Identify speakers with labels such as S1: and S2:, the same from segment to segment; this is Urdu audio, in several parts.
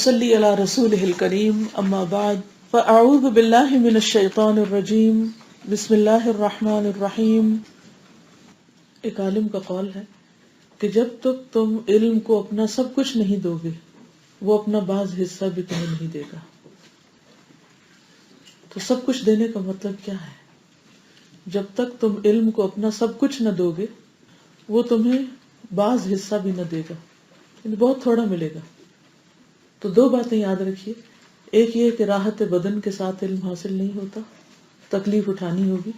S1: صلی علی رسولہ الکریم اما بعد فاعوذ باللہ من الشیطان الرجیم بسم اللہ الرحمن الرحیم۔ ایک عالم کا قول ہے کہ جب تک تم علم کو اپنا سب کچھ نہیں دو گے وہ اپنا بعض حصہ بھی تمہیں نہیں دے گا۔ تو سب کچھ دینے کا مطلب کیا ہے؟ جب تک تم علم کو اپنا سب کچھ نہ دو گے وہ تمہیں بعض حصہ بھی نہ دے گا، یعنی بہت تھوڑا ملے گا۔ تو دو باتیں یاد رکھیے، ایک یہ کہ راحت بدن کے ساتھ علم حاصل نہیں ہوتا، تکلیف اٹھانی ہوگی،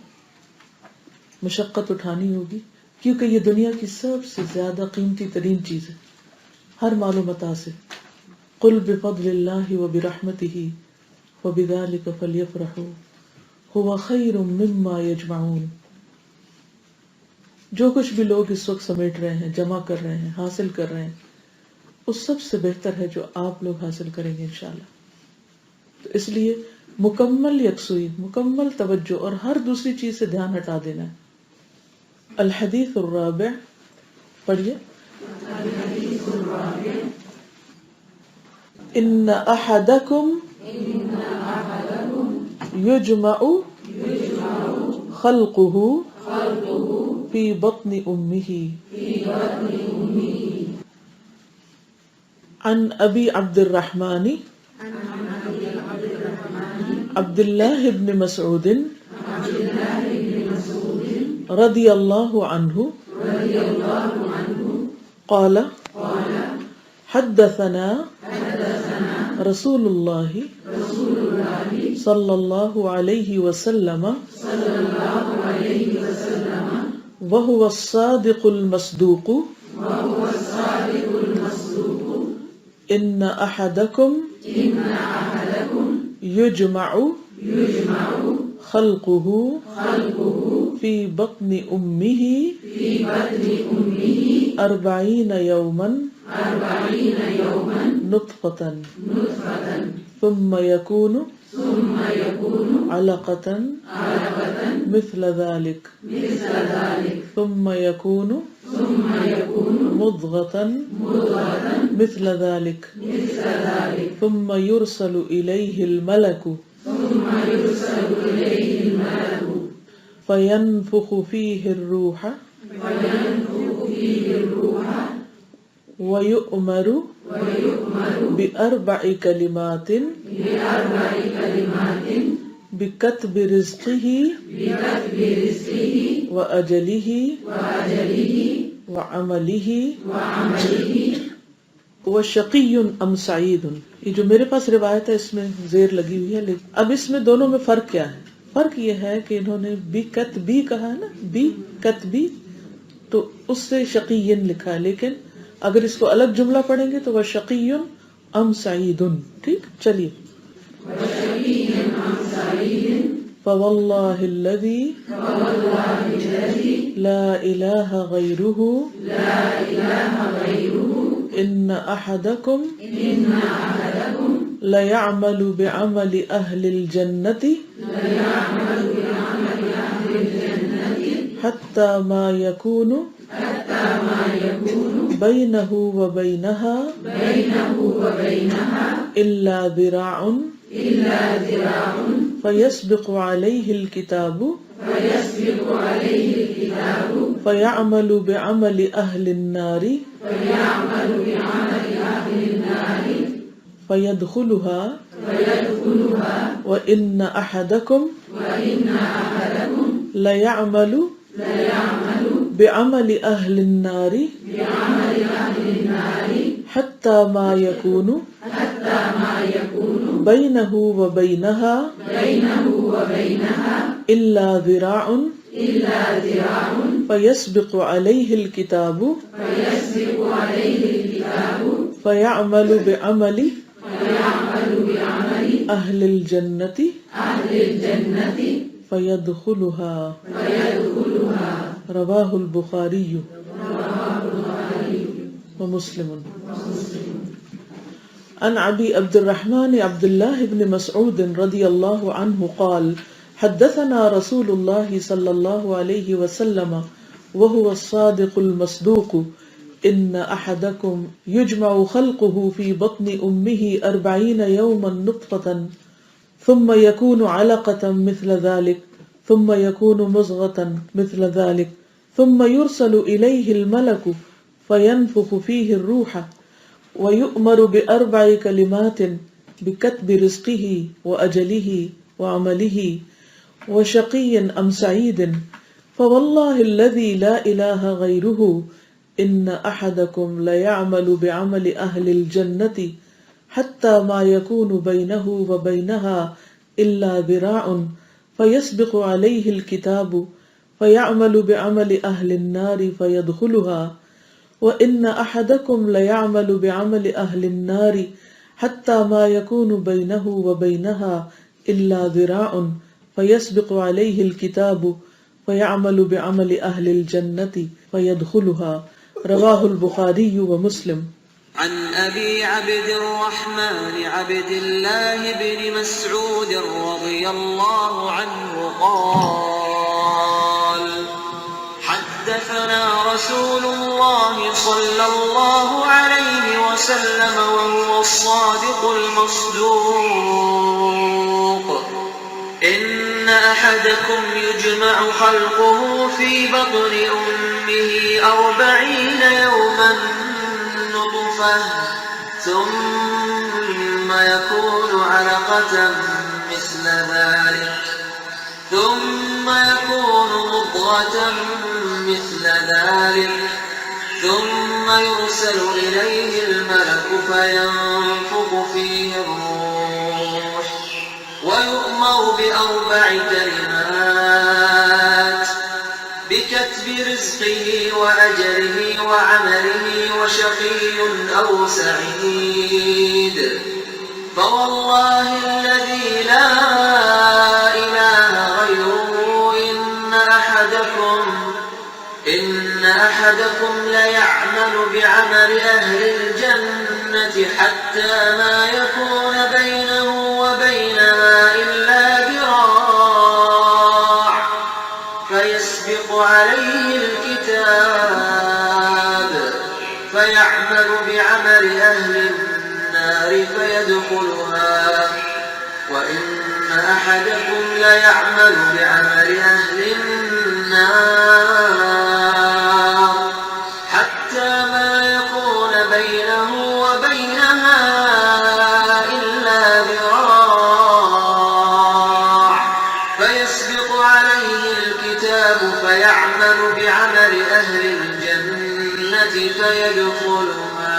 S1: مشقت اٹھانی ہوگی، کیونکہ یہ دنیا کی سب سے زیادہ قیمتی ترین چیز ہے، ہر مال و متاع سے۔ قل بفضل اللہ وبرحمتہ وبذلک فلیفرحوا ھو خیر مما یجمعون۔ جو کچھ بھی لوگ اس وقت سمیٹ رہے ہیں، جمع کر رہے ہیں، حاصل کر رہے ہیں، اس سب سے بہتر ہے جو آپ لوگ حاصل کریں گے انشاءاللہ۔ تو اس لیے مکمل یکسوئی، مکمل توجہ اور ہر دوسری چیز سے دھیان ہٹا دینا ہے۔ الحدیث الرابع، پڑھیے۔ ان احدکم یجمع خلقہ فی بطن امہ۔ عن ابی عبد الرحمن عبد اللہ بن مسعود رضی اللہ عنہ قال حدثنا رسول اللہ صلی اللہ علیہ وسلم وهو الصادق المصدوق ان احدکم یجمع خلقہ فی بطن امہ 40 یوما نطفة ثم يكون علقة مثل ذلك ثم يكون مضغة مثل ذلك ثم يرسل إليه الملك فينفخ فيه الروح ويؤمر بأربع كلمات بكتب رزقه وأجله وعمله وشقی ام سعید۔ یہ جو میرے پاس روایت ہے اس میں زیر لگی ہوئی ہے، لیکن اب اس میں دونوں میں فرق کیا ہے؟ فرق یہ ہے کہ انہوں نے بی کتبی کہا ہے نا، بی کتبی، تو اس سے شقیین لکھا ہے، لیکن اگر اس کو الگ جملہ پڑھیں گے تو وہ شقی ام سعید۔ ٹھیک، چلیے۔ فواللہ الذی لا الہ غیرہ ان احدکم لیعمل بعمل اہل الجنۃ حتی ما یکون بینہ وبینہا الا ذراع فیسبق علیہ الکتاب فیعمل بعمل اہل النار فیدخلها وان احدکم لیعمل بعمل اہل النار حتی ما یکون بینہ وبینہا الا ذراع فیسبق علیہ الکتاب فیعمل بعمل اہل الجنۃ فیدخلها۔ رواہ البخاری ومسلم۔ عن ابی عبد الرحمن عبد اللہ بن مسعود رضی اللہ عنہ قال حدثنا رسول اللہ صلی اللہ علیہ وسلم وهو الصادق المصدوق ان احدکم یجمع خلقه فی بطن امه 40 یوما نطفة ثم يكون علقة مثل ذلك ثم يكون مضغة مثل ذلك ثم يرسل إليه الملك فينفخ فيه الروح ويؤمر ب4 كلمات بكتب رزقه وأجله وعمله وشقي أم سعيد فوالله الذي لا إله غيره إن أحدكم ليعمل بعمل أهل الجنة حتى ما يكون بينه وبينها إلا ذراع فيسبق عليه الكتاب فيعمل بعمل أهل النار فيدخلها وإن أحدكم ليعمل بعمل أهل النار حتى ما يكون بينه وبينها إلا ذراع فيسبق عليه الكتاب فيعمل بعمل أهل الجنة فيدخلها رواه البخاري ومسلم.
S2: عن أبي عبد الرحمن عبد الله بن مسعود رضي الله عنه قال حدثنا رسول الله صلى الله عليه وسلم وهو الصادق المصدوق إن أحدكم يجمع خلقه في بطن أمه 40 يوما نطفة ثم يكون علقة مثل ذلك ثم يكون مضغة مثل ذلك ثم يرسل إليه الملك فينفخ فيه الروح ويؤمر ب4 كلمات بكتب رزقه وأجله وعمله وشقي أو سعيد فوالله الذي لا إله غيره إن أحدكم ليعمل بعمل أهل الجنة حتى ما يكون بينه وبينها إلا ذراع فيسبق عليه الكتاب فيعمل بعمل أهل النار فيدخلها وإن أحدكم ليعمل بعمل أهل النار حتى ما يكون بينه وبينها إلا ذراع فيسبق عليه الكتاب فيعمل بعمل أهل الجنة فيدخلها.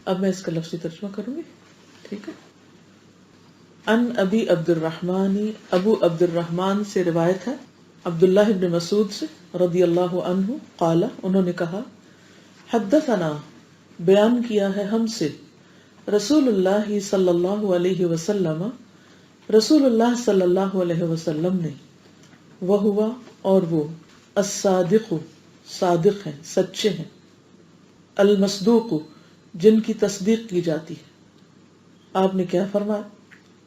S1: اب میں اس کا لفظی ترجمہ کروں گی، ٹھیک ہے. ان ابی عبد الرحمن، ابو عبد الرحمن سے روایت ہے عبداللہ ابن مسعود سے رضی اللہ عنہ قال، انہوں نے کہا حدثنا، بیان کیا ہے ہم سے، رسول اللہ صلی اللہ علیہ وسلم، رسول اللہ صلی اللہ علیہ وسلم نے، وہوا، اور وہ، الصادق، صادق ہیں، سچے ہیں، المصدوق، جن کی تصدیق کی جاتی ہے. آپ نے کیا فرمایا؟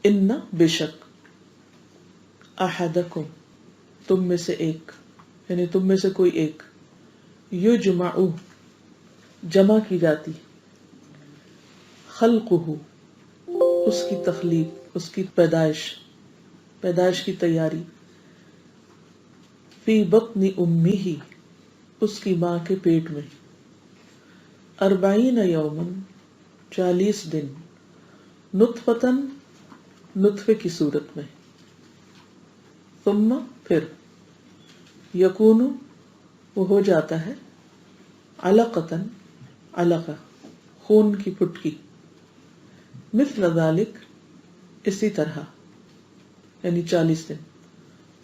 S1: ان، بے شک، احدکم، تم میں سے ایک، یعنی تم میں سے کوئی ایک، یجمع، جمع کی جاتی، خلقہ، اس کی تخلیق، اس کی پیدائش کی تیاری، فی بطن امہ، اس کی ماں کے پیٹ میں، 40 یومن، 40 دن، نطفتن، نطفے کی صورت میں، ثم، پھر، یکون، وہ ہو جاتا ہے، علقتن، علقہ، خون کی پٹکی، مثل ذالک، اسی طرح، یعنی 40 دن،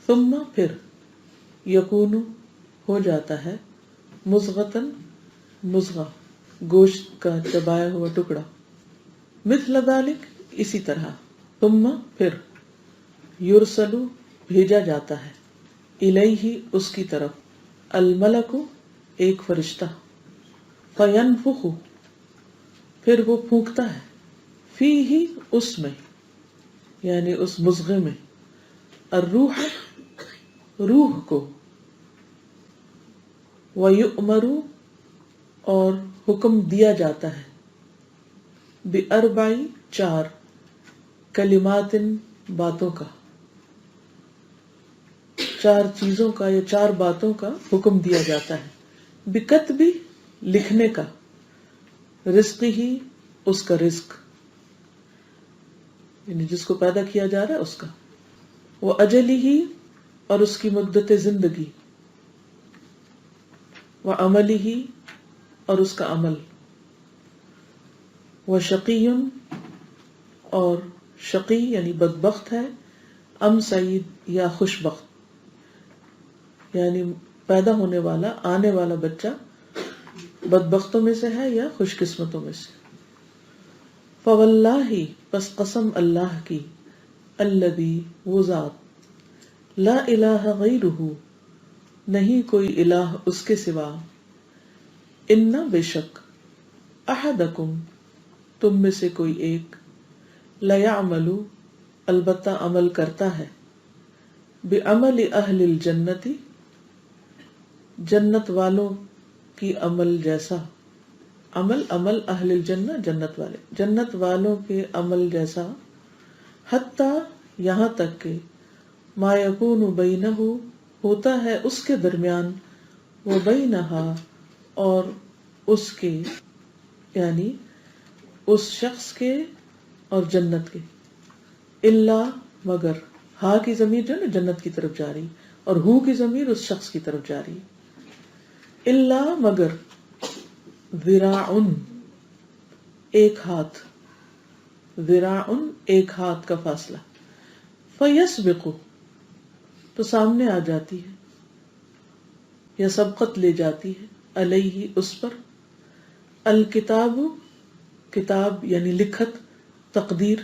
S1: ثم، پھر، یکون، ہو جاتا ہے، مضغتن، مضغہ، گوشت کا چبایا ہوا ٹکڑا، مثل ذالک، اسی طرح، ثم، پھر، یرسل، بھیجا جاتا ہے، الیہ، اس کی طرف، الملک، ایک فرشتہ، فینفخ، پھر وہ پھونکتا ہے، فیہ، اس میں، یعنی اس مضغے میں، الروح، روح کو، وَيُؤْمَرُ اور حکم دیا جاتا ہے، بِأَرْبَعِ 4 کلمات باتوں کا، 4 چیزوں کا یا 4 باتوں کا حکم دیا جاتا ہے، بِكَتْبِ لکھنے کا، رزقہ اس کا رزق یعنی جس کو پیدا کیا جا رہا ہے اس کا، وَأَجَلِهِ اور اس کی مدت زندگی، وَعَمَلِهِ اور اس کا عمل، وَشَقِيٌّ اور شقی یعنی بدبخت ہے، ام سعید یا خوش بخت یعنی پیدا ہونے والا آنے والا بچہ بدبختوں میں سے ہے یا خوش قسمتوں میں سے۔ فواللہ پس قسم اللہ کی، الذی وہ ذات، لا الہ غیرہ نہیں کوئی الہ اس کے سوا، ان بے شک، احدکم تم میں سے کوئی ایک، لیعمل البتہ عمل کرتا ہے، بعمل اہل الجنت جنت والوں کی عمل جیسا، عمل اہل الجنہ جنت والے، جنت والوں کے عمل جیسا، حتی یہاں تک کہ ما یکون بینہ ہوتا ہے اس کے درمیان، و بینہا اور اس کے یعنی اس شخص کے اور جنت کے، الا مگر، ہا کی ضمیر جو نا جنت کی طرف جا رہی اور ہو کی ضمیر اس شخص کی طرف جا رہی، الا مگر، ذراع ایک ہاتھ، ذراع ایک ہاتھ کا فاصلہ، فیسبق تو سامنے آ جاتی ہے یا سبقت لے جاتی ہے، علیہ اس پر، الکتاب کتاب یعنی لکھت، تقدیر،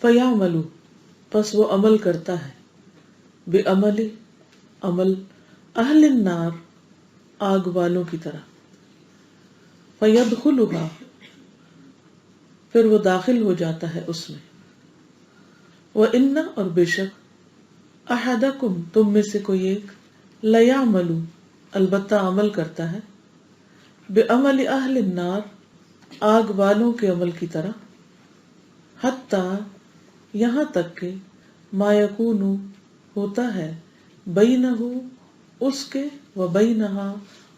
S1: فیعمل پس وہ عمل کرتا ہے، بعمل عمل اہل النار آگ والوں کی طرح، فیدخلھا پھر وہ داخل ہو جاتا ہے اس میں، وَإِنَّ اور بے شک، احدکم تم میں سے کوئی ایک، لیعمل البتہ عمل کرتا ہے، بعمل اہل النار آگ والوں کے عمل کی طرح، حتی یہاں تک کہ ما یکون ہوتا ہے، بینہ اس کے، و بینہا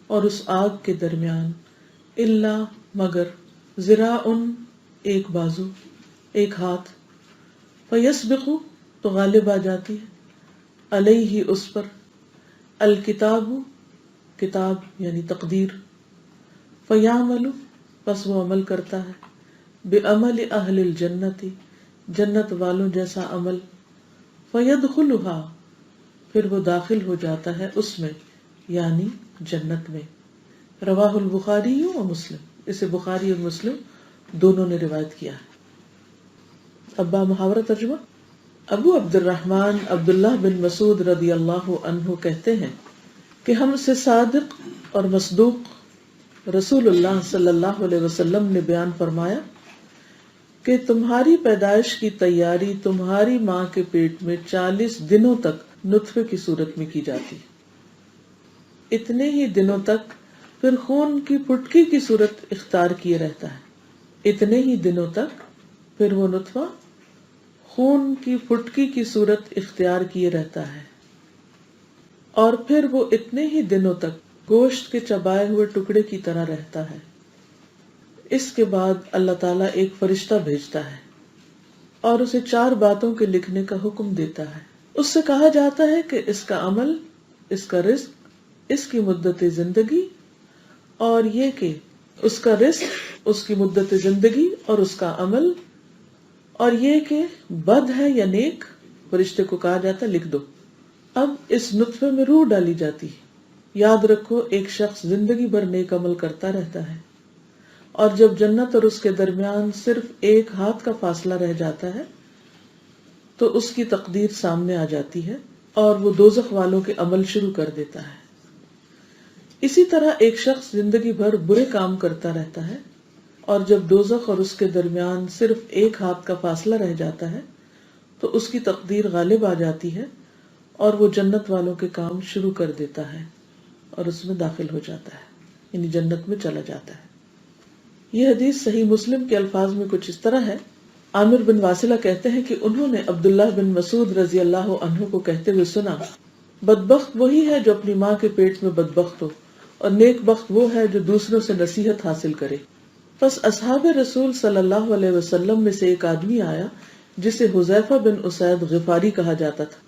S1: اور اس آگ کے درمیان، الا مگر، ذراع ایک بازو، ایک ہاتھ، فیسبق تو غالب آ جاتی ہے، علیہ اس پر، الکتاب کتاب یعنی تقدیر، فیعمل پس وہ عمل کرتا ہے، بعمل اہل الجنت جنت والوں جیسا عمل، فیدخلھا پھر وہ داخل ہو جاتا ہے اس میں یعنی جنت میں۔ رواہ البخاری و مسلم اسے بخاری اور مسلم دونوں نے روایت کیا ہے۔ ابا محاورہ ترجمہ، ابو عبد الرحمن عبداللہ بن مسعود رضی اللہ عنہ کہتے ہیں کہ ہم سے صادق اور مصدوق رسول اللہ صلی اللہ علیہ وسلم نے بیان فرمایا کہ تمہاری پیدائش کی تیاری تمہاری ماں کے پیٹ میں 40 دنوں تک نطفے کی صورت میں کی جاتی، اتنے ہی دنوں تک پھر خون کی پھٹکی کی صورت اختیار کیے رہتا ہے، اتنے ہی دنوں تک پھر وہ نطفہ خون کی پھٹکی کی صورت اختیار کیے رہتا ہے، اور پھر وہ اتنے ہی دنوں تک گوشت کے چبائے ہوئے ٹکڑے کی طرح رہتا ہے۔ اس کے بعد اللہ تعالیٰ ایک فرشتہ بھیجتا ہے اور اسے 4 باتوں کے لکھنے کا حکم دیتا ہے۔ اس سے کہا جاتا ہے کہ اس کا عمل، اس کا رزق، اس کی مدت زندگی، اور یہ کہ اس کا رزق، اس کی مدت زندگی اور اس کا عمل، اور یہ کہ بد ہے یا نیک، فرشتے کو کہا جاتا ہے لکھ دو۔ اب اس نطفے میں روح ڈالی جاتی ہے۔ یاد رکھو ایک شخص زندگی بھر نیک عمل کرتا رہتا ہے، اور جب جنت اور اس کے درمیان صرف ایک ہاتھ کا فاصلہ رہ جاتا ہے تو اس کی تقدیر سامنے آ جاتی ہے اور وہ دوزخ والوں کے عمل شروع کر دیتا ہے۔ اسی طرح ایک شخص زندگی بھر برے کام کرتا رہتا ہے، اور جب دوزخ اور اس کے درمیان صرف ایک ہاتھ کا فاصلہ رہ جاتا ہے تو اس کی تقدیر غالب آ جاتی ہے اور وہ جنت والوں کے کام شروع کر دیتا ہے اور اس میں داخل ہو جاتا ہے، یعنی جنت میں چلا جاتا ہے۔ یہ حدیث صحیح مسلم کے الفاظ میں کچھ اس طرح ہے۔ عامر بن واصلہ کہتے ہیں کہ انہوں نے عبداللہ بن مسعود رضی اللہ عنہ کو کہتے ہوئے سنا، بدبخت وہی ہے جو اپنی ماں کے پیٹ میں بدبخت ہو، اور نیک بخت وہ ہے جو دوسروں سے نصیحت حاصل کرے۔ پس اصحاب رسول صلی اللہ علیہ وسلم میں سے ایک آدمی آیا جسے حذیفہ بن اسید غفاری کہا جاتا تھا،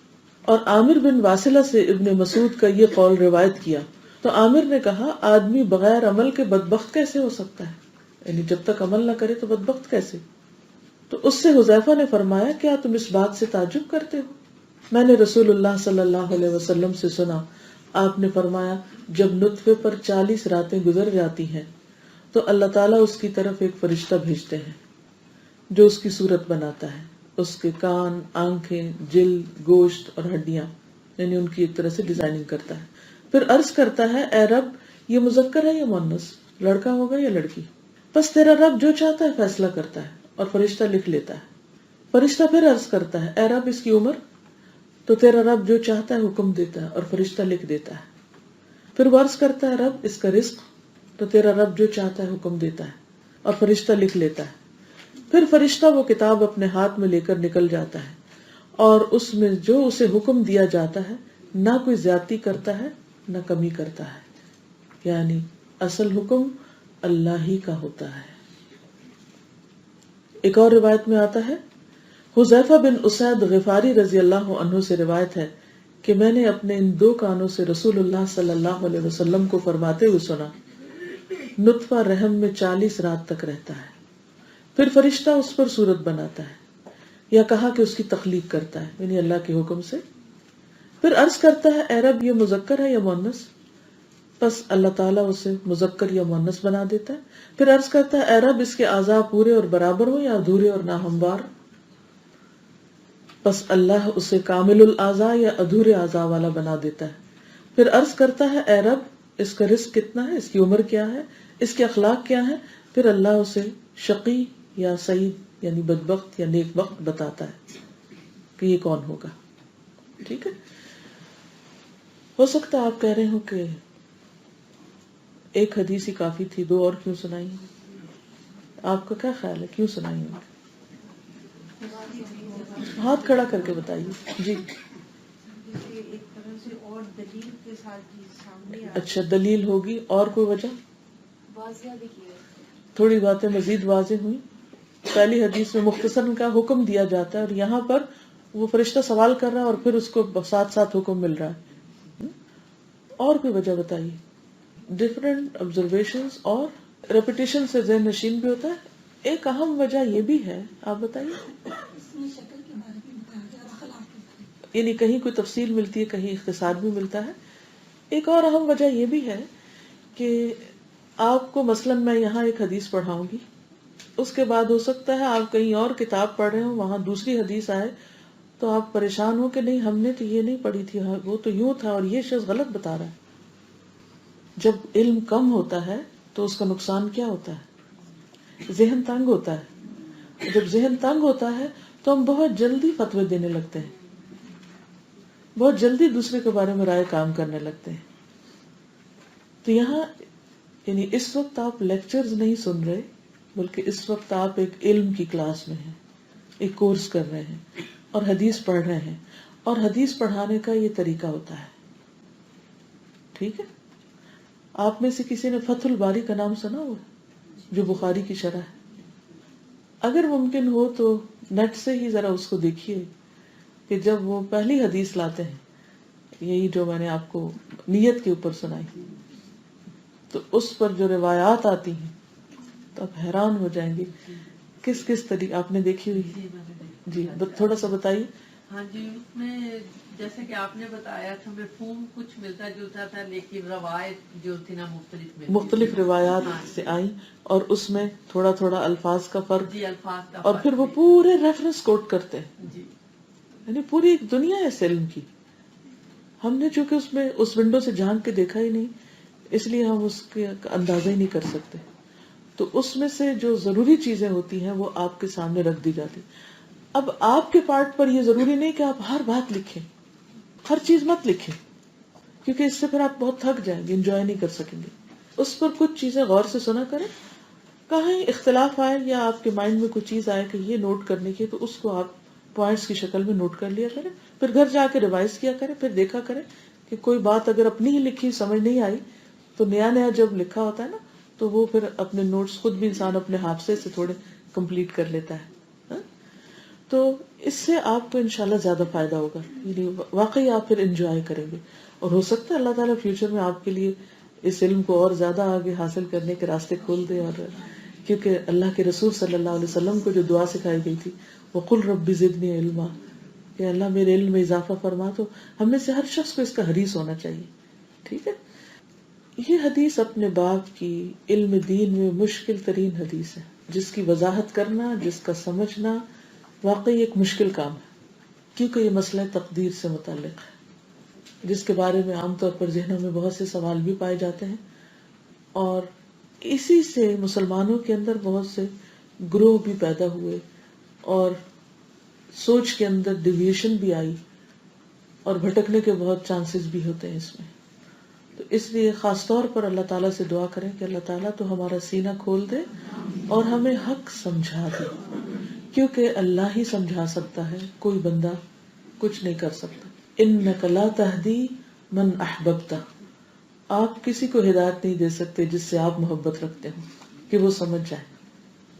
S1: اور عامر بن واصلہ سے ابن مسعود کا یہ قول روایت کیا۔ تو عامر نے کہا، آدمی بغیر عمل کے بدبخت کیسے ہو سکتا ہے؟ یعنی جب تک عمل نہ کرے تو بدبخت کیسے؟ تو اس سے حذیفہ نے فرمایا، کیا تم اس بات سے تعجب کرتے ہو؟ میں نے رسول اللہ صلی اللہ علیہ وسلم سے سنا، آپ نے فرمایا، جب نطفے پر 40 راتیں گزر جاتی ہیں تو اللہ تعالیٰ اس کی طرف ایک فرشتہ بھیجتے ہیں جو اس کی صورت بناتا ہے، اس کے کان، آنکھیں، جلد، گوشت اور ہڈیاں، یعنی ان کی ایک طرح سے ڈیزائننگ کرتا ہے۔ پھر عرض کرتا ہے، اے رب، یہ مذکر ہے یا مؤنث، لڑکا ہوگا یا لڑکی؟ بس تیرا رب جو چاہتا ہے فیصلہ کرتا ہے، اور فرشتہ لکھ لیتا ہے۔ فرشتہ پھر عرض کرتا ہے، اے رب، اس کی عمر؟ تو تیرا رب جو چاہتا ہے حکم دیتا ہے اور فرشتہ لکھ دیتا ہے۔ پھر وہ عرض کرتا ہے، رب، اس کا رزق؟ تو تیرا رب جو چاہتا ہے حکم دیتا ہے اور فرشتہ لکھ لیتا ہے۔ پھر فرشتہ وہ کتاب اپنے ہاتھ میں لے کر نکل جاتا ہے، اور اس میں جو اسے حکم دیا جاتا ہے نہ کوئی زیادتی کرتا ہے نہ کمی کرتا ہے، یعنی اصل حکم اللہ ہی کا ہوتا ہے۔ ایک اور روایت میں آتا ہے، حذیفہ بن اسید غفاری رضی اللہ عنہ سے روایت ہے کہ میں نے اپنے ان 2 کانوں سے رسول اللہ صلی اللہ علیہ وسلم کو فرماتے ہوئے سنا، نطفہ رحم میں 40 رات تک رہتا ہے، پھر فرشتہ اس پر صورت بناتا ہے، یا کہا کہ اس کی تخلیق کرتا ہے، یعنی اللہ کے حکم سے۔ پھر عرض کرتا ہے، اے رب، یہ مذکر ہے یا مؤنث؟ پس اللہ تعالیٰ اسے مذکر یا مؤنث بنا دیتا ہے۔ پھر عرض کرتا ہے، اے رب، اس کے اعضاء پورے اور برابر ہوں یا ادھورے اور ناہموار؟ پس اللہ اسے کامل الاعضاء یا ادھورے اعضاء والا بنا دیتا ہے۔ پھر عرض کرتا ہے، اے رب، اس کا رزق کتنا ہے، اس کی عمر کیا ہے، اس کے اخلاق کیا ہے؟ پھر اللہ اسے شقی یا سعید یعنی بدبخت یا نیک بخت بتاتا ہے کہ یہ کون ہوگا۔ ٹھیک ہے، ہو سکتا ہے آپ کہہ رہے ہو کہ ایک حدیث ہی کافی تھی، 2 اور کیوں سنائی؟ آپ کا کیا خیال ہے، کیوں سنائی؟ ہاتھ کھڑا کر کے بتائیے جی۔
S3: ایک طرح سے اور دلیل کے ساتھ سامنے
S1: اچھا، دلیل ہوگی، اور کوئی وجہ؟
S3: واضح بھی کیا،
S1: تھوڑی باتیں مزید واضح ہوئی۔ پہلی حدیث میں مختصراً کا حکم دیا جاتا ہے، اور یہاں پر وہ فرشتہ سوال کر رہا ہے اور پھر اس کو ساتھ ساتھ حکم مل رہا ہے۔ اور کوئی وجہ بتائیے؟ ڈفرینٹ آبزرویشنز اور ریپیٹیشن سے ذہن نشین بھی ہوتا ہے۔ ایک اہم وجہ یہ بھی ہے، آپ بتائیے۔ یعنی کہیں کوئی تفصیل ملتی ہے، کہیں اختصار بھی ملتا ہے۔ ایک اور اہم وجہ یہ بھی ہے کہ آپ کو مثلاً میں یہاں ایک حدیث پڑھاؤں گی، اس کے بعد ہو سکتا ہے آپ کہیں اور کتاب پڑھ رہے ہوں، وہاں دوسری حدیث آئے تو آپ پریشان ہو کہ نہیں، ہم نے تو یہ نہیں پڑھی تھی، وہ تو یوں تھا اور یہ شخص غلط بتا رہا ہے۔ جب علم کم ہوتا ہے تو اس کا نقصان کیا ہوتا ہے؟ ذہن تنگ ہوتا ہے۔ جب ذہن تنگ ہوتا ہے تو ہم بہت جلدی فتوے دینے لگتے ہیں، بہت جلدی دوسرے کے بارے میں رائے کام کرنے لگتے ہیں۔ تو یہاں یعنی اس وقت آپ لیکچرز نہیں سن رہے، بلکہ اس وقت آپ ایک علم کی کلاس میں ہیں، ایک کورس کر رہے ہیں اور حدیث پڑھ رہے ہیں، اور حدیث پڑھانے کا یہ طریقہ ہوتا ہے۔ ٹھیک ہے، آپ میں سے کسی نے فتح الباری کا نام سنا ہوا، جو بخاری کی شرح ہے؟ اگر ممکن ہو تو نیٹ سے ہی ذرا اس کو دیکھیے کہ جب وہ پہلی حدیث لاتے ہیں، یہی جو میں نے آپ کو نیت کے اوپر سنائی، تو اس پر جو روایات آتی ہیں تو آپ حیران ہو جائیں گے کس کس طریقے۔ آپ نے دیکھی ہوئی؟ جی تھوڑا سا بتائیے۔
S4: ہاں جی، اس میں جیسے کہ آپ نے بتایا تھا مفہوم کچھ ملتا جلتا تھا، لیکن روایت جو تھی نا مختلف
S1: روایات سے آئی، اور اس میں تھوڑا تھوڑا الفاظ کا فرق،
S4: جی الفاظ کا
S1: اور پھر وہ پورے ریفرنس کوٹ کرتے ہیں،
S4: جی،
S1: یعنی پوری ایک دنیا ہے اس علم کی۔ ہم نے چونکہ اس میں اس ونڈو سے جھانک کے دیکھا ہی نہیں، اس لیے ہم اس کے اندازہ ہی نہیں کر سکتے۔ تو اس میں سے جو ضروری چیزیں ہوتی ہیں وہ آپ کے سامنے رکھ دی جاتی۔ اب آپ کے پارٹ پر یہ ضروری نہیں کہ آپ ہر بات لکھیں، ہر چیز مت لکھیں، کیونکہ اس سے پھر آپ بہت تھک جائیں گے، انجوائے نہیں کر سکیں گے. اس پر کچھ چیزیں غور سے سنا کریں. کہیں اختلاف آئے یا آپ کے مائنڈ میں کوئی چیز آئے کہ یہ نوٹ کرنے کی، تو اس کو آپ پوائنٹس کی شکل میں نوٹ کر لیا کریں. پھر گھر جا کے ریوائز کیا کریں. پھر دیکھا کریں کہ کوئی بات اگر اپنی ہی لکھی سمجھ نہیں آئی تو نیا نیا جب لکھا ہوتا ہے نا تو وہ پھر اپنے نوٹس خود بھی انسان اپنے حافظے سے تھوڑے کمپلیٹ کر لیتا ہے. تو اس سے آپ کو انشاءاللہ زیادہ فائدہ ہوگا، یعنی واقعی آپ پھر انجوائے کریں گے. اور ہو سکتا ہے اللہ تعالیٰ فیوچر میں آپ کے لیے اس علم کو اور زیادہ آگے حاصل کرنے کے راستے کھول دے. اور کیونکہ اللہ کے رسول صلی اللہ علیہ وسلم کو جو دعا سکھائی گئی تھی وَقُلْ رَبِّ زِدْنِي عِلْمًا، کہ اللہ میرے علم میں اضافہ فرما. تو ہم میں سے ہر شخص کو اس کا حریص ہونا چاہیے. ٹھیک ہے. یہ حدیث اپنے باب کی علم دین میں مشکل ترین حدیث ہے، جس کی وضاحت کرنا، جس کا سمجھنا واقعی ایک مشکل کام ہے، کیونکہ یہ مسئلہ تقدیر سے متعلق ہے، جس کے بارے میں عام طور پر ذہنوں میں بہت سے سوال بھی پائے جاتے ہیں. اور اسی سے مسلمانوں کے اندر بہت سے گروہ بھی پیدا ہوئے اور سوچ کے اندر ڈیویشن بھی آئی اور بھٹکنے کے بہت چانسز بھی ہوتے ہیں اس میں. تو اس لیے خاص طور پر اللہ تعالیٰ سے دعا کریں کہ اللہ تعالیٰ تو ہمارا سینہ کھول دے اور ہمیں حق سمجھا دے، کیونکہ اللہ ہی سمجھا سکتا ہے، کوئی بندہ کچھ نہیں کر سکتا. انک لا تہدی من احببت، آپ کسی کو ہدایت نہیں دے سکتے جس سے آپ محبت رکھتے ہو کہ وہ سمجھ جائے.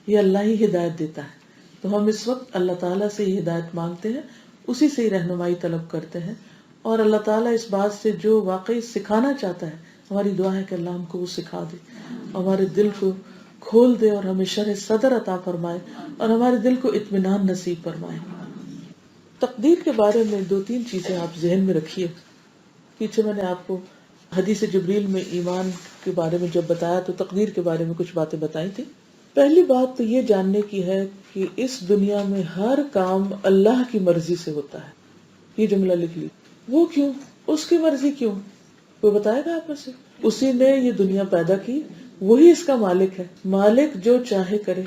S1: یہ اللہ ہی ہدایت دیتا ہے. تو ہم اس وقت اللہ تعالیٰ سے ہی ہدایت مانگتے ہیں، اسی سے ہی رہنمائی طلب کرتے ہیں. اور اللہ تعالیٰ اس بات سے جو واقعی سکھانا چاہتا ہے، ہماری دعا ہے کہ اللہ ہم کو وہ سکھا دے، ہمارے دل کو کھول دے اور ہمیں شرح صدر عطا فرمائے اور ہمارے دل کو اطمینان نصیب فرمائے. تقدیر کے بارے میں 2-3 چیزیں آپ ذہن میں رکھیے. پیچھے میں نے آپ کو حدیث جبریل میں ایمان کے بارے میں جب بتایا تو تقدیر کے بارے میں کچھ باتیں بتائی تھی. پہلی بات تو یہ جاننے کی ہے کہ اس دنیا میں ہر کام اللہ کی مرضی سے ہوتا ہے. یہ جملہ لکھ لی. وہ کیوں؟ اس کی مرضی کیوں؟ کوئی بتائے گا آپ میں سے؟ اسی نے یہ دنیا پیدا کی، وہی اس کا مالک ہے. مالک جو چاہے کرے.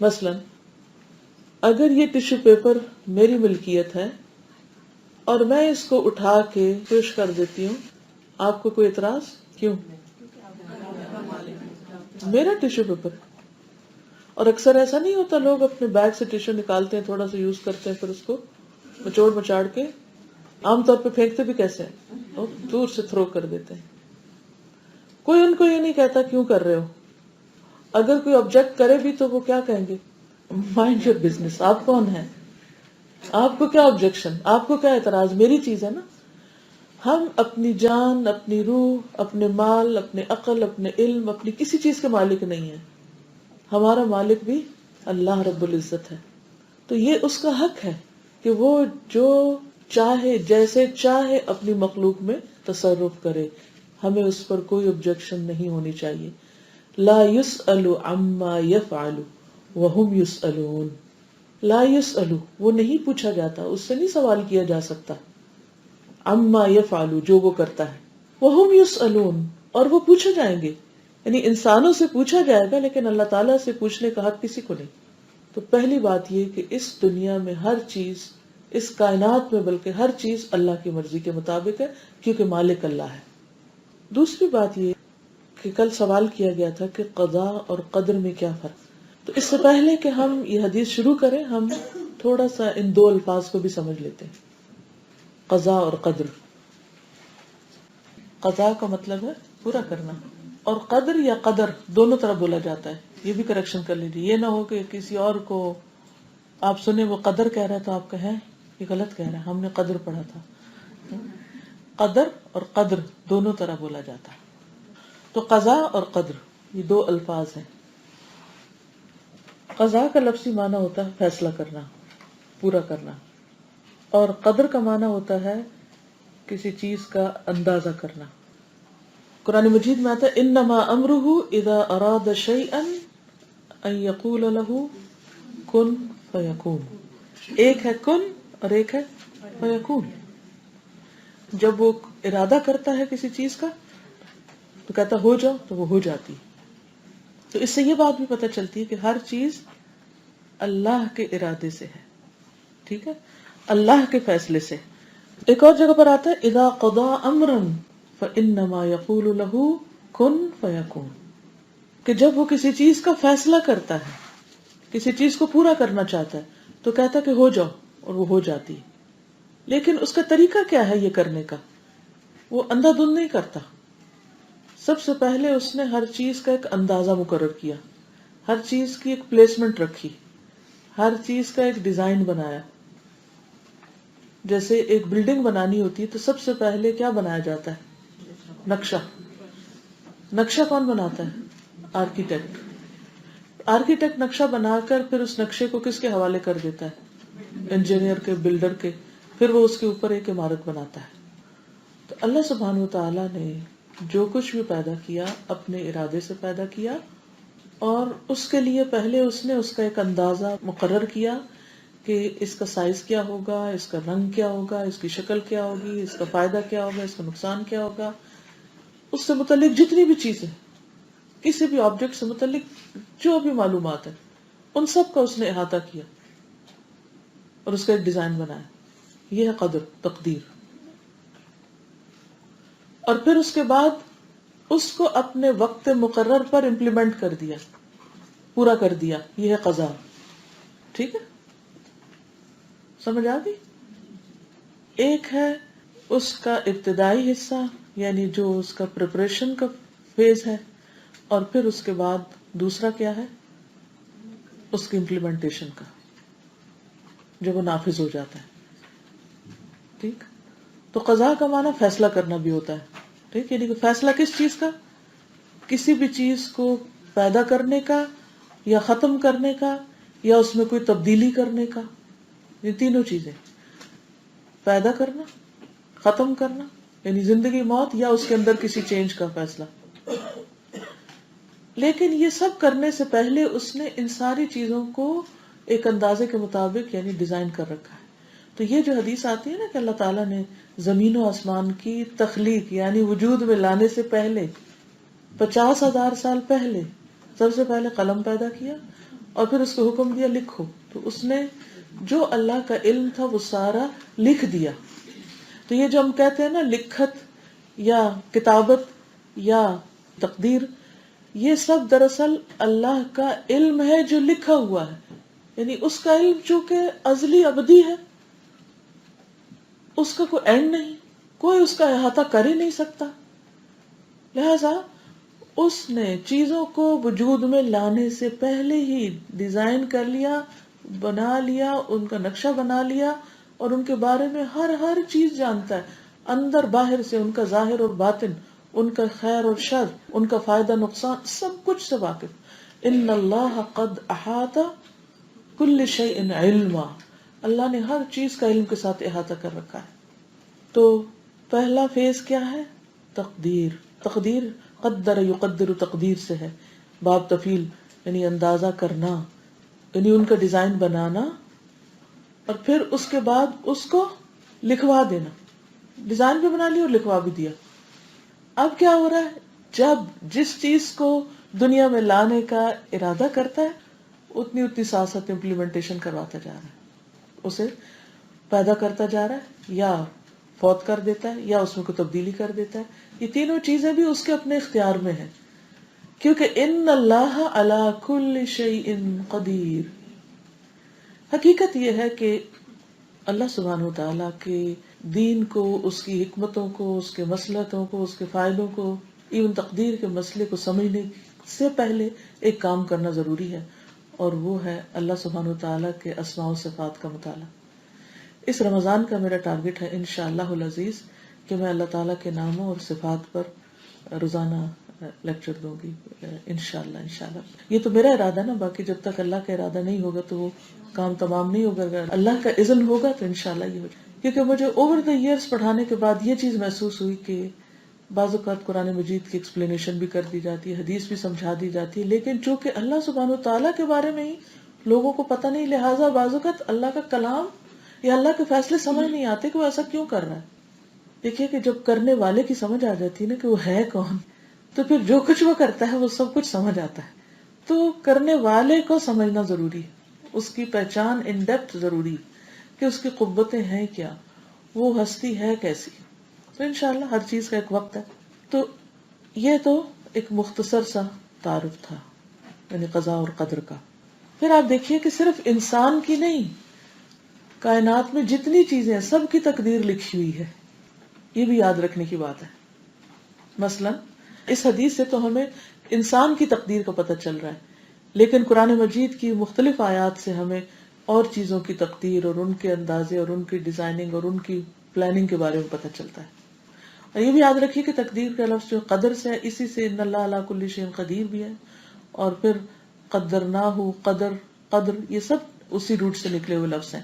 S1: مثلا اگر یہ ٹیشو پیپر میری ملکیت ہے اور میں اس کو اٹھا کے پیش کر دیتی ہوں، آپ کو کوئی اعتراض؟ کیوں؟ میرا ٹیشو پیپر. اور اکثر ایسا نہیں ہوتا، لوگ اپنے بیگ سے ٹیشو نکالتے ہیں، تھوڑا سا یوز کرتے ہیں، پھر اس کو مچوڑ مچاڑ کے عام طور پہ پھینکتے بھی کیسے ہیں، اور دور سے تھرو کر دیتے ہیں. کوئی ان کو یہ نہیں کہتا کیوں کر رہے ہو. اگر کوئی آبجیکٹ کرے بھی تو وہ کیا کہیں گے؟ Mind your business. آپ کون ہیں؟ آپ کو کیا آبجیکشن، آپ کو کیا اعتراض؟ میری چیز ہے نا. ہم اپنی جان، اپنی روح، اپنے مال، اپنے عقل، اپنے علم، اپنی کسی چیز کے مالک نہیں ہیں. ہمارا مالک بھی اللہ رب العزت ہے. تو یہ اس کا حق ہے کہ وہ جو چاہے جیسے چاہے اپنی مخلوق میں تصرف کرے. ہمیں اس پر کوئی objection نہیں ہونی چاہیے. لا يسأل عما يفعل وهم يسألون. لا يسأل، وہ نہیں پوچھا جاتا، اس سے نہیں سوال کیا جا سکتا. عما يفعل، جو وہ کرتا ہے. وهم يسألون، اور وہ پوچھے جائیں گے. یعنی انسانوں سے پوچھا جائے گا لیکن اللہ تعالیٰ سے پوچھنے کا حق کسی کو نہیں. تو پہلی بات یہ کہ اس دنیا میں ہر چیز، اس کائنات میں بلکہ ہر چیز اللہ کی مرضی کے مطابق ہے، کیونکہ مالک اللہ ہے. دوسری بات یہ کہ کل سوال کیا گیا تھا کہ قضاء اور قدر میں کیا فرق. تو اس سے پہلے کہ ہم یہ حدیث شروع کریں، ہم تھوڑا سا ان 2 الفاظ کو بھی سمجھ لیتے ہیں. قضاء اور قدر. قضاء کا مطلب ہے پورا کرنا، اور قدر یا قدر دونوں طرح بولا جاتا ہے. یہ بھی کریکشن کر لیجیے، یہ نہ ہو کہ کسی اور کو آپ سنیں وہ قدر کہہ رہا ہے تو آپ کہیں یہ غلط کہہ رہا ہے، ہم نے قدر پڑھا تھا. قدر اور قدر دونوں طرح بولا جاتا ہے. تو قضاء اور قدر یہ 2 الفاظ ہیں. قضاء کا لفظی معنی ہوتا ہے فیصلہ کرنا، پورا کرنا، اور قدر کا معنی ہوتا ہے کسی چیز کا اندازہ کرنا. قرآن مجید میں آتا ہے انما امرہ اذا اراد شیئا ان یقول له کن فیکون. ایک ہے کن اور ایک ہے فیکون. جب وہ ارادہ کرتا ہے کسی چیز کا تو کہتا ہو جاؤ تو وہ ہو جاتی. تو اس سے یہ بات بھی پتہ چلتی ہے کہ ہر چیز اللہ کے ارادے سے ہے. ٹھیک ہے، اللہ کے فیصلے سے. ایک اور جگہ پر آتا ہے اذا قضا امرا فانما یقول له کن فیکون، کہ جب وہ کسی چیز کا فیصلہ کرتا ہے، کسی چیز کو پورا کرنا چاہتا ہے تو کہتا ہے کہ ہو جاؤ، اور وہ ہو جاتی ہے. لیکن اس کا طریقہ کیا ہے یہ کرنے کا؟ وہ اندھا دھند نہیں کرتا. سب سے پہلے اس نے ہر چیز کا ایک اندازہ مقرر کیا، ہر چیز کی ایک پلیسمنٹ رکھی، ہر چیز کا ایک ڈیزائن بنایا. جیسے ایک بلڈنگ بنانی ہوتی ہے تو سب سے پہلے کیا بنایا جاتا ہے؟ نقشہ. نقشہ کون بناتا ہے؟ آرکیٹیکٹ. آرکیٹیکٹ نقشہ بنا کر پھر اس نقشے کو کس کے حوالے کر دیتا ہے؟ انجینئر کے، بلڈر کے. پھر وہ اس کے اوپر ایک عمارت بناتا ہے. تو اللہ سبحانہ و تعالیٰ نے جو کچھ بھی پیدا کیا اپنے ارادے سے پیدا کیا، اور اس کے لیے پہلے اس نے اس کا ایک اندازہ مقرر کیا کہ اس کا سائز کیا ہوگا، اس کا رنگ کیا ہوگا، اس کی شکل کیا ہوگی، اس کا فائدہ کیا ہوگا، اس کا نقصان کیا ہوگا. اس سے متعلق جتنی بھی چیزیں، کسی بھی آبجیکٹ سے متعلق جو بھی معلومات ہیں، ان سب کا اس نے احاطہ کیا اور اس کا ایک ڈیزائن بنایا. یہ ہے قدر، تقدیر. اور پھر اس کے بعد اس کو اپنے وقت مقرر پر امپلیمنٹ کر دیا، پورا کر دیا. یہ ہے قضا. ٹھیک ہے، سمجھ آ گئی؟ ایک ہے اس کا ابتدائی حصہ، یعنی جو اس کا پریپریشن کا فیز ہے، اور پھر اس کے بعد دوسرا کیا ہے؟ اس کی امپلیمنٹیشن کا، جب وہ نافذ ہو جاتا ہے. ٹھیک. تو قضا کا معنی فیصلہ کرنا بھی ہوتا ہے. ٹھیک، یعنی کہ فیصلہ کس چیز کا؟ کسی بھی چیز کو پیدا کرنے کا، یا ختم کرنے کا، یا اس میں کوئی تبدیلی کرنے کا. یہ تینوں چیزیں، پیدا کرنا، ختم کرنا یعنی زندگی موت، یا اس کے اندر کسی چینج کا فیصلہ. لیکن یہ سب کرنے سے پہلے اس نے ان ساری چیزوں کو ایک اندازے کے مطابق یعنی ڈیزائن کر رکھا ہے. تو یہ جو حدیث آتی ہے نا کہ اللہ تعالیٰ نے زمین و آسمان کی تخلیق یعنی وجود میں لانے سے پہلے 50,000 سال پہلے سب سے پہلے قلم پیدا کیا اور پھر اس کو حکم دیا لکھو. تو اس نے جو اللہ کا علم تھا وہ سارا لکھ دیا. تو یہ جو ہم کہتے ہیں نا لکھت یا کتابت یا تقدیر، یہ سب دراصل اللہ کا علم ہے جو لکھا ہوا ہے. یعنی اس کا علم چونکہ ازلی ابدی ہے، اس کا کوئی اینڈ نہیں، کوئی اس کا احاطہ کر ہی نہیں سکتا. لہذا اس نے چیزوں کو وجود میں لانے سے پہلے ہی ڈیزائن کر لیا، بنا لیا، ان کا نقشہ بنا لیا، اور ان کے بارے میں ہر چیز جانتا ہے، اندر باہر سے، ان کا ظاہر اور باطن، ان کا خیر اور شر، ان کا فائدہ نقصان، سب کچھ سے واقف. ان اللہ قد احاط کل شیء علما، اللہ نے ہر چیز کا علم کے ساتھ احاطہ کر رکھا ہے. تو پہلا فیز کیا ہے؟ تقدیر. تقدیر قدر یقدر تقدیر سے ہے، باب تفیل یعنی اندازہ کرنا، یعنی ان کا ڈیزائن بنانا، اور پھر اس کے بعد اس کو لکھوا دینا. ڈیزائن بھی بنا لیا اور لکھوا بھی دیا. اب کیا ہو رہا ہے؟ جب جس چیز کو دنیا میں لانے کا ارادہ کرتا ہے اتنی ساتھ ساتھ امپلیمنٹیشن کرواتا جا رہا ہے، اسے پیدا کرتا جا رہا ہے، یا فوت کر دیتا ہے، یا اس میں کوئی تبدیلی کر دیتا ہے. یہ تینوں چیزیں بھی اس کے اپنے اختیار میں ہیں، کیونکہ ان اللہ علی کل شیء قدیر. حقیقت یہ ہے کہ اللہ سبحانہ و تعالیٰ کے دین کو، اس کی حکمتوں کو، اس کے مصلحتوں کو، اس کے فائدوں کو، ایون تقدیر کے مسئلے کو سمجھنے سے پہلے ایک کام کرنا ضروری ہے، اور وہ ہے اللہ سبحانہ و تعالیٰ کے اسماء و صفات کا مطالعہ. اس رمضان کا میرا ٹارگٹ ہے انشاءاللہ العزیز کہ میں اللہ تعالیٰ کے ناموں اور صفات پر روزانہ لیکچر دوں گی انشاءاللہ. یہ تو میرا ارادہ نا، باقی جب تک اللہ کا ارادہ نہیں ہوگا تو وہ کام تمام نہیں ہوگا. اگر اللہ کا اذن ہوگا تو انشاءاللہ یہ ہو جائے. کیونکہ مجھے اوور دا ایئرز پڑھانے کے بعد یہ چیز محسوس ہوئی کہ بعض اوقات قرآن مجید کی ایکسپلینیشن بھی کر دی جاتی ہے، حدیث بھی سمجھا دی جاتی ہے، لیکن چونکہ اللہ سبحانہ و تعالیٰ کے بارے میں ہی لوگوں کو پتہ نہیں، لہٰذا بعض اوقات اللہ کا کلام یا اللہ کے فیصلے سمجھ نہیں آتے کہ وہ ایسا کیوں کر رہا ہے. دیکھیے کہ جب کرنے والے کی سمجھ آ جاتی ہے نا کہ وہ ہے کون، تو پھر جو کچھ وہ کرتا ہے وہ سب کچھ سمجھ آتا ہے. تو کرنے والے کو سمجھنا ضروری ہے، اس کی پہچان ان ڈیپتھ ضروری ہے کہ اس کی قوتیں ہیں کیا، وہ ہستی ہے کیسی. تو انشاءاللہ ہر چیز کا ایک وقت ہے. تو یہ تو ایک مختصر سا تعارف تھا یعنی قضاء اور قدر کا. پھر آپ دیکھیے کہ صرف انسان کی نہیں، کائنات میں جتنی چیزیں ہیں سب کی تقدیر لکھی ہوئی ہے. یہ بھی یاد رکھنے کی بات ہے. مثلا اس حدیث سے تو ہمیں انسان کی تقدیر کا پتہ چل رہا ہے، لیکن قرآن مجید کی مختلف آیات سے ہمیں اور چیزوں کی تقدیر اور ان کے اندازے اور ان کی ڈیزائننگ اور ان کی پلاننگ کے بارے میں پتہ چلتا ہے. اور یہ بھی یاد رکھیے کہ تقدیر کا لفظ جو قدر سے ہے، اسی سے ان اللہ علی کل شیء قدیر بھی ہے، اور پھر قدرناہ، قدر یہ سب اسی روٹ سے نکلے ہوئے لفظ ہیں.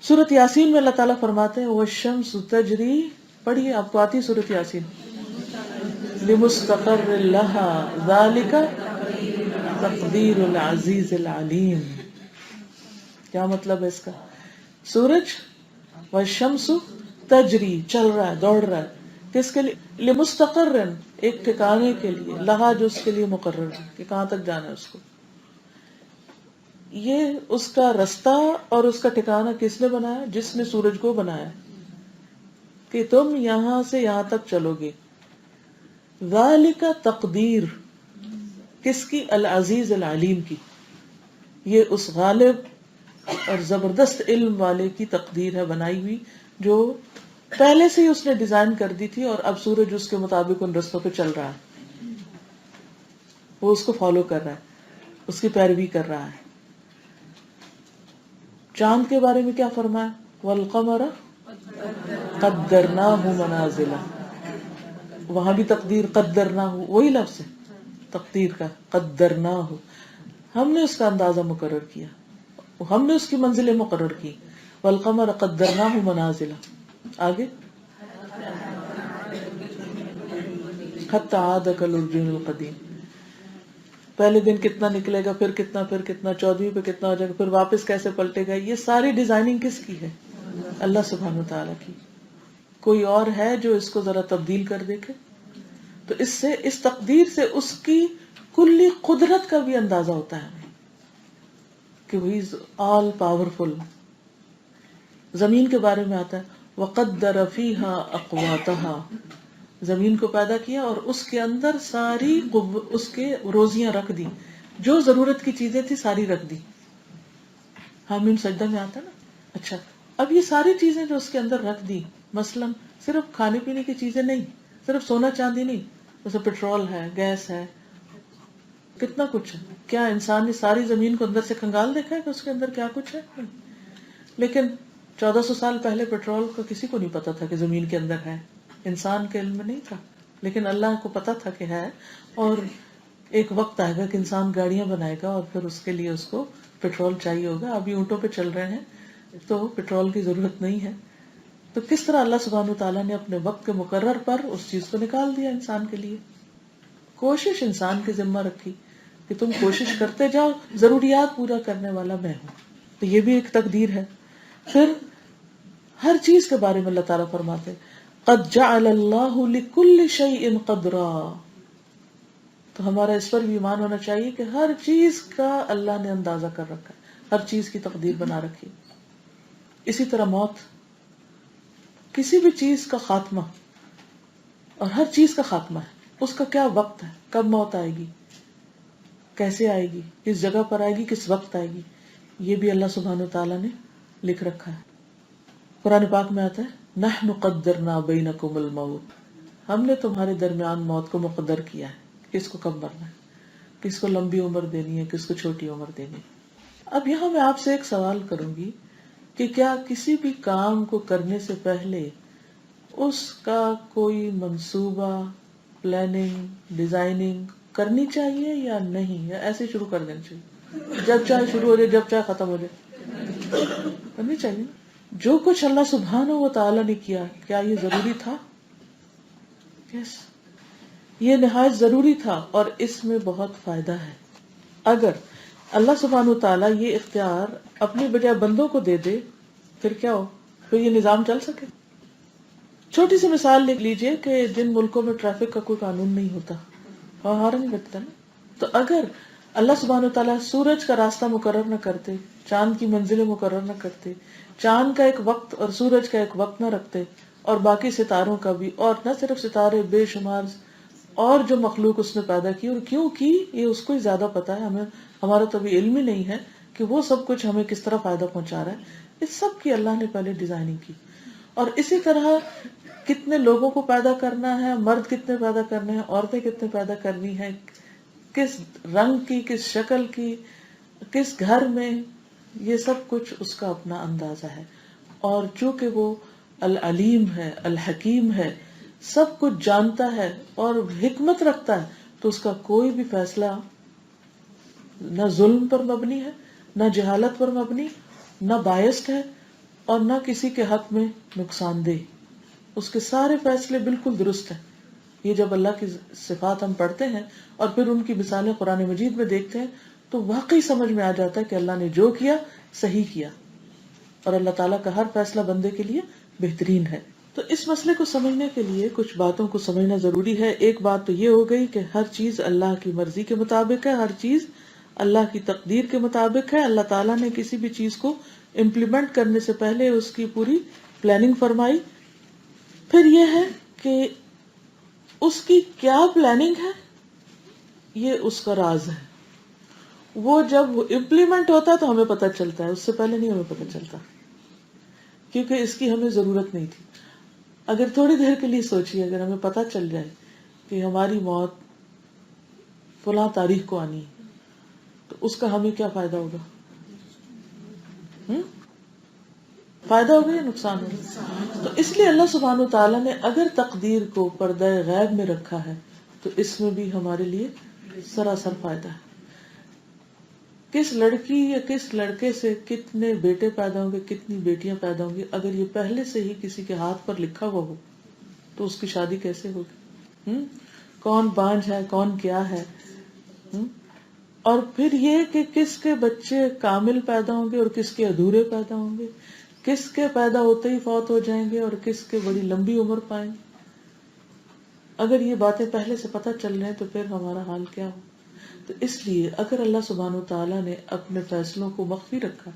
S1: سورۃ یاسین میں اللہ تعالیٰ فرماتے ہیں والشمس تجری، پڑھیے آپ کو آتی ہے سورۃ یاسین، لمستقر لها ذالک تقدیر العزیز العلیم. کیا مطلب ہے اس کا؟ سورج والشمس تجری، چل رہا ہے، دوڑ رہا ہے، کس کے لیے؟ لمستقر، ایک ٹھکانے کے لیے، لہا جو اس کے لیے مقرر ہے کہ کہاں تک جانا ہے اس کو. یہ اس کا رستہ اور اس کا ٹھکانہ کس نے بنایا؟ جس نے سورج کو بنایا کہ تم یہاں سے یہاں تک چلو گے. ذالک تقدیر کس کی؟ العزیز العلیم کی. یہ اس غالب اور زبردست علم والے کی تقدیر ہے بنائی ہوئی، جو پہلے سے ہی اس نے ڈیزائن کر دی تھی، اور اب سورج اس کے مطابق ان رستوں پہ چل رہا ہے. وہ اس کو فالو کر رہا ہے، اس کی پیروی کر رہا ہے. چاند کے بارے میں کیا فرمایا؟ والقمر قدرناہ منازل، وہاں بھی تقدیر قدرناہ، وہی لفظ ہے تقدیر کا، قدرناہ، ہم نے اس کا اندازہ مقرر کیا، ہم نے اس کی منزلیں مقرر کی. والقمر قدرناہ منازل، آگے حتی عاد کالعرجون القدیم. پہلے دن کتنا نکلے گا، پھر کتنا، پھر کتنا، 14ویں پہ کتنا ہو جائے گا، پھر واپس کیسے پلٹے گا. یہ ساری ڈیزائننگ کس کی ہے؟ اللہ سبحانہ وتعالیٰ کی. کوئی اور ہے جو اس کو ذرا تبدیل کر دیکھے؟ تو اس سے، اس تقدیر سے اس کی کلی قدرت کا بھی اندازہ ہوتا ہے کہ وہ از آل پاورفل. زمین کے بارے میں آتا ہے وَقَدَّرَ فِيهَا أَقْوَاتَهَا، زمین کو پیدا کیا اور اس کے اندر ساری اس کے روزیاں رکھ دی، جو ضرورت کی چیزیں تھی ساری رکھ دی. حامیم سجدہ میں آتا ہے نا. اچھا، اب یہ ساری چیزیں جو اس کے اندر رکھ دی، مثلا صرف کھانے پینے کی چیزیں نہیں، صرف سونا چاندی نہیں، جیسے پیٹرول ہے، گیس ہے، کتنا کچھ ہے. کیا انسان نے ساری زمین کو اندر سے کھنگال دیکھا ہے کہ اس کے اندر کیا کچھ ہے؟ لیکن 1400 سال پہلے پیٹرول کا کسی کو نہیں پتا تھا کہ زمین کے اندر ہے، انسان کے علم میں نہیں تھا، لیکن اللہ کو پتا تھا کہ ہے. اور ایک وقت آئے گا کہ انسان گاڑیاں بنائے گا اور پھر اس کے لیے اس کو پیٹرول چاہیے ہوگا. ابھی اونٹوں پہ چل رہے ہیں تو پیٹرول کی ضرورت نہیں ہے. تو کس طرح اللہ سبحانہ وتعالیٰ نے اپنے وقت کے مقرر پر اس چیز کو نکال دیا انسان کے لیے. کوشش انسان کی ذمہ رکھی کہ تم کوشش کرتے جاؤ، ضروریات پورا کرنے والا میں ہوں. تو یہ بھی ایک تقدیر ہے. پھر ہر چیز کے بارے میں اللہ تعالیٰ فرماتے قد جعل اللہ لکل شیء قدرا. تو ہمارا اس پر بھی ایمان ہونا چاہیے کہ ہر چیز کا اللہ نے اندازہ کر رکھا ہے، ہر چیز کی تقدیر بنا رکھی. اسی طرح موت، کسی بھی چیز کا خاتمہ اور ہر چیز کا خاتمہ ہے، اس کا کیا وقت ہے، کب موت آئے گی، کیسے آئے گی، کس جگہ پر آئے گی، کس وقت آئے گی، یہ بھی اللہ سبحانہ وتعالیٰ نے لکھ رکھا ہے. قرآن پاک میں آتا ہے نحن قدرنا بینکم الموت، ہم نے تمہارے درمیان موت کو مقدر کیا ہے، کس کو کب مرنا ہے، کس کو لمبی عمر دینی ہے، کس کو چھوٹی عمر دینی ہے. اب یہاں میں آپ سے ایک سوال کروں گی کہ کیا کسی بھی کام کو کرنے سے پہلے اس کا کوئی منصوبہ، پلاننگ، ڈیزائننگ کرنی چاہیے یا نہیں، یا ایسے شروع کر دینی چاہیے، جب چاہے شروع ہو جائے جب چاہے ختم ہو جائے؟ کرنی چاہیے. جو کچھ اللہ سبحانہ و تعالیٰ نے کیا، کیا یہ ضروری تھا؟ یس، یہ نہایت ضروری تھا، اور اس میں بہت فائدہ ہے. اگر اللہ سبحانہ و تعالیٰ یہ اختیار اپنی بجائے بندوں کو دے دے، پھر کیا ہو، پھر یہ نظام چل سکے. چھوٹی سی مثال لے لیجئے کہ جن ملکوں میں ٹریفک کا کوئی قانون نہیں ہوتا، وہاں ہارن نہیں بجتا نا. تو اگر اللہ سبحانہ وتعالیٰ سورج کا راستہ مقرر نہ کرتے، چاند کی منزلیں مقرر نہ کرتے، چاند کا ایک وقت اور سورج کا ایک وقت نہ رکھتے، اور باقی ستاروں کا بھی، اور نہ صرف ستارے، بے شمار اور جو مخلوق اس نے پیدا کی، اور کیوں کی یہ اس کو ہی زیادہ پتا ہے، ہمیں ہمارا تو ابھی علم ہی نہیں ہے کہ وہ سب کچھ ہمیں کس طرح فائدہ پہنچا رہا ہے. اس سب کی اللہ نے پہلے ڈیزائننگ کی. اور اسی طرح کتنے لوگوں کو پیدا کرنا ہے، مرد کتنے پیدا کرنے ہیں، عورتیں کتنے پیدا کرنی ہیں، کس رنگ کی، کس شکل کی، کس گھر میں، یہ سب کچھ اس کا اپنا اندازہ ہے. اور چونکہ وہ العلیم ہے، الحکیم ہے، سب کچھ جانتا ہے اور حکمت رکھتا ہے، تو اس کا کوئی بھی فیصلہ نہ ظلم پر مبنی ہے، نہ جہالت پر مبنی، نہ بائسڈ ہے، اور نہ کسی کے حق میں نقصان دہ. اس کے سارے فیصلے بالکل درست ہیں. یہ جب اللہ کی صفات ہم پڑھتے ہیں اور پھر ان کی مثالیں قرآن مجید میں دیکھتے ہیں تو واقعی سمجھ میں آ جاتا ہے کہ اللہ نے جو کیا صحیح کیا، اور اللہ تعالیٰ کا ہر فیصلہ بندے کے لیے بہترین ہے. تو اس مسئلے کو سمجھنے کے لیے کچھ باتوں کو سمجھنا ضروری ہے. ایک بات تو یہ ہو گئی کہ ہر چیز اللہ کی مرضی کے مطابق ہے، ہر چیز اللہ کی تقدیر کے مطابق ہے. اللہ تعالیٰ نے کسی بھی چیز کو امپلیمنٹ کرنے سے پہلے اس کی پوری پلاننگ فرمائی. پھر یہ ہے کہ اس کی کیا پلاننگ ہے یہ اس کا راز ہے. وہ جب امپلیمنٹ ہوتا ہے تو ہمیں پتہ چلتا ہے، اس سے پہلے نہیں ہمیں پتہ چلتا، کیونکہ اس کی ہمیں ضرورت نہیں تھی. اگر تھوڑی دیر کے لیے سوچیے، اگر ہمیں پتہ چل جائے کہ ہماری موت فلاں تاریخ کو آنی ہے تو اس کا ہمیں کیا فائدہ ہوگا؟ فائدہ ہوگا یا نقصان ہوگا؟ تو اس لیے اللہ سبحانہ وتعالیٰ نے اگر تقدیر کو پردہ غیب میں رکھا ہے تو اس میں بھی ہمارے لیے سراسر فائدہ ہے. کس لڑکی یا کس لڑکے سے کتنے بیٹے پیدا ہوں گے، کتنی بیٹیاں پیدا ہوں گی، اگر یہ پہلے سے ہی کسی کے ہاتھ پر لکھا ہوا ہو تو اس کی شادی کیسے ہوگی؟ کون بانجھ ہے، کون کیا ہے. اور پھر یہ کہ کس کے بچے کامل پیدا ہوں گے اور کس کے ادھورے پیدا ہوں گے، کس کے پیدا ہوتے ہی فوت ہو جائیں گے اور کس کے بڑی لمبی عمر پائیں گے. اگر یہ باتیں پہلے سے پتہ چل رہے ہیں تو پھر ہمارا حال کیا ہو. تو اس لیے اگر اللہ سبحانہ وتعالیٰ نے اپنے فیصلوں کو مخفی رکھا،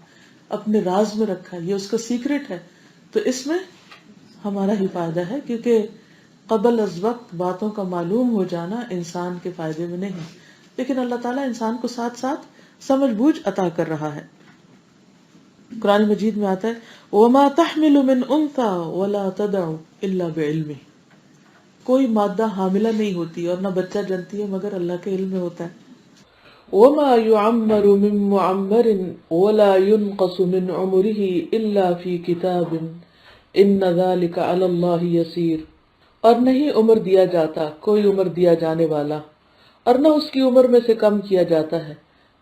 S1: اپنے راز میں رکھا، یہ اس کا سیکرٹ ہے، تو اس میں ہمارا ہی فائدہ ہے، کیونکہ قبل از وقت باتوں کا معلوم ہو جانا انسان کے فائدے میں نہیں. لیکن اللہ تعالیٰ انسان کو ساتھ ساتھ سمجھ بوجھ عطا کر رہا ہے. قرآن مجید میں آتا ہے وَمَا تَحْمِلُ مِنْ أُنْثَى وَلَا تَدَعُ إِلَّا بِعِلْمِهِ، کوئی مادہ حاملہ نہیں ہوتی اور نہ بچہ جنتی ہے مگر اللہ کے علم میں ہوتا ہے. وَمَا يُعَمَّرُ مِن مُعَمَّرٍ وَلَا يُنْقَصُ مِنْ عُمُرِهِ إِلَّا فِي كِتَابٍ إِنَّ ذَلِكَ عَلَى اللَّهِ يَسِيرٌ، اور نہیں عمر دیا جاتا کوئی عمر دیا جانے والا، اور نہ اس کی عمر میں سے کم کیا جاتا ہے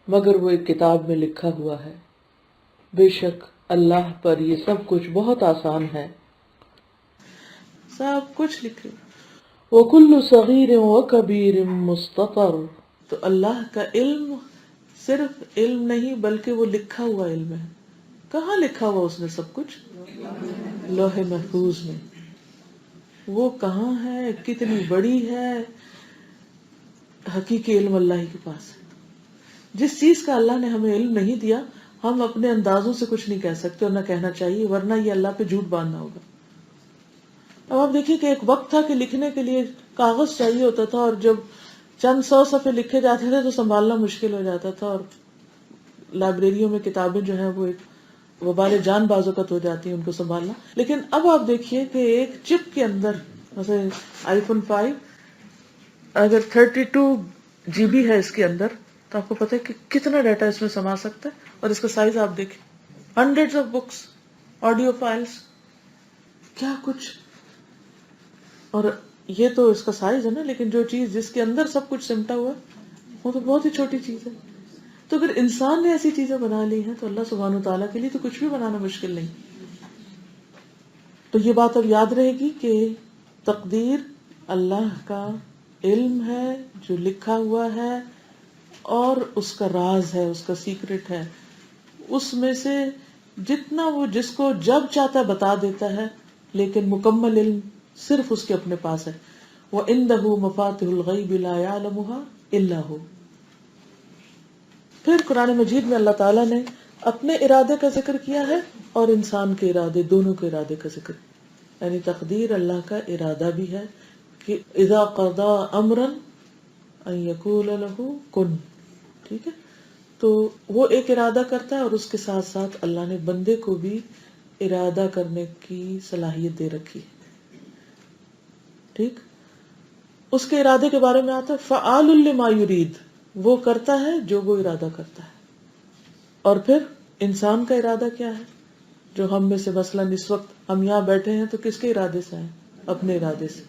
S1: مگر وہ ایک کتاب میں لکھا ہوا ہے. بے شک اللہ پر یہ سب کچھ بہت آسان ہے، سب کچھ لکھے. وَكُلُّ صَغِيرٍ وَكَبِيرٍ مُسْتَطَرٌ، تو اللہ کا علم صرف علم نہیں بلکہ وہ لکھا ہوا علم ہے. کہاں لکھا ہوا اس نے سب کچھ؟ لوح محفوظ میں. وہ کہاں ہے، کتنی بڑی ہے، حقیقی علم اللہ ہی کے پاس ہے. جس چیز کا اللہ نے ہمیں علم نہیں دیا ہم اپنے اندازوں سے کچھ نہیں کہہ سکتے اور نہ کہنا چاہیے، ورنہ یہ اللہ پہ جھوٹ باندھنا ہوگا. اب آپ دیکھیے کہ ایک وقت تھا کہ لکھنے کے لیے کاغذ چاہیے ہوتا تھا، اور جب چند 100 صفحے لکھے جاتے تھے تو سنبھالنا مشکل ہو جاتا تھا، اور لائبریریوں میں کتابیں جو ہیں وہ ایک وبال جان باز اوقات ہو جاتی ہیں ان کو سنبھالنا. لیکن اب آپ دیکھیے کہ ایک چپ کے اندر، مثلا آئی فون 5 اگر 32 GB ہے اس کے اندر، تو آپ کو پتہ ہے کہ کتنا ڈیٹا اس میں سما سکتا ہے. اور اس کا سائز آپ دیکھیں، hundreds of books, audio files, کیا کچھ. اور یہ تو اس کا سائز ہے نا، لیکن جو چیز جس کے اندر سب کچھ سمٹا ہوا وہ تو بہت ہی چھوٹی چیز ہے. تو اگر انسان نے ایسی چیزیں بنا لی ہیں تو اللہ سبحانہ وتعالیٰ کے لیے تو کچھ بھی بنانا مشکل نہیں. تو یہ بات اب یاد رہے گی کہ تقدیر اللہ کا علم ہے جو لکھا ہوا ہے، اور اس کا راز ہے، اس کا سیکرٹ ہے. اس میں سے جتنا وہ جس کو جب چاہتا ہے بتا دیتا ہے، لیکن مکمل علم صرف اس کے اپنے پاس ہے. وَعِندَهُ مَفَاتِحُ الْغَيْبِ لَا يَعْلَمُهَا إِلَّا هُ. پھر قرآن مجید میں اللہ تعالیٰ نے اپنے ارادے کا ذکر کیا ہے اور انسان کے ارادے، دونوں کے ارادے کا ذکر، یعنی تقدیر اللہ کا ارادہ بھی ہے کہ اذا قضا امرا ان یقول له کن، ٹھیک ہے، تو وہ ایک ارادہ کرتا ہے اور اس کے ساتھ ساتھ اللہ نے بندے کو بھی ارادہ کرنے کی صلاحیت دے رکھی ہے، ٹھیک. اس کے ارادے کے بارے میں آتا ہے فعال لما یرید، وہ کرتا ہے جو وہ ارادہ کرتا ہے. اور پھر انسان کا ارادہ کیا ہے؟ جو ہم میں سے مثلاً اس وقت ہم یہاں بیٹھے ہیں تو کس کے ارادے سے آئے؟ اپنے ارادے سے،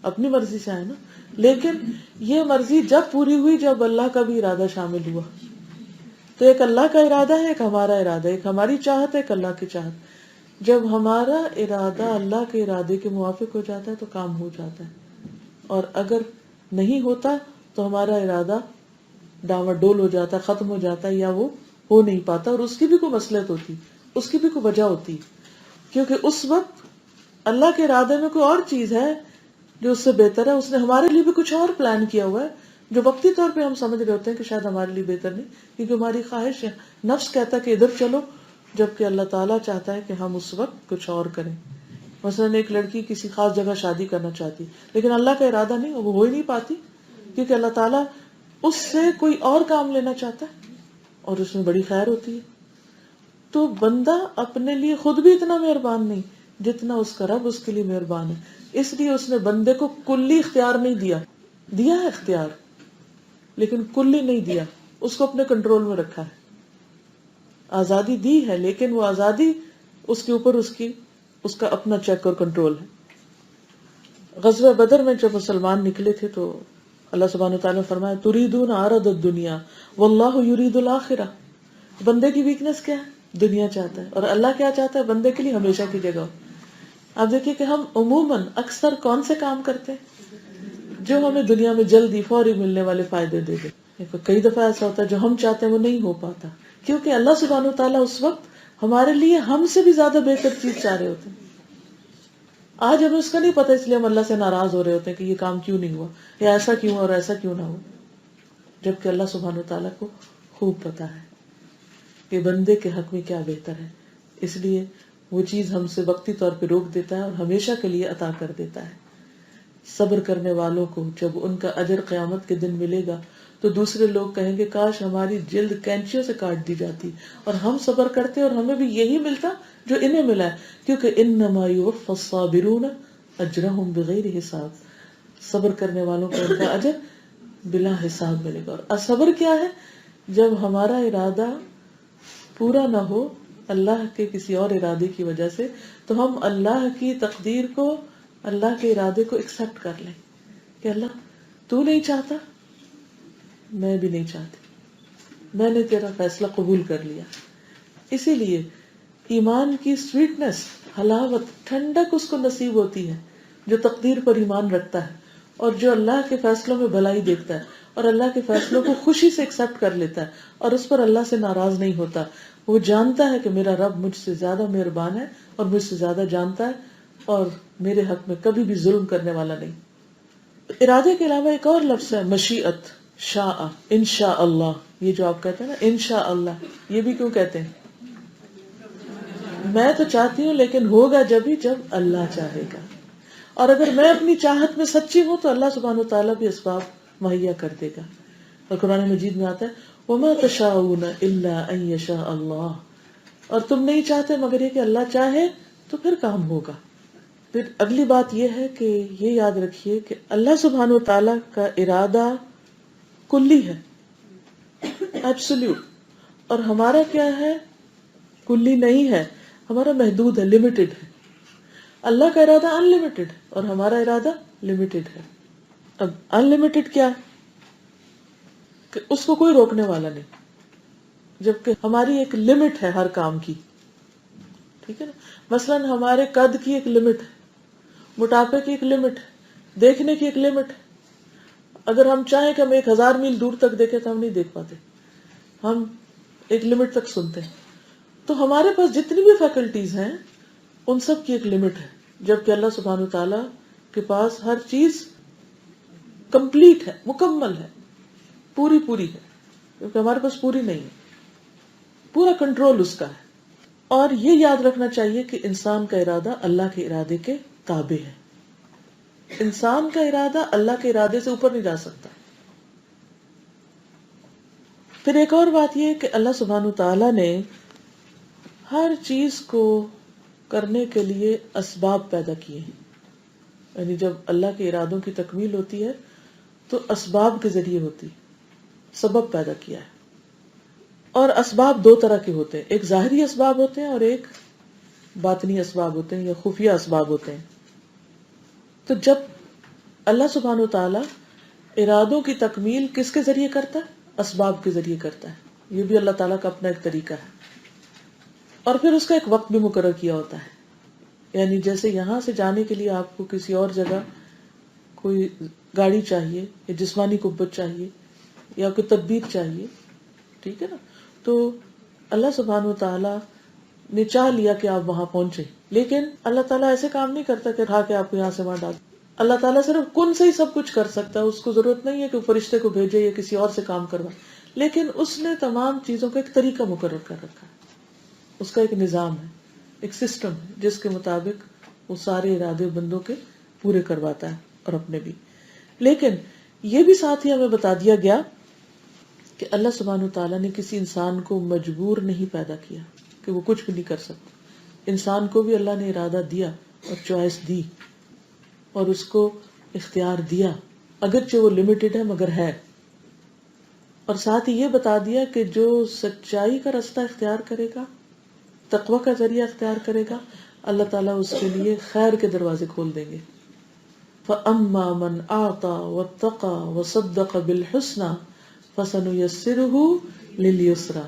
S1: اپنی مرضی سے آئے نا. لیکن یہ مرضی جب پوری ہوئی جب اللہ کا بھی ارادہ شامل ہوا. تو ایک اللہ کا ارادہ ہے، ایک ہمارا ارادہ ہے، ایک ہماری چاہت ہے، ایک اللہ کی چاہت. جب ہمارا ارادہ اللہ کے ارادے کے موافق ہو جاتا ہے تو کام ہو جاتا ہے، اور اگر نہیں ہوتا تو ہمارا ارادہ ڈاواڈول ہو جاتا ہے، ختم ہو جاتا ہے، یا وہ ہو نہیں پاتا. اور اس کی بھی کوئی مصلحت ہوتی، اس کی بھی کوئی وجہ ہوتی، کیونکہ اس وقت اللہ کے ارادے میں کوئی اور چیز ہے جو اس سے بہتر ہے. اس نے ہمارے لیے بھی کچھ اور پلان کیا ہوا ہے جو وقتی طور پہ ہم سمجھ رہے ہوتے ہیں کہ شاید ہمارے لیے بہتر نہیں، کیونکہ ہماری خواہش ہے، نفس کہتا ہے کہ ادھر چلو، جبکہ اللہ تعالیٰ چاہتا ہے کہ ہم اس وقت کچھ اور کریں. مثلاً ایک لڑکی کسی خاص جگہ شادی کرنا چاہتی، لیکن اللہ کا ارادہ نہیں، وہ ہو ہی نہیں پاتی، کیونکہ اللہ تعالیٰ اس سے کوئی اور کام لینا چاہتا ہے اور اس میں بڑی خیر ہوتی ہے. تو بندہ اپنے لیے خود بھی اتنا مہربان نہیں جتنا اس کا رب اس کے لیے مہربان ہے. اس لیے اس نے بندے کو کلی اختیار نہیں دیا، دیا ہے اختیار لیکن کلی نہیں دیا، اس کو اپنے کنٹرول میں رکھا ہے. آزادی دی ہے لیکن وہ آزادی اس کے اوپر اس کا اپنا چیک اور کنٹرول ہے. غزوہ بدر میں جب مسلمان نکلے تھے تو اللہ سبحانہ وتعالیٰ نے فرمایا تریدون عرض الدنیا واللہ یرید الآخرہ. بندے کی ویکنس کیا ہے؟ دنیا چاہتا ہے، اور اللہ کیا چاہتا ہے؟ بندے کے لیے ہمیشہ کی جگہ. آپ دیکھیے کہ ہم عموماً اکثر کون سے کام کرتے ہیں جو ہمیں دنیا میں جلدی فوری ملنے والے فائدے دے دے. کئی دفعہ ایسا ہوتا ہے جو ہم چاہتے ہیں وہ نہیں ہو پاتا، کیونکہ اللہ سبحانہ وتعالیٰ اس وقت ہمارے لیے ہم سے بھی زیادہ بہتر چیز چاہ رہے ہوتے ہیں. آج ہمیں اس کا نہیں پتا، اس لیے ہم اللہ سے ناراض ہو رہے ہوتے ہیں کہ یہ کام کیوں نہیں ہوا، یا ایسا کیوں ہوا اور ایسا کیوں نہ ہو، جبکہ اللہ سبحانہ وتعالیٰ کو خوب پتا ہے کہ بندے کے حق میں کیا بہتر ہے. اس لیے وہ چیز ہم سے وقتی طور پہ روک دیتا ہے اور ہمیشہ کے لیے عطا کر دیتا ہے. صبر کرنے والوں کو جب ان کا اجر قیامت کے دن ملے گا تو دوسرے لوگ کہیں گے کاش ہماری جلد کینچیوں سے کاٹ دی جاتی اور ہم صبر کرتے اور ہمیں بھی یہی ملتا جو انہیں ملا ہے، کیونکہ انما یوفی الصابرون اجرہم بغیر حساب. صبر کرنے والوں کو ان کا اجر بلا حساب ملے گا. اور صبر کیا ہے؟ جب ہمارا ارادہ پورا نہ ہو اللہ کے کسی اور ارادے کی وجہ سے، تو ہم اللہ کی تقدیر کو، اللہ کے ارادے کو ایکسپٹ کر لیں کہ اللہ تو نہیں چاہتا، میں بھی نہیں چاہتی، میں نے تیرا فیصلہ قبول کر لیا. اسی لیے ایمان کی سویٹنس، حلاوت، ٹھنڈک اس کو نصیب ہوتی ہے جو تقدیر پر ایمان رکھتا ہے اور جو اللہ کے فیصلوں میں بھلائی دیکھتا ہے اور اللہ کے فیصلوں کو خوشی سے ایکسپٹ کر لیتا ہے اور اس پر اللہ سے ناراض نہیں ہوتا. وہ جانتا ہے کہ میرا رب مجھ سے زیادہ مہربان ہے اور مجھ سے زیادہ جانتا ہے اور میرے حق میں کبھی بھی ظلم کرنے والا نہیں. ارادے کے علاوہ ایک اور لفظ ہے مشیت، شاء، انشاء اللہ. یہ جو آپ کہتے ہیں نا انشاء اللہ، یہ بھی کیوں کہتے ہیں؟ میں تو چاہتی ہوں لیکن ہوگا جب اللہ چاہے گا. اور اگر میں اپنی چاہت میں سچی ہوں تو اللہ سبحانہ وتعالیٰ بھی اسباب مہیا کر دے گا. اور قرآن مجید میں آتا ہے وَمَا تَشَاءُونَ إِلَّا أَن يَشَاءَ اللَّهُ، اور تم نہیں چاہتے مگر یہ کہ اللہ چاہے تو پھر کام ہوگا. پھر اگلی بات یہ ہے کہ یہ یاد رکھیے کہ اللہ سبحانہ وتعالیٰ کا ارادہ کلی ہے، ایبسولوٹ، اور ہمارا کیا ہے؟ کلی نہیں ہے، ہمارا محدود ہے، لمیٹڈ ہے. اللہ کا ارادہ ان لمیٹڈ ہے اور ہمارا ارادہ لمیٹڈ ہے. اب ان لمیٹڈ کیا ہے؟ کہ اس کو کوئی روکنے والا نہیں، جبکہ ہماری ایک لمٹ ہے ہر کام کی. ٹھیک ہے نا؟ مثلاً ہمارے قد کی ایک لمٹ ہے، موٹاپے کی ایک لمٹ ہے، دیکھنے کی ایک لمٹ ہے. اگر ہم چاہیں کہ ہم 1000 میل دور تک دیکھیں تو ہم نہیں دیکھ پاتے، ہم ایک لمٹ تک سنتے ہیں. تو ہمارے پاس جتنی بھی فیکلٹیز ہیں ان سب کی ایک لمٹ ہے، جبکہ اللہ سبحانہ وتعالیٰ کے پاس ہر چیز کمپلیٹ ہے، مکمل ہے، پوری ہے. کیونکہ ہمارے پاس پوری نہیں ہے، پورا کنٹرول اس کا ہے. اور یہ یاد رکھنا چاہیے کہ انسان کا ارادہ اللہ کے ارادے کے تابع ہے. انسان کا ارادہ اللہ کے ارادے سے اوپر نہیں جا سکتا. پھر ایک اور بات یہ کہ اللہ سبحانہ تعالیٰ نے ہر چیز کو کرنے کے لیے اسباب پیدا کیے ہیں. یعنی جب اللہ کے ارادوں کی تکمیل ہوتی ہے تو اسباب کے ذریعے ہوتی، سبب پیدا کیا ہے. اور اسباب دو طرح کے ہوتے ہیں، ایک ظاہری اسباب ہوتے ہیں اور ایک باطنی اسباب ہوتے ہیں یا خفیہ اسباب ہوتے ہیں. تو جب اللہ سبحانہ و تعالی ارادوں کی تکمیل کس کے ذریعے کرتا ہے؟ اسباب کے ذریعے کرتا ہے. یہ بھی اللہ تعالیٰ کا اپنا ایک طریقہ ہے. اور پھر اس کا ایک وقت بھی مقرر کیا ہوتا ہے. یعنی جیسے یہاں سے جانے کے لیے آپ کو کسی اور جگہ کوئی گاڑی چاہیے یا جسمانی قوت چاہیے یا کوئی تدبیر چاہیے، ٹھیک ہے نا، تو اللہ سبحانہ و تعالیٰ نے چاہ لیا کہ آپ وہاں پہنچے. لیکن اللہ تعالیٰ ایسے کام نہیں کرتا کہ اٹھا کے آپ کو یہاں سے وہاں ڈال. اللہ تعالیٰ صرف کن سے ہی سب کچھ کر سکتا ہے. اس کو ضرورت نہیں ہے کہ وہ فرشتے کو بھیجے یا کسی اور سے کام کروائے. لیکن اس نے تمام چیزوں کا ایک طریقہ مقرر کر رکھا ہے. اس کا ایک نظام ہے، ایک سسٹم ہے جس کے مطابق وہ سارے ارادے بندوں کے پورے کرواتا ہے اور اپنے بھی. لیکن یہ بھی ساتھ ہی ہمیں بتا دیا گیا کہ اللہ سبحانہ وتعالیٰ نے کسی انسان کو مجبور نہیں پیدا کیا کہ وہ کچھ بھی نہیں کر سکتا. انسان کو بھی اللہ نے ارادہ دیا اور چوائس دی اور اس کو اختیار دیا، اگرچہ وہ لمیٹڈ ہے مگر ہے. اور ساتھ ہی یہ بتا دیا کہ جو سچائی کا رستہ اختیار کرے گا، تقوی کا ذریعہ اختیار کرے گا، اللہ تعالیٰ اس کے لیے خیر کے دروازے کھول دیں گے. فَأَمَّا مَنْ أَعْطَى وَاتَّقَى وَصَدَّقَ بِالْحُسْنَى فَسَنُيَسِّرُهُ لِلْيُسْرَى.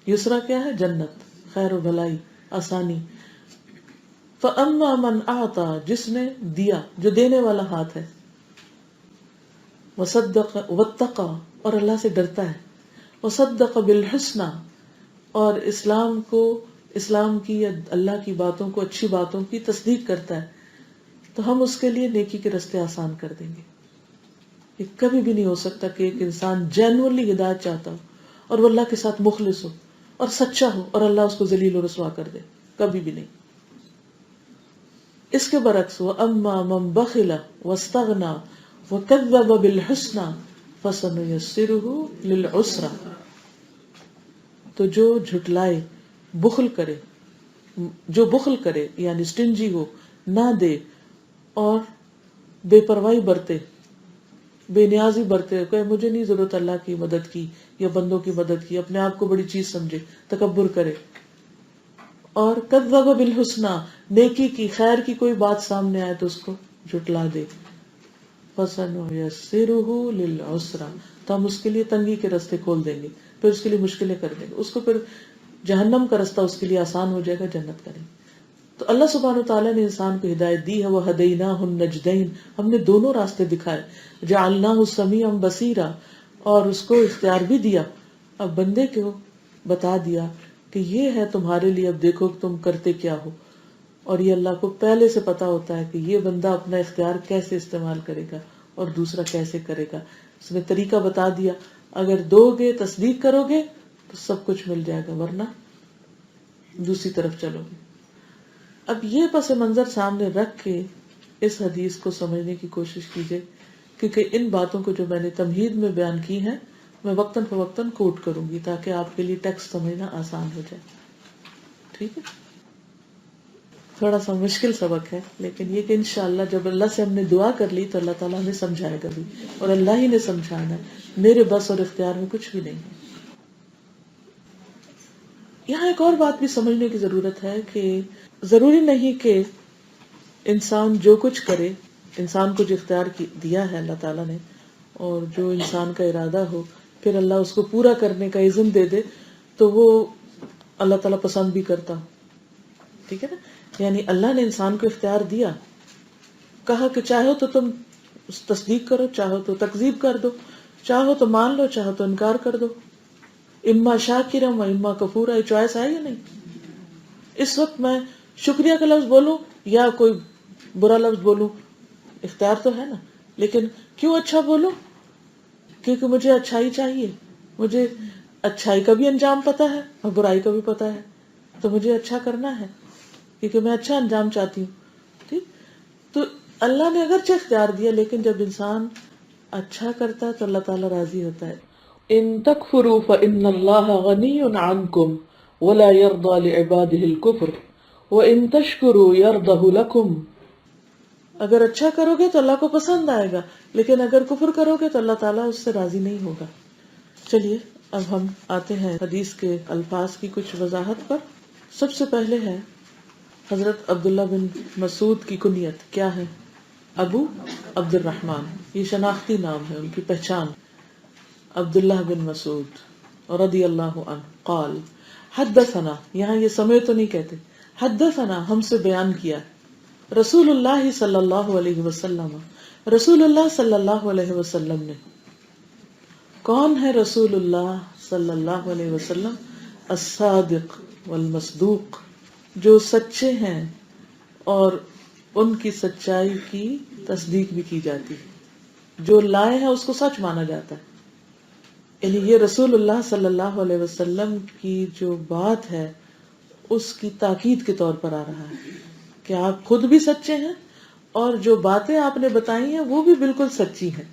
S1: یسرا کیا ہے؟ جنت، خیر و بھلائی، آسانی. فَأَمَّا مَنْ أَعْطَى، جس نے دیا، جو دینے والا ہاتھ ہے. وَصَدَّقَ وَاتَّقَى، اور اللہ سے ڈرتا ہے. وَصَدَّقَ بِالْحُسْنَى، اور اسلام کی یا اللہ کی باتوں کو، اچھی باتوں کی تصدیق کرتا ہے، تو ہم اس کے لیے نیکی کے رستے آسان کر دیں گے. یہ کبھی بھی نہیں ہو سکتا کہ ایک انسان جینوئنلی ہدایت چاہتا ہو اور وہ اللہ کے ساتھ مخلص ہو اور سچا ہو اور اللہ اس کو ذلیل و رسوا کر دے. کبھی بھی نہیں. اس کے برعکس وَأَمَّا مَنْ بَخِلَ وَاسْتَغْنَى وَكَذَّبَ بِالْحُسْنَى فَسَنُيَسِّرُهُ لِلْعُسْرَى. تو جو جھٹلائے، بخل کرے یعنی سٹنجی ہو، نہ دے اور بے پرواہی برتے، بے نیازی برتے، کہ مجھے نہیں ضرورت اللہ کی مدد کی یا بندوں کی مدد کی، اپنے آپ کو بڑی چیز سمجھے، تکبر کرے. اور کذب بالحسنى، نیکی کی، خیر کی کوئی بات سامنے آئے تو اس کو جھٹلا دے. فَسَنُيَسِّرُهُ لِلْعُسْرَى، تو ہم اس کے لیے تنگی کے راستے کھول دیں گے، پھر اس کے لیے مشکلیں کر دیں گے. اس کو پھر جہنم کا راستہ اس کے لیے آسان ہو جائے گا، جنت کریں. تو اللہ سبحانہ وتعالیٰ نے انسان کو ہدایت دی ہے. وَهَدَيْنَاهُ النَّجْدَيْنِ، ہم نے دونوں راستے دکھائے. جَعَلْنَاهُ سَمِيعًا بَصِيرًا، اور اس کو اختیار بھی دیا. اب بندے کو بتا دیا کہ یہ ہے تمہارے لیے، اب دیکھو کہ تم کرتے کیا ہو. اور یہ اللہ کو پہلے سے پتا ہوتا ہے کہ یہ بندہ اپنا اختیار کیسے استعمال کرے گا اور دوسرا کیسے کرے گا. اس نے طریقہ بتا دیا. اگر دو گے، تصدیق کرو گے تو سب کچھ مل جائے گا، ورنہ دوسری طرف چلو گے. اب یہ پس منظر سامنے رکھ کے اس حدیث کو سمجھنے کی کوشش کیجئے، کیونکہ ان باتوں کو جو میں نے تمہید میں بیان کی ہیں میں وقتاً فوقتاً کوٹ کروں گی تاکہ آپ کے لیے ٹیکسٹ سمجھنا آسان ہو جائے. ٹھیک ہے؟ تھوڑا سا مشکل سبق ہے، لیکن یہ کہ انشاءاللہ جب اللہ سے ہم نے دعا کر لی تو اللہ تعالیٰ ہمیں سمجھائے گا بھی، اور اللہ ہی نے سمجھانا ہے. میرے بس اور اختیار میں کچھ بھی نہیں ہے. یہاں ایک اور بات بھی سمجھنے کی ضرورت ہے کہ ضروری نہیں کہ انسان جو کچھ کرے، انسان کو جو اختیار دیا ہے اللہ تعالیٰ نے، اور جو انسان کا ارادہ ہو، پھر اللہ اس کو پورا کرنے کا اذن دے دے تو وہ اللہ تعالیٰ پسند بھی کرتا ہو. ٹھیک ہے نا؟ یعنی اللہ نے انسان کو اختیار دیا، کہا کہ چاہو تو تم تصدیق کرو، چاہو تو تکذیب کر دو، چاہو تو مان لو، چاہو تو انکار کر دو. اما شاکرا و اما کفورا، یہ چوائس ہے یا نہیں؟ اس وقت میں شکریہ کا لفظ بولوں یا کوئی برا لفظ بولوں، اختیار تو ہے نا. لیکن کیوں اچھا بولوں؟ کیونکہ مجھے اچھائی چاہیے. مجھے اچھائی کا بھی انجام پتا ہے اور برائی کا بھی پتا ہے، تو مجھے اچھا کرنا ہے کیونکہ میں اچھا انجام چاہتی ہوں. ٹھیک، تو اللہ نے اگرچہ اختیار دیا، لیکن جب انسان اچھا کرتا ہے تو اللہ تعالیٰ راضی ہوتا ہے. ان تکفروا فإن اللہ غنی عنکم ولا يرضى لعباده الكفر وان تشکروا يرضه لكم. اگر اچھا کرو گے تو اللہ کو پسند آئے گا، لیکن اگر کفر کرو گے تو اللہ تعالیٰ اس سے راضی نہیں ہوگا. چلیے اب ہم آتے ہیں حدیث کے الفاظ کی کچھ وضاحت پر. سب سے پہلے ہے حضرت عبداللہ بن مسعود کی کنیت کیا ہے؟ ابو عبد الرحمن. یہ شناختی نام ہے، ان کی پہچان. عبداللہ بن مسعود رضی اللہ عنہ قال حدثنا، یہاں یہ سمے تو نہیں کہتے، حدثنا ہم سے بیان کیا رسول اللہ صلی اللہ علیہ وسلم، رسول اللہ صلی اللہ علیہ وسلم نے. کون ہے رسول اللہ صلی اللہ علیہ وسلم؟ الصادق والمصدوق، جو سچے ہیں اور ان کی سچائی کی تصدیق بھی کی جاتی ہے. جو لائے ہیں اس کو سچ مانا جاتا ہے. یعنی یہ رسول اللہ صلی اللہ علیہ وسلم کی جو بات ہے اس کی تاکید کے طور پر آ رہا ہے کہ آپ خود بھی سچے ہیں اور جو باتیں آپ نے بتائی ہیں وہ بھی بالکل سچی ہیں،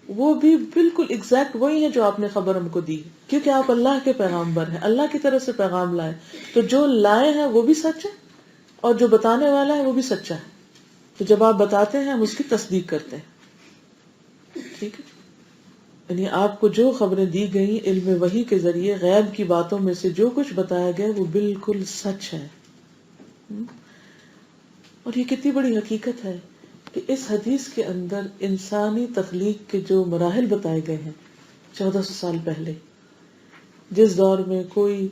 S1: وہ بھی بالکل ایگزیکٹ وہی ہیں جو آپ نے خبر ہم کو دی، کیونکہ آپ اللہ کے پیغامبر ہیں، اللہ کی طرف سے پیغام لائے. تو جو لائے ہیں وہ بھی سچ ہے اور جو بتانے والا ہے وہ بھی سچا ہے. تو جب آپ بتاتے ہیں ہم اس کی تصدیق کرتے ہیں. ٹھیک ہے، یعنی آپ کو جو خبریں دی گئیں علم وحی کے ذریعے غیب کی باتوں میں سے جو کچھ بتایا گیا وہ بالکل سچ ہے. اور یہ کتنی بڑی حقیقت ہے کہ اس حدیث کے اندر انسانی تخلیق کے جو مراحل بتائے گئے ہیں 1400 سال پہلے، جس دور میں کوئی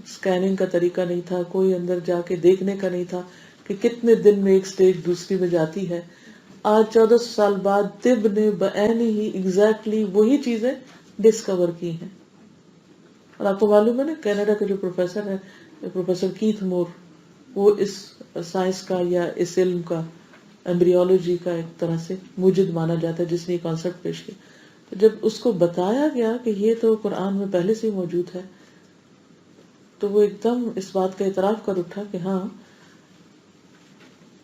S1: سکیننگ کا طریقہ نہیں تھا، کوئی اندر جا کے دیکھنے کا نہیں تھا کہ کتنے دن میں ایک سٹیج دوسری میں جاتی ہے. آج 1400 سال بعد طب نے بعین ہی ایگزیکٹلی وہی چیزیں ڈسکور کی ہیں. اور آپ کو معلوم ہے نا کینیڈا کے جو پروفیسر ہے پروفیسر کیتھ مور، وہ اس سائنس کا یا اس علم کا ایمبریولوجی کا ایک طرح سے موجد مانا جاتا ہے جس نے یہ کانسیپٹ پیش کیا. تو جب اس کو بتایا گیا کہ یہ تو قرآن میں پہلے سے ہی موجود ہے تو وہ ایک دم اس بات کا اعتراف کر اٹھا کہ ہاں،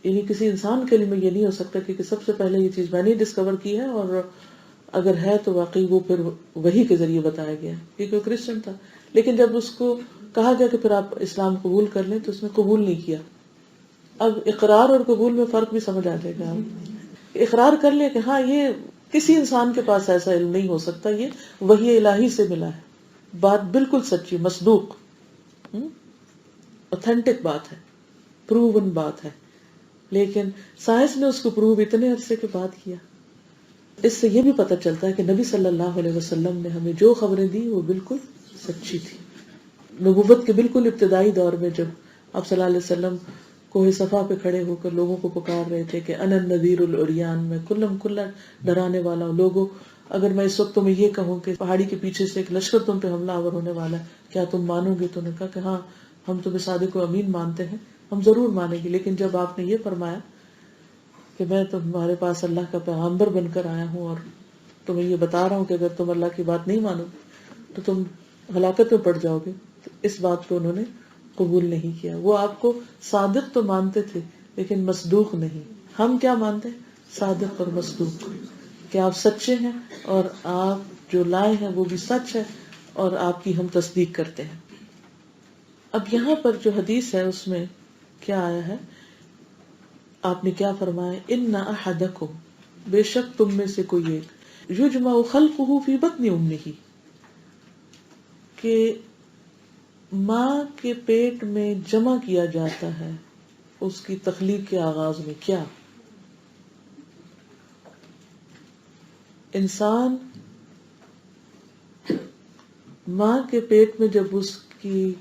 S1: یعنی کسی انسان کے علم میں یہ نہیں ہو سکتا کہ سب سے پہلے یہ چیز میں نے ڈسکور کی ہے، اور اگر ہے تو واقعی وہ پھر وحی کے ذریعے بتایا گیا کیونکہ وہ کرسچن تھا. لیکن جب اس کو کہا گیا کہ پھر آپ اسلام قبول کر لیں تو اس نے قبول نہیں کیا. اب اقرار اور قبول میں فرق بھی سمجھ آ جائے گا. اقرار کر لیا کہ ہاں یہ کسی انسان کے پاس ایسا علم نہیں ہو سکتا، یہ وحی الہی سے ملا ہے، بات بالکل سچی، مصدوق، اوتھینٹک بات ہے، پروون بات ہے. لیکن سائنس نے اس کو پروو اتنے عرصے کے بعد کیا. اس سے یہ بھی پتہ چلتا ہے کہ نبی صلی اللہ علیہ وسلم نے ہمیں جو خبریں دی وہ بالکل سچی تھی. نبوت کے بالکل ابتدائی دور میں جب آپ صلی اللہ علیہ وسلم کوہ صفا پہ کھڑے ہو کر لوگوں کو پکار رہے تھے کہ انا النذیر العریان، میں کلم ڈرانے والا ہوں. لوگوں اگر میں اس وقت تمہیں یہ کہوں کہ پہاڑی کے پیچھے سے ایک لشکر تم پہ حملہ آور ہونے والا ہے، کیا تم مانو گے؟ تو نے کہا کہ ہاں ہم تمہیں صادق و امین مانتے ہیں، ہم ضرور مانیں گے. لیکن جب آپ نے یہ فرمایا کہ میں تمہارے پاس اللہ کا پیغامبر بن کر آیا ہوں اور تمہیں یہ بتا رہا ہوں کہ اگر تم اللہ کی بات نہیں مانو تو تم ہلاکت میں پڑ جاؤ گے، تو اس بات کو انہوں نے قبول نہیں کیا. وہ آپ کو صادق تو مانتے تھے لیکن مصدوق نہیں. ہم کیا مانتے ہیں؟ صادق اور مصدوق، کہ آپ سچے ہیں اور آپ جو لائے ہیں وہ بھی سچ ہے اور آپ کی ہم تصدیق کرتے ہیں. اب یہاں پر جو حدیث ہے اس میں کیا آیا ہے؟ آپ نے کیا فرمایا؟ ان احدکم، بے شک تم میں سے کوئی ایک، یجمع خلقہ فی بطن امہ، کہ ماں کے پیٹ میں جمع کیا جاتا ہے اس کی تخلیق کے آغاز میں. کیا انسان ماں کے پیٹ میں جب اس کی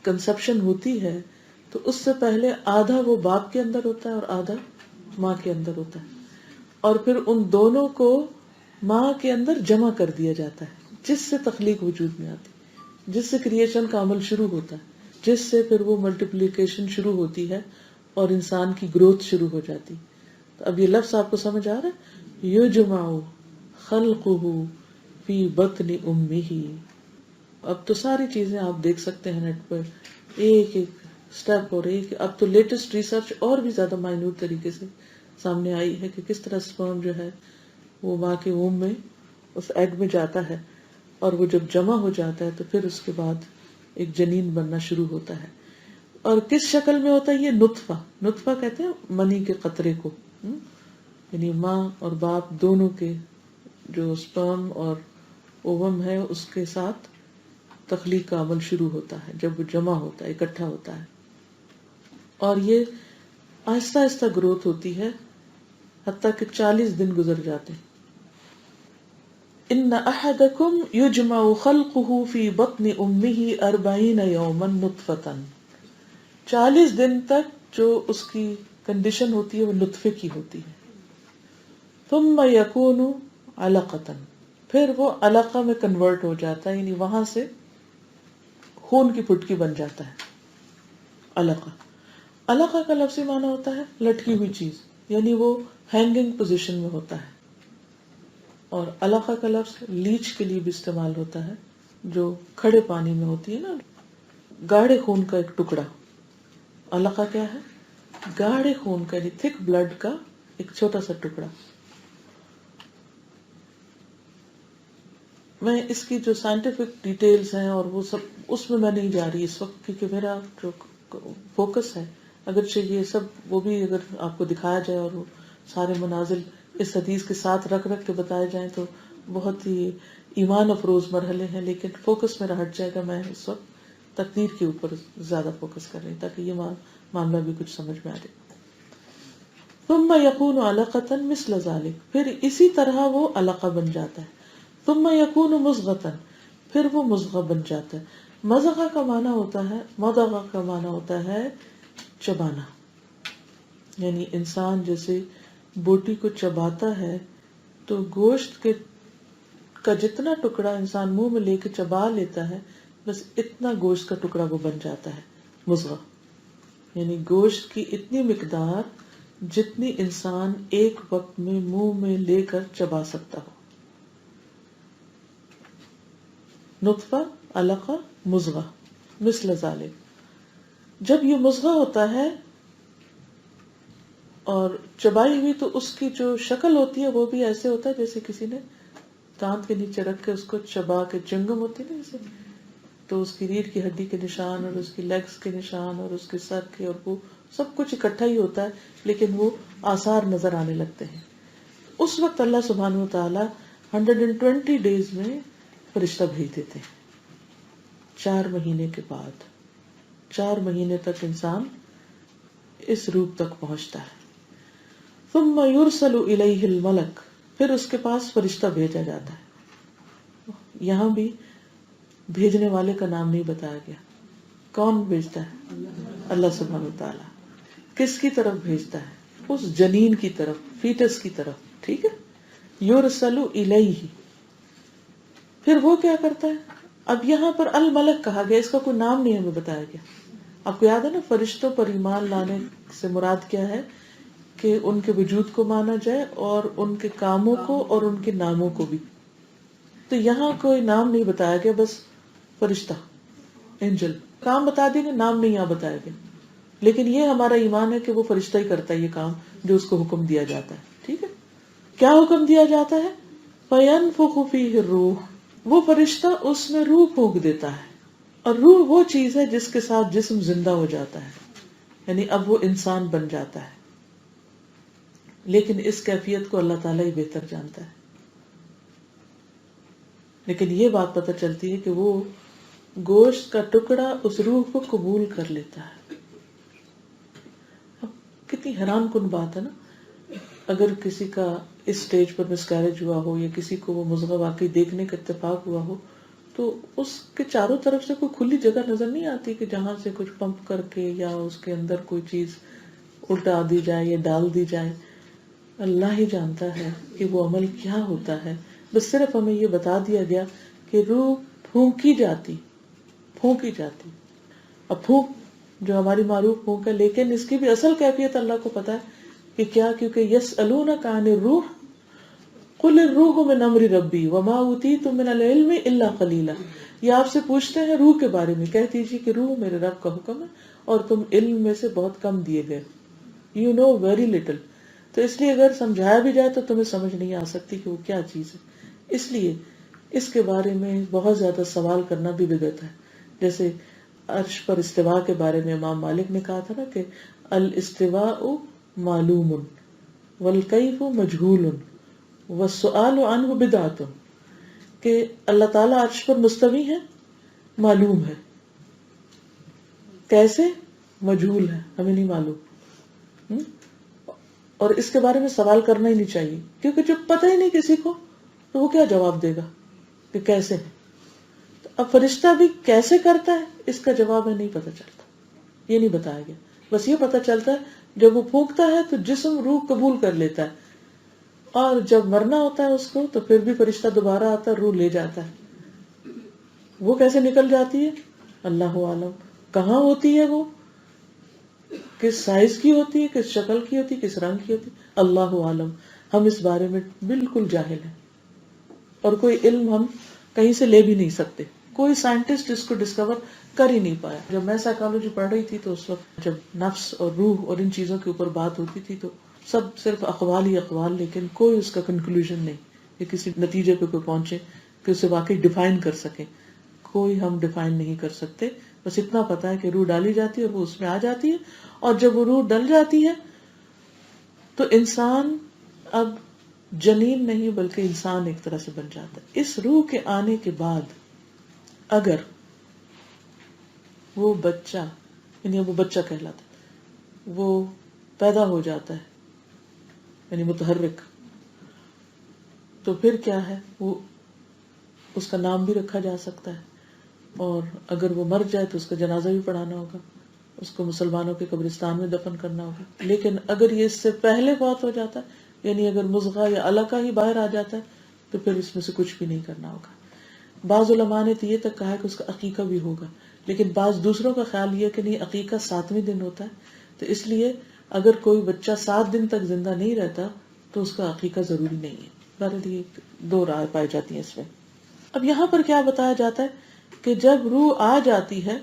S1: کنسپشن ہوتی ہے تو اس سے پہلے آدھا وہ باپ کے اندر ہوتا ہے اور آدھا ماں کے اندر ہوتا ہے، اور پھر ان دونوں کو ماں کے اندر جمع کر دیا جاتا ہے جس سے تخلیق وجود میں آتی، جس سے کریشن کا عمل شروع ہوتا ہے، جس سے پھر وہ ملٹیپلیکیشن شروع ہوتی ہے اور انسان کی گروتھ شروع ہو جاتی. تو اب یہ لفظ آپ کو سمجھ آ رہا ہے؟ یجمع خلقہ فی بطن امہ. اب تو ساری چیزیں آپ دیکھ سکتے ہیں نیٹ پر، ایک ایک سٹیپ اور اب تو لیٹسٹ ریسرچ اور بھی زیادہ مائنیوٹ طریقے سے سامنے آئی ہے کہ کس طرح سپرم جو ہے وہ ماں کے ووم میں اس ایگ میں جاتا ہے، اور وہ جب جمع ہو جاتا ہے تو پھر اس کے بعد ایک جنین بننا شروع ہوتا ہے. اور کس شکل میں ہوتا ہے یہ نطفہ کہتے ہیں منی کے قطرے کو، یعنی ماں اور باپ دونوں کے جو سپرم اور اووم ہے اس کے ساتھ تخلیق کا عمل شروع ہوتا ہے جب وہ جمع ہوتا ہے، اکٹھا ہوتا ہے. اور یہ آہستہ آہستہ گروتھ ہوتی ہے حتیٰ کہ 40 دن گزر جاتے ہیں. ان احدکم یجمع خلقہ فی بطن امہ 40 یوما نطفۃ. 40 دن تک جو اس کی کنڈیشن ہوتی ہے وہ نطفے کی ہوتی ہے. ثم یکون علقۃ، پھر وہ علقہ میں کنورٹ ہو جاتا ہے، یعنی وہاں سے خون کی پھٹکی بن جاتا ہے. علقہ کا لفظی معنی ہوتا ہے لٹکی ہوئی چیز، یعنی وہ ہینگنگ پوزیشن میں ہوتا ہے. اور علقہ کا لفظ لیچ کے لیے بھی استعمال ہوتا ہے، جو کھڑے پانی میں ہوتی ہے نا، گاڑھے خون کا ایک ٹکڑا. علقہ کیا ہے؟ گاڑھے خون کا، یعنی تھک بلڈ کا ایک چھوٹا سا ٹکڑا. میں اس کی جو سائنٹیفک ڈیٹیلز ہیں اور وہ سب اس میں نہیں جا رہی اس وقت، کیونکہ میرا جو فوکس ہے، اگرچہ یہ سب وہ بھی اگر آپ کو دکھایا جائے اور وہ سارے مناظر اس حدیث کے ساتھ رکھ کے بتائے جائیں تو بہت ہی ایمان افروز مرحلے ہیں، لیکن فوکس میرا ہٹ جائے گا. میں اس وقت تقدیر کے اوپر زیادہ فوکس کر رہی ہوں تاکہ یہ معاملہ بھی کچھ سمجھ میں آ جائے. ثم یکون علقۃ مثل ذلک، پھر اسی طرح وہ علقہ بن جاتا ہے. ثم یکون مضغۃ، پھر وہ مضغہ بن جاتا ہے. مضغہ کا معنی ہوتا ہے، مضغہ کا معنی ہوتا ہے چبانا، یعنی انسان جیسے بوٹی کو چباتا ہے تو گوشت کا جتنا ٹکڑا انسان منہ میں لے کے چبا لیتا ہے بس اتنا گوشت کا ٹکڑا وہ بن جاتا ہے مضغہ. یعنی گوشت کی اتنی مقدار جتنی انسان ایک وقت میں منہ میں لے کر چبا سکتا ہو. نطفہ، علقہ، مضغہ، مثل ذالک. جب یہ مضغہ ہوتا ہے اور چبائی ہوئی تو اس کی جو شکل ہوتی ہے وہ بھی ایسے ہوتا ہے جیسے کسی نے دانت کے نیچے رکھ کے اس کو چبا کے، چنگم ہوتی ہے نا جیسے، تو اس کی ریڑھ کی ہڈی کے نشان اور اس کی لیگز کے نشان اور اس کے سر کے، اور وہ سب کچھ اکٹھا ہی ہوتا ہے لیکن وہ آثار نظر آنے لگتے ہیں. اس وقت اللہ سبحانہ وتعالی 120 ڈیز میں فرشتہ بھیج دیتے ہیں. 4 مہینے کے بعد، 4 مہینے تک انسان اس روپ تک پہنچتا ہے. ثم یرسل الیہ الملک، پھر اس کے پاس فرشتہ بھیجا جاتا ہے. یہاں بھی بھیجنے والے کا نام نہیں بتایا گیا. کون بھیجتا ہے؟ اللہ سبحانہ وتعالی. کس کی طرف بھیجتا ہے؟ اس جنین کی طرف، فیٹس کی طرف. ٹھیک ہے، یرسل الیہ. پھر وہ کیا کرتا ہے؟ اب یہاں پر الملک کہا گیا، اس کا کوئی نام نہیں ہمیں بتایا گیا. آپ کو یاد ہے نا فرشتوں پر ایمان لانے سے مراد کیا ہے؟ کہ ان کے وجود کو مانا جائے اور ان کے کاموں کو اور ان کے ناموں کو بھی. تو یہاں کوئی نام نہیں بتایا گیا، بس فرشتہ، اینجل. کام بتا دیں گے، نام نہیں یہاں بتایا گیا. لیکن یہ ہمارا ایمان ہے کہ وہ فرشتہ ہی کرتا ہے یہ کام جو اس کو حکم دیا جاتا ہے. ٹھیک ہے، کیا حکم دیا جاتا ہے؟ فَيَنفُخُ فِيهِ الرُّوحُ، وہ فرشتہ اس میں روح پھونک دیتا ہے. اور روح وہ چیز ہے جس کے ساتھ جسم زندہ ہو جاتا ہے، یعنی اب وہ انسان بن جاتا ہے. لیکن اس کیفیت کو اللہ تعالیٰ ہی بہتر جانتا ہے. لیکن یہ بات پتہ چلتی ہے کہ وہ گوشت کا ٹکڑا اس روح کو قبول کر لیتا ہے. اب کتنی حیران کن بات ہے نا، اگر کسی کا اس سٹیج پر مسکیریج ہوا ہو یا کسی کو وہ مضغہ واقعی دیکھنے کا اتفاق ہوا ہو تو اس کے چاروں طرف سے کوئی کھلی جگہ نظر نہیں آتی کہ جہاں سے کچھ پمپ کر کے یا اس کے اندر کوئی چیز الٹا دی جائے یا ڈال دی جائے. اللہ ہی جانتا ہے کہ وہ عمل کیا ہوتا ہے. بس صرف ہمیں یہ بتا دیا گیا کہ روح پھونکی جاتی. اب پھونک جو ہماری معروف پھونک ہے، لیکن اس کی بھی اصل کیفیت اللہ کو پتا ہے کہ کیا، کیونکہ یسألونک عن الروح قل الروح من امر ربی وما اوتیتم من العلم الا قلیلا. یہ آپ سے پوچھتے ہیں روح کے بارے میں، کہہ دیجیے کہ روح میرے رب کا حکم ہے اور تم علم میں سے بہت کم دیے گئے، یو نو ویری لٹل. تو اس لیے اگر سمجھایا بھی جائے تو تمہیں سمجھ نہیں آ سکتی کہ وہ کیا چیز ہے. اس لیے اس کے بارے میں بہت زیادہ سوال کرنا بھی بدعت ہے. جیسے عرش پر استوا کے بارے میں امام مالک نے کہا تھا نا کہ الاستواء معلوم والکیف مجہول والسؤال عنہ بدعۃ، کہ اللہ تعالیٰ عرش پر مستوی ہے، معلوم ہے، کیسے مجہول ہے، ہمیں نہیں معلوم. اور اس کے بارے میں سوال کرنا ہی نہیں چاہیے، کیونکہ جب پتہ ہی نہیں کسی کو تو وہ کیا جواب دے گا کہ کیسے ہے. تو اب فرشتہ بھی کیسے کرتا ہے اس کا جواب ہے نہیں پتہ چلتا، یہ نہیں بتایا گیا. بس یہ پتہ چلتا ہے جب وہ پھونکتا ہے تو جسم روح قبول کر لیتا ہے، اور جب مرنا ہوتا ہے اس کو تو پھر بھی فرشتہ دوبارہ آتا ہے، روح لے جاتا ہے. وہ کیسے نکل جاتی ہے اللہ عالم. کہاں ہوتی ہے وہ، کس سائز کی ہوتی ہے، کس شکل کی ہوتی ہے، کس رنگ کی ہوتی ہے، اللہ عالم. ہم اس بارے میں بالکل جاہل ہیں اور کوئی علم ہم کہیں سے لے بھی نہیں سکتے. کوئی سائنٹسٹ اس کو ڈسکور کر ہی نہیں پایا. جب میں سائیکالوجی پڑھ رہی تھی تو اس وقت جب نفس اور روح اور ان چیزوں کے اوپر بات ہوتی تھی تو سب صرف اقوال ہی اقوال، لیکن کوئی اس کا کنکلوژن نہیں کہ کسی نتیجے پہ کوئی پہنچے کہ اسے واقعی ڈیفائن کر سکے. کوئی ہم ڈیفائن نہیں کر سکتے. بس اتنا پتا ہے کہ روح ڈالی جاتی ہے اور وہ اس میں آ جاتی ہے، اور جب وہ روح ڈل جاتی ہے تو انسان اب جنین نہیں بلکہ انسان ایک طرح سے بن جاتا ہے. اس روح کے آنے کے بعد اگر وہ بچہ، یعنی وہ بچہ کہلاتا ہے، وہ پیدا ہو جاتا ہے یعنی متحرک، تو پھر کیا ہے، وہ اس کا نام بھی رکھا جا سکتا ہے، اور اگر وہ مر جائے تو اس کا جنازہ بھی پڑھانا ہوگا، اس کو مسلمانوں کے قبرستان میں دفن کرنا ہوگا. لیکن اگر یہ اس سے پہلے فوت ہو جاتا ہے، یعنی اگر مضغہ یا علقہ ہی باہر آ جاتا ہے، تو پھر اس میں سے کچھ بھی نہیں کرنا ہوگا. بعض علماء نے تو یہ تک کہا ہے کہ اس کا عقیقہ بھی ہوگا، لیکن بعض دوسروں کا خیال یہ کہ نہیں، عقیقہ 7ویں دن ہوتا ہے. تو اس لیے اگر کوئی بچہ 7 دن تک زندہ نہیں رہتا تو اس کا عقیقہ ضروری نہیں ہے. بہرحال یہ 2 رائے پائی جاتی ہیں اس میں. اب یہاں پر کیا بتایا جاتا ہے کہ جب روح آ جاتی ہے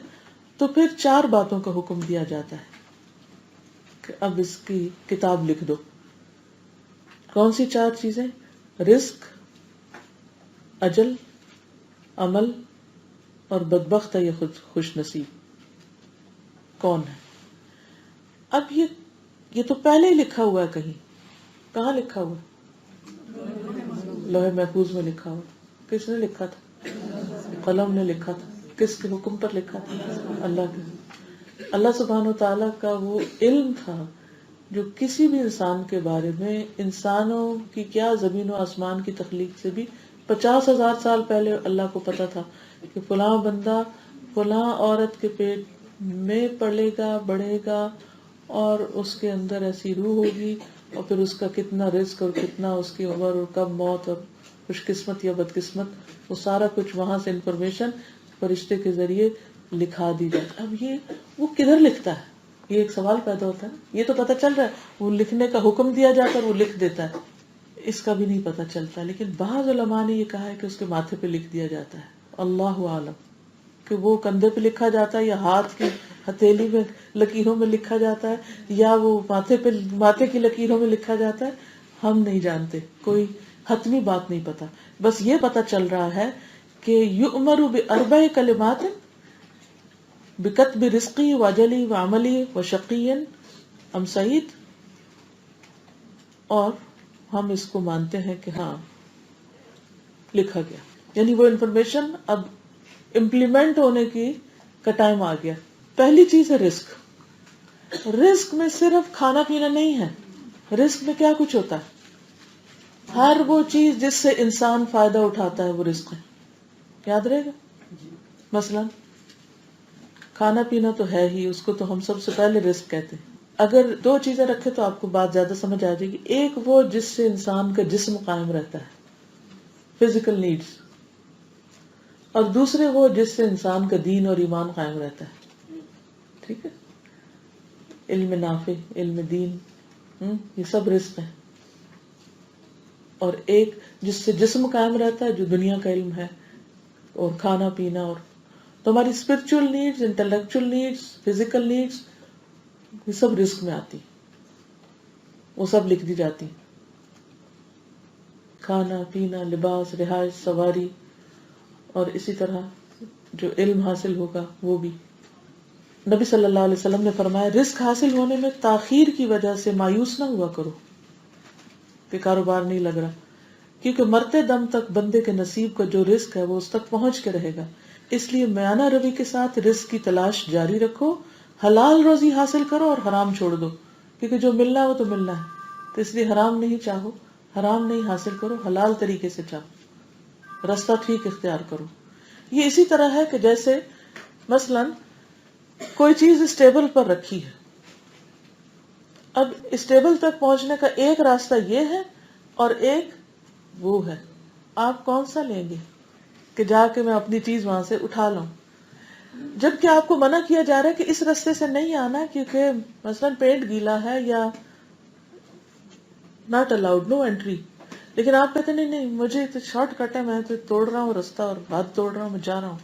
S1: تو پھر 4 باتوں کا حکم دیا جاتا ہے کہ اب اس کی کتاب لکھ دو. کون سی 4 چیزیں؟ رزق، اجل، عمل اور بدبخت ہے یا خود خوش نصیب. کون ہے؟ اب یہ تو پہلے ہی لکھا ہوا ہے. کہیں کہاں لکھا ہوا ہے؟ لوح محفوظ میں لکھا ہوا. کس نے لکھا تھا؟ قلم نے لکھا تھا. کس کے حکم پر لکھا تھا؟ اللہ کے. اللہ سبحانہ وتعالیٰ کا وہ علم تھا جو کسی بھی انسان کے بارے میں، انسانوں کی کیا زمین و آسمان کی تخلیق سے بھی 50,000 سال پہلے اللہ کو پتا تھا کہ فلاں بندہ فلاں عورت کے پیٹ میں پلے گا، بڑھے گا، اور اس کے اندر ایسی روح ہوگی، اور پھر اس کا کتنا رزق اور کتنا اس کی عمر اور کب موت، اور خوش قسمت یا بد قسمت، وہ سارا کچھ وہاں سے انفارمیشن فرشتے کے ذریعے لکھا دی جاتی. اب یہ وہ کدھر لکھتا ہے؟ یہ ایک سوال پیدا ہوتا ہے. یہ تو پتہ چل رہا ہے وہ لکھنے کا حکم دیا جاتا ہے، وہ لکھ دیتا ہے، اس کا بھی نہیں پتہ چلتا. لیکن بعض علماء نے یہ کہا ہے کہ اس کے ماتھے پہ لکھ دیا جاتا ہے. اللہ عالم کہ وہ کندھے پہ لکھا جاتا ہے یا ہاتھ کی ہتھیلی میں لکیروں میں لکھا جاتا ہے یا وہ ماتھے کی لکیروں میں لکھا جاتا ہے. ہم نہیں جانتے، کوئی حتمی بات نہیں پتا. بس یہ پتا چل رہا ہے کہ یؤمر باربع کلمات بکتب رزقی واجلی وعملی وشقی ام سعید، اور ہم اس کو مانتے ہیں کہ ہاں لکھا گیا. یعنی وہ انفارمیشن اب امپلیمنٹ ہونے کی کا ٹائم آ گیا. پہلی چیز ہے رزق. رزق میں صرف کھانا پینا نہیں ہے، رزق میں کیا کچھ ہوتا ہے؟ ہر وہ چیز جس سے انسان فائدہ اٹھاتا ہے وہ رزق ہے. یاد رہے گا؟ مثلا کھانا پینا تو ہے ہی، اس کو تو ہم سب سے پہلے رزق کہتے ہیں. اگر 2 چیزیں رکھے تو آپ کو بات زیادہ سمجھ آ جائے گی. ایک وہ جس سے انسان کا جسم قائم رہتا ہے، فزیکل نیڈز، اور دوسرے وہ جس سے انسان کا دین اور ایمان قائم رہتا ہے. ٹھیک ہے؟ علم نافع، علم دین، یہ سب رزق ہے. اور ایک جس سے جسم قائم رہتا ہے جو دنیا کا علم ہے، اور کھانا پینا، اور تو ہماری spiritual needs, intellectual needs, physical needs, یہ سب رزق میں آتی، وہ سب لکھ دی جاتی، کھانا پینا، لباس، رہائش، سواری، اور اسی طرح جو علم حاصل ہوگا وہ بھی۔ نبی صلی اللہ علیہ وسلم نے فرمایا رزق حاصل ہونے میں تاخیر کی وجہ سے مایوس نہ ہوا کرو کہ کاروبار نہیں لگ رہا، کیونکہ مرتے دم تک بندے کے نصیب کا جو رزق ہے وہ اس تک پہنچ کے رہے گا۔ اس لیے میانہ روی کے ساتھ رزق کی تلاش جاری رکھو، حلال روزی حاصل کرو اور حرام چھوڑ دو، کیونکہ جو ملنا ہے وہ تو ملنا ہے، تو اس لیے حرام نہیں چاہو، حرام نہیں حاصل کرو، حلال طریقے سے چاہو، راستہ ٹھیک اختیار کرو۔ یہ اسی طرح ہے کہ جیسے مثلاً کوئی چیز اسٹیبل پر رکھی ہے، اب اسٹیبل تک پہنچنے کا ایک راستہ یہ ہے اور ایک وہ ہے، آپ کون سا لیں گے کہ جا کے میں اپنی چیز وہاں سے اٹھا لوں؟ جبکہ آپ کو منع کیا جا رہا ہے کہ اس راستے سے نہیں آنا، کیونکہ مثلاً پینٹ گیلا ہے یا ناٹ الاؤڈ، نو انٹری، لیکن آپ کہتے نہیں نہیں مجھے تو شارٹ کٹ ہے، میں تو توڑ رہا ہوں راستہ اور ہاتھ توڑ رہا ہوں، میں جا رہا ہوں،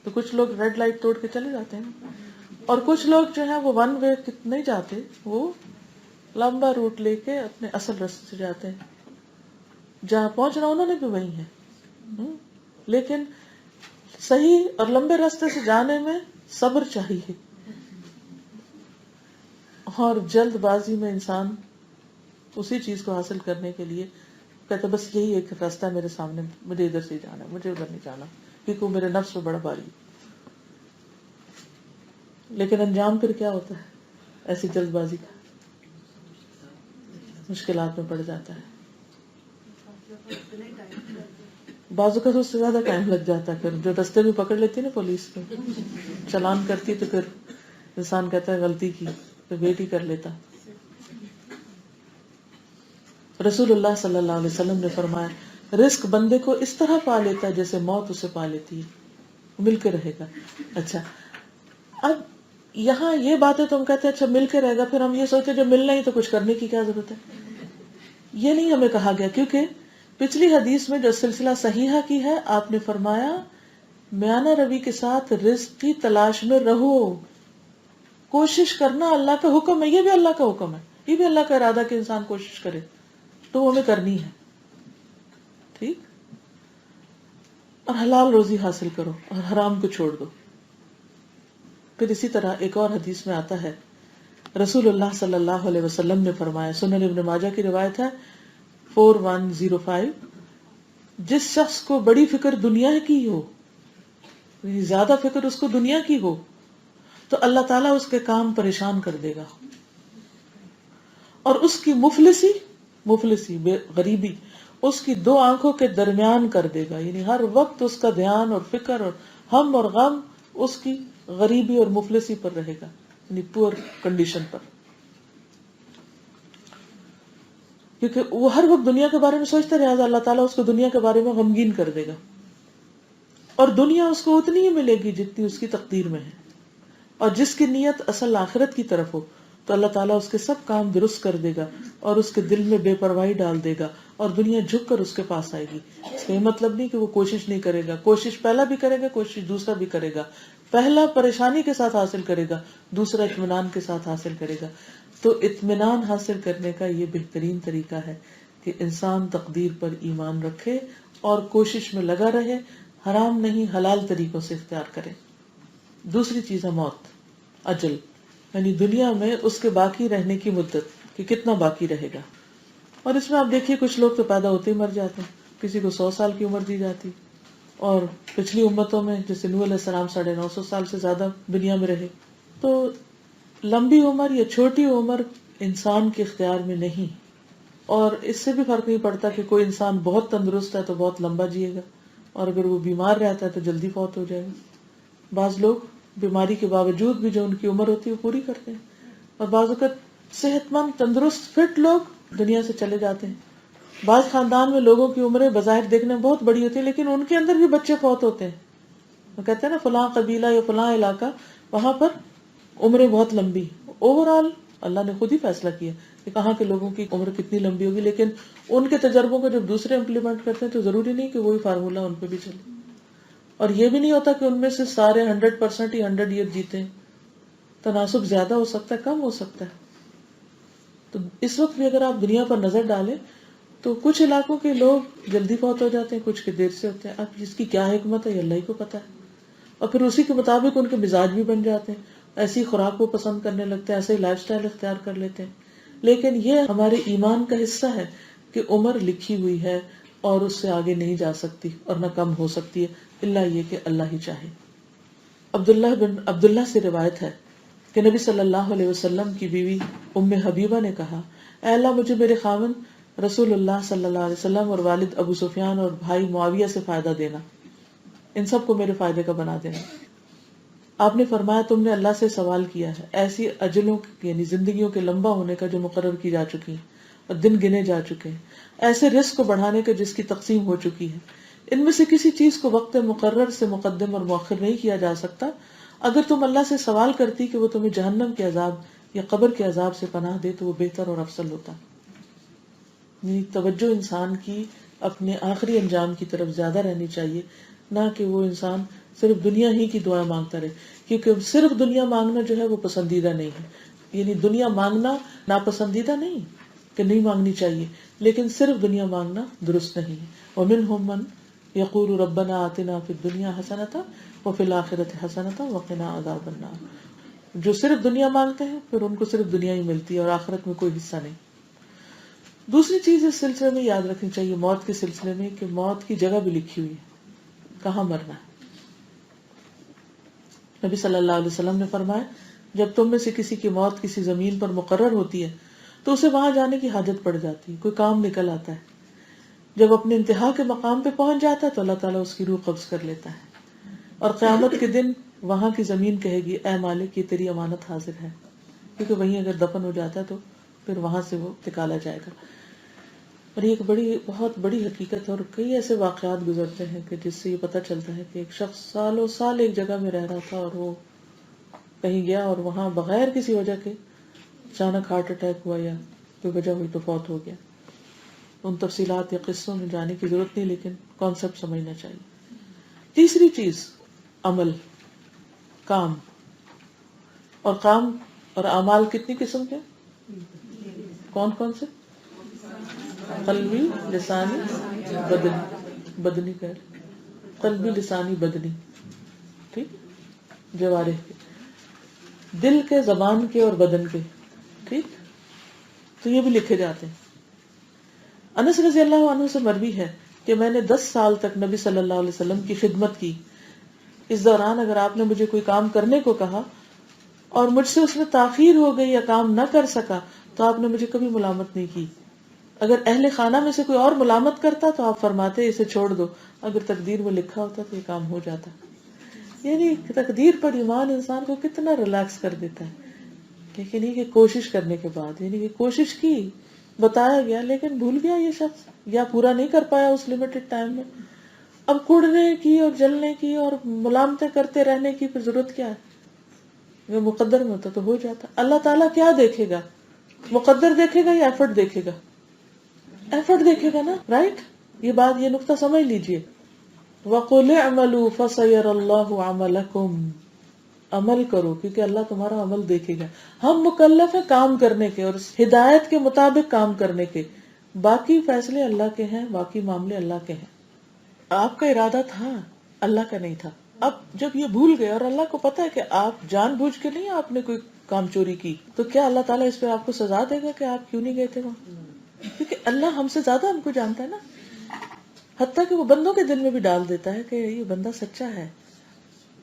S1: تو کچھ لوگ ریڈ لائٹ توڑ کے چلے جاتے ہیں، اور کچھ لوگ جو ہیں وہ ون وے نہیں جاتے، وہ لمبا روٹ لے کے اپنے اصل راستے سے جاتے ہیں، جہاں پہنچنا انہوں نے بھی وہی ہے۔ لیکن صحیح اور لمبے راستے سے جانے میں صبر چاہیے، اور جلد بازی میں انسان اسی چیز کو حاصل کرنے کے لیے کہتا بس یہی ایک راستہ ہے میرے سامنے، مجھے ادھر سے جانا ہے، مجھے ادھر نہیں جانا، کیونکہ وہ میرے نفس پہ بڑا بھاری۔ لیکن انجام پھر کیا ہوتا ہے ایسی جلد بازی کا؟ مشکلات میں پڑ جاتا ہے، بعض اوقات اس سے زیادہ ٹائم لگ جاتا ہے، پھر جو رستے میں پکڑ لیتی ہے نا پولیس کو، چلان کرتی تو پھر انسان کہتا ہے غلطی کی، پھر ویٹ ہی کر لیتا۔ رسول اللہ صلی اللہ علیہ وسلم نے فرمایا رزق بندے کو اس طرح پا لیتا ہے جیسے موت اسے پا لیتی ہے، مل کے رہے گا۔ اچھا، اب یہاں یہ باتیں تم کہتے ہیں اچھا مل کے رہے گا، پھر ہم یہ سوچتے جو ملنا ہی تو کچھ کرنے کی کیا ضرورت ہے؟ یہ نہیں ہمیں کہا گیا، کیونکہ پچھلی حدیث میں جو سلسلہ صحیحہ کی ہے آپ نے فرمایا میانہ روی کے ساتھ رزق کی تلاش میں رہو، کوشش کرنا اللہ کا حکم ہے، یہ بھی اللہ کا حکم ہے، یہ بھی اللہ کا ارادہ کہ انسان کوشش کرے، تو وہ ہمیں کرنی ہے، ٹھیک، اور حلال روزی حاصل کرو اور حرام کو چھوڑ دو۔ پھر اسی طرح ایک اور حدیث میں آتا ہے رسول اللہ صلی اللہ علیہ وسلم نے فرمایا، سنن ابن ماجہ کی روایت ہے 4105، جس شخص کو بڑی فکر دنیا کی ہو، یعنی زیادہ فکر اس کو دنیا کی ہو، تو اللہ تعالیٰ اس کے کام پریشان کر دے گا، اور اس کی مفلسی غریبی اس کی دو آنکھوں کے درمیان کر دے گا، یعنی ہر وقت اس کا دھیان اور فکر اور ہم اور غم اس کی غریبی اور مفلسی پر رہے گا، یعنی پور کنڈیشن پر، کیونکہ وہ ہر وقت دنیا کے بارے میں سوچتا رہے، اللہ تعالیٰ اس کو دنیا کے بارے میں غمگین کر دے گا، اور دنیا اس کو اتنی ہی ملے گی جتنی اس کی تقدیر میں ہے، اور جس کی نیت اصل آخرت کی طرف ہو تو اللہ تعالیٰ اس کے سب کام درست کر دے گا اور اس کے دل میں بے پرواہی ڈال دے گا، اور دنیا جھک کر اس کے پاس آئے گی۔ اس کا یہ مطلب نہیں کہ وہ کوشش نہیں کرے گا، کوشش پہلا بھی کرے گا، کوشش دوسرا بھی کرے گا، پہلا پریشانی کے ساتھ حاصل کرے گا، دوسرا اطمینان کے ساتھ حاصل کرے گا۔ تو اطمینان حاصل کرنے کا یہ بہترین طریقہ ہے کہ انسان تقدیر پر ایمان رکھے اور کوشش میں لگا رہے، حرام نہیں حلال طریقوں سے اختیار کرے۔ دوسری چیز ہے موت، اجل، یعنی دنیا میں اس کے باقی رہنے کی مدت کہ کتنا باقی رہے گا، اور اس میں آپ دیکھیے کچھ لوگ تو پیدا ہوتے ہی مر جاتے ہیں، کسی کو 100 سال کی عمر دی جاتی، اور پچھلی امتوں میں جیسے نوح علیہ السلام 950 سال سے زیادہ دنیا میں رہے۔ تو لمبی عمر یا چھوٹی عمر انسان کے اختیار میں نہیں، اور اس سے بھی فرق نہیں پڑتا کہ کوئی انسان بہت تندرست ہے تو بہت لمبا جیے گا، اور اگر وہ بیمار رہتا ہے تو جلدی فوت ہو جائے گا۔ بعض لوگ بیماری کے باوجود بھی جو ان کی عمر ہوتی ہے وہ پوری کرتے ہیں، اور بعض اوقات صحت مند تندرست فٹ لوگ دنیا سے چلے جاتے ہیں۔ بعض خاندان میں لوگوں کی عمریں بظاہر دیکھنے میں بہت بڑی ہوتی ہیں، لیکن ان کے اندر بھی بچے فوت ہوتے ہیں۔ وہ کہتے ہیں نا فلاں قبیلہ یا فلاں علاقہ وہاں پر عمریں بہت لمبی، اوور آل اللہ نے خود ہی فیصلہ کیا کہ کہاں کے لوگوں کی عمر کتنی لمبی ہوگی، لیکن ان کے تجربوں کو جب دوسرے امپلیمنٹ کرتے ہیں تو ضروری نہیں کہ وہی فارمولہ ان پہ بھی چلے. اور یہ بھی نہیں ہوتا کہ ان میں سے سارے 100% ہی 100 ایئر جیتے ہیں. تناسب زیادہ ہو سکتا ہے، کم ہو سکتا ہے. تو اس وقت بھی اگر آپ دنیا پر نظر ڈالیں تو کچھ علاقوں کے لوگ جلدی فوت ہو جاتے ہیں، کچھ کے دیر سے ہوتے ہیں. اب اس کی کیا حکمت ہے یہ اللہ ہی کو پتا ہے. اور پھر اسی کے مطابق ان کے مزاج بھی بن جاتے ہیں، ایسی خوراک کو پسند کرنے لگتے ہیں، ایسے ہی لائف سٹائل اختیار کر لیتے ہیں. لیکن یہ ہمارے ایمان کا حصہ ہے کہ عمر لکھی ہوئی ہے اور اس سے آگے نہیں جا سکتی اور نہ کم ہو سکتی ہے، الا یہ کہ اللہ ہی چاہے. عبداللہ سے روایت ہے کہ نبی صلی اللہ علیہ وسلم کی بیوی ام حبیبہ نے کہا، اے اللہ مجھے میرے خاوند رسول اللہ صلی اللہ علیہ وسلم اور والد ابو سفیان اور بھائی معاویہ سے فائدہ دینا، ان سب کو میرے فائدے کا بنا دینا. آپ نے فرمایا تم نے اللہ سے سوال کیا ہے ایسی اجلوں یعنی زندگیوں کے لمبا ہونے کا جو مقرر کی جا چکی ہیں اور دن گنے جا چکے ہیں، ایسے رزق کو بڑھانے کا جس کی تقسیم ہو چکی ہے. ان میں سے کسی چیز کو وقت مقرر سے مقدم اور مؤخر نہیں کیا جا سکتا. اگر تم اللہ سے سوال کرتی کہ وہ تمہیں جہنم کے عذاب یا قبر کے عذاب سے پناہ دے تو وہ بہتر اور افضل ہوتا. یعنی توجہ انسان کی اپنے آخری انجام کی طرف زیادہ رہنی چاہیے، نہ کہ وہ انسان صرف دنیا ہی کی دعائیں مانگتا رہے. کیونکہ صرف دنیا مانگنا جو ہے وہ پسندیدہ نہیں ہے. یعنی دنیا مانگنا ناپسندیدہ نہیں کہ نہیں مانگنی چاہیے، لیکن صرف دنیا مانگنا درست نہیں ہے. وَمِنْهُمْ مَنْ يَقُولُ رَبَّنَا آتِنَا فِي الدُّنْيَا حَسَنَةً وَفِي الْآخِرَةِ حَسَنَةً وَقِنَا عَذَابَ النَّارِ. جو صرف دنیا مانگتے ہیں پھر ان کو صرف دنیا ہی ملتی ہے اور آخرت میں کوئی حصہ نہیں. دوسری چیز اس سلسلے میں یاد رکھنی چاہیے موت کے سلسلے میں کہ موت کی جگہ بھی لکھی ہوئی ہے، کہاں مرنا ہے. نبی صلی اللہ علیہ وسلم نے فرمایا جب تم میں سے کسی کی موت کسی زمین پر مقرر ہوتی ہے تو اسے وہاں جانے کی حاجت پڑ جاتی ہے، کوئی کام نکل آتا ہے. جب اپنے انتہا کے مقام پہ پہنچ جاتا ہے تو اللہ تعالیٰ اس کی روح قبض کر لیتا ہے، اور قیامت کے دن وہاں کی زمین کہے گی اے مالک یہ تیری امانت حاضر ہے، کیونکہ وہیں اگر دفن ہو جاتا ہے تو پھر وہاں سے وہ نکالا جائے گا. اور یہ ایک بہت بڑی حقیقت ہے، اور کئی ایسے واقعات گزرتے ہیں کہ جس سے یہ پتہ چلتا ہے کہ ایک شخص سالوں سال ایک جگہ میں رہ رہا تھا اور وہ کہیں گیا اور وہاں بغیر کسی وجہ کے اچانک ہارٹ اٹیک ہوا یا کوئی وجہ ہوئی تو فوت ہو گیا. ان تفصیلات یا قصوں میں جانے کی ضرورت نہیں، لیکن کانسیپٹ سمجھنا چاہیے. تیسری چیز عمل، کام. اور کام اور اعمال کتنی قسم کے؟ کون کون سے؟ قلبی، لسانی، بدنی قلبی، لسانی، بدنی. ٹھیک، جوارح کے، دل کے، زبان کے اور بدن کے. ٹھیک، تو یہ بھی لکھے جاتے ہیں. انس رضی اللہ عنہ سے مروی ہے کہ میں نے 10 سال تک نبی صلی اللہ علیہ وسلم کی خدمت کی. اس دوران اگر آپ نے مجھے کوئی کام کرنے کو کہا اور مجھ سے اس میں تاخیر ہو گئی یا کام نہ کر سکا تو آپ نے مجھے کبھی ملامت نہیں کی. اگر اہل خانہ میں سے کوئی اور ملامت کرتا تو آپ فرماتے اسے چھوڑ دو، اگر تقدیر میں لکھا ہوتا تو یہ کام ہو جاتا. یعنی تقدیر پر ایمان انسان کو کتنا ریلیکس کر دیتا ہے. لیکن یہ کہ کوشش کرنے کے بعد، یعنی کہ کوشش کی، بتایا گیا لیکن بھول گیا یہ شخص یا پورا نہیں کر پایا اس لمیٹڈ ٹائم میں، اب کڑنے کی اور جلنے کی اور ملامتیں کرتے رہنے کی پھر ضرورت کیا ہے؟ اگر مقدر میں ہوتا تو ہو جاتا. اللہ تعالیٰ کیا دیکھے گا؟ مقدر دیکھے گا یا ایفرٹ دیکھے گا؟ ایفرٹ دیکھے گا نا، رائٹ. یہ بات، یہ نقطہ سمجھ لیجئے. وَقُلِ اعْمَلُوا فَسَيَرَ اللَّهُ عَمَلَكُمْ، عمل کرو کیونکہ اللہ تمہارا عمل دیکھے گا. ہم مکلف ہیں کام کرنے کے اور ہدایت کے مطابق کام کرنے کے، باقی فیصلے اللہ کے ہیں، باقی معاملے اللہ کے ہیں. آپ کا ارادہ تھا، اللہ کا نہیں تھا. اب جب یہ بھول گئے اور اللہ کو پتا ہے کہ آپ جان بوجھ کے نہیں آپ نے کوئی کام چوری کی، تو کیا اللہ تعالیٰ اس پہ آپ کو سزا دے گا کہ آپ کیوں نہیں گئے تھے وہاں؟ کیونکہ اللہ ہم سے زیادہ ہم کو جانتا ہے نا، حتیٰ کہ وہ بندوں کے دل میں بھی ڈال دیتا ہے کہ یہ بندہ سچا ہے.